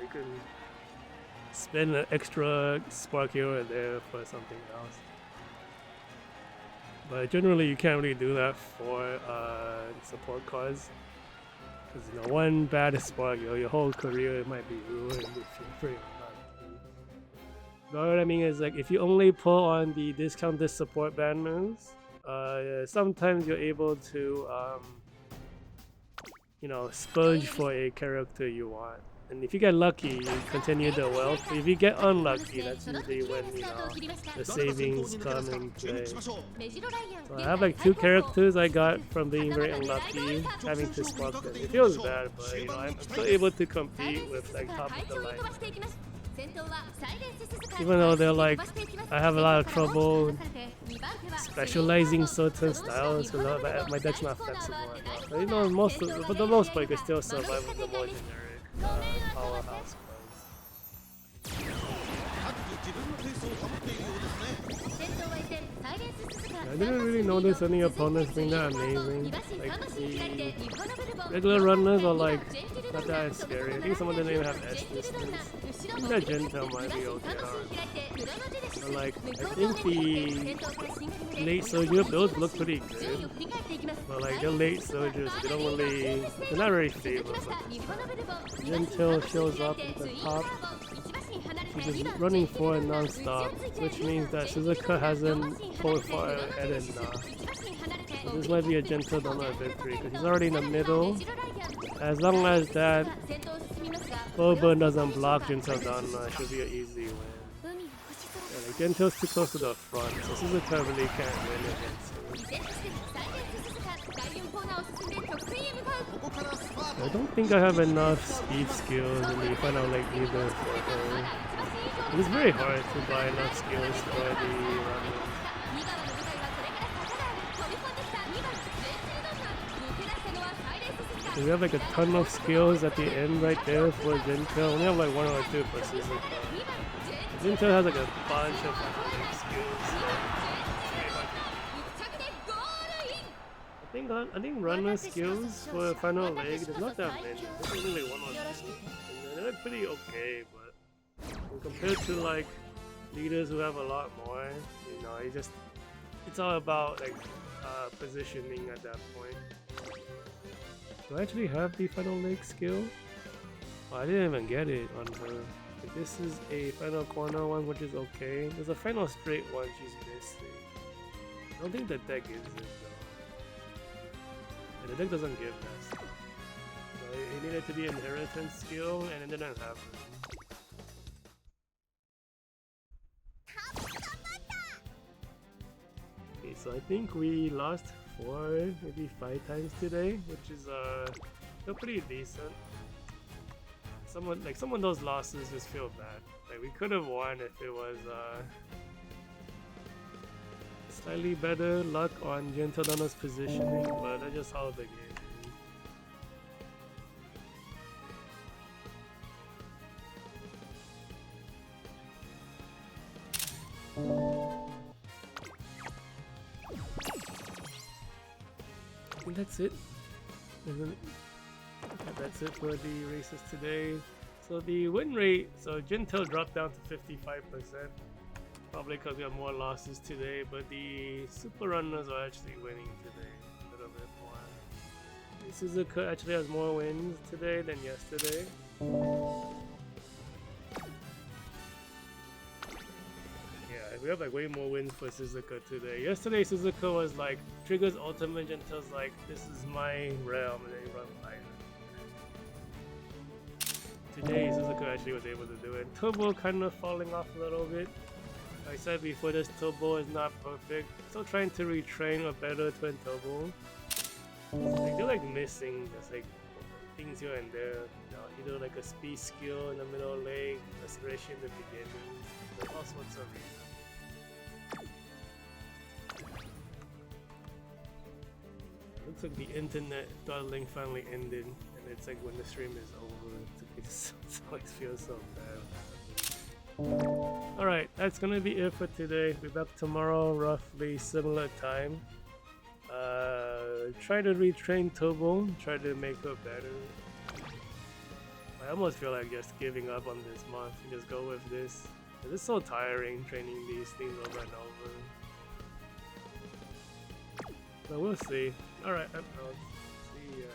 you can spend an extra spark here or there for something else. But generally you can't really do that for support cards, because one bad spark, your whole career might be ruined if you're pretty unlucky. But what I mean is, like, if you only pull on the discounted support band moves, sometimes you're able to spurge for a character you want. And if you get lucky, you continue the wealth. But if you get unlucky, that's usually when the savings come in play. So I have like 2 characters I got from being very unlucky, having to spark them. It feels bad, but I'm still able to compete with like top of the line. Even though they're like, I have a lot of trouble specializing certain styles, because my deck's not flexible enough. But for the most part, you can still survive with the more generic powerhouse cards. I didn't really notice any opponents being that amazing. Like the regular runners are like not that scary. I think some of them don't even have S distance. I think that Gentildonna might be okay. But like I think the late soldier builds look pretty good. But like the late soldiers, they're not very favorable. Gentildonna shows up at the top. She's just running forward non-stop, which means that Suzuka hasn't pulled far ahead enough. So this might be a Gentildonna victory, because he's already in the middle. As long as that Boba doesn't block Gentildonna, it should be an easy win. Yeah, like Gentildonna's too close to the front, so Suzuka really can't win against him. I don't think I have enough speed skills in the final leg either for her. It's very hard to buy enough skills for the runners. So we have like a ton of skills at the end right there for Gentildonna. We only have like 1 or 2 for Suzuka. Gentildonna has like a bunch of skills. I think runner skills for final leg, there's not that many. There's only 1 or 2. And they're pretty okay, but compared to like leaders who have a lot more, it's all about like positioning at that point. Do I actually have the final leg skill? Oh, I didn't even get it on her. This is a final corner one, which is okay. There's a final straight one she's missing. I don't think the deck is it though. Yeah, the deck doesn't give that stuff. So it needed to be inheritance skill, and it didn't have it. Okay, so I think we lost 4, maybe 5 times today, which is still pretty decent. Some of those losses just feel bad. Like we could have won if it was slightly better luck on Gentildonna's positioning, but that's just how the game is. I think that's it. That's it for the races today. So the win rate, so Gentil dropped down to 55%, probably because we have more losses today, but the super runners are actually winning today a little bit more. The Suzuka actually has more wins today than yesterday. Yeah, we have like way more wins for Suzuka today. Yesterday Suzuka was like, triggers ultimate, Gentil's like, this is my realm, and then you run by it. Today Suzuka actually was able to do it. Turbo kind of falling off a little bit. Like I said before, this turbo is not perfect. Still trying to retrain a better twin turbo. Like, they're like missing just like things here and there. You know, either like a speed skill in the middle leg, acceleration in the beginning, like all sorts of reasons. Looks like the internet throttling finally ended, and it's like when the stream is over. It always feels so bad. Alright, that's gonna be it for today. We'll be back tomorrow, roughly similar time. Try to retrain Turbo, try to make her better. I almost feel like just giving up on this month and just go with this. It's so tiring training these things over and over. But we'll see. Alright, see ya.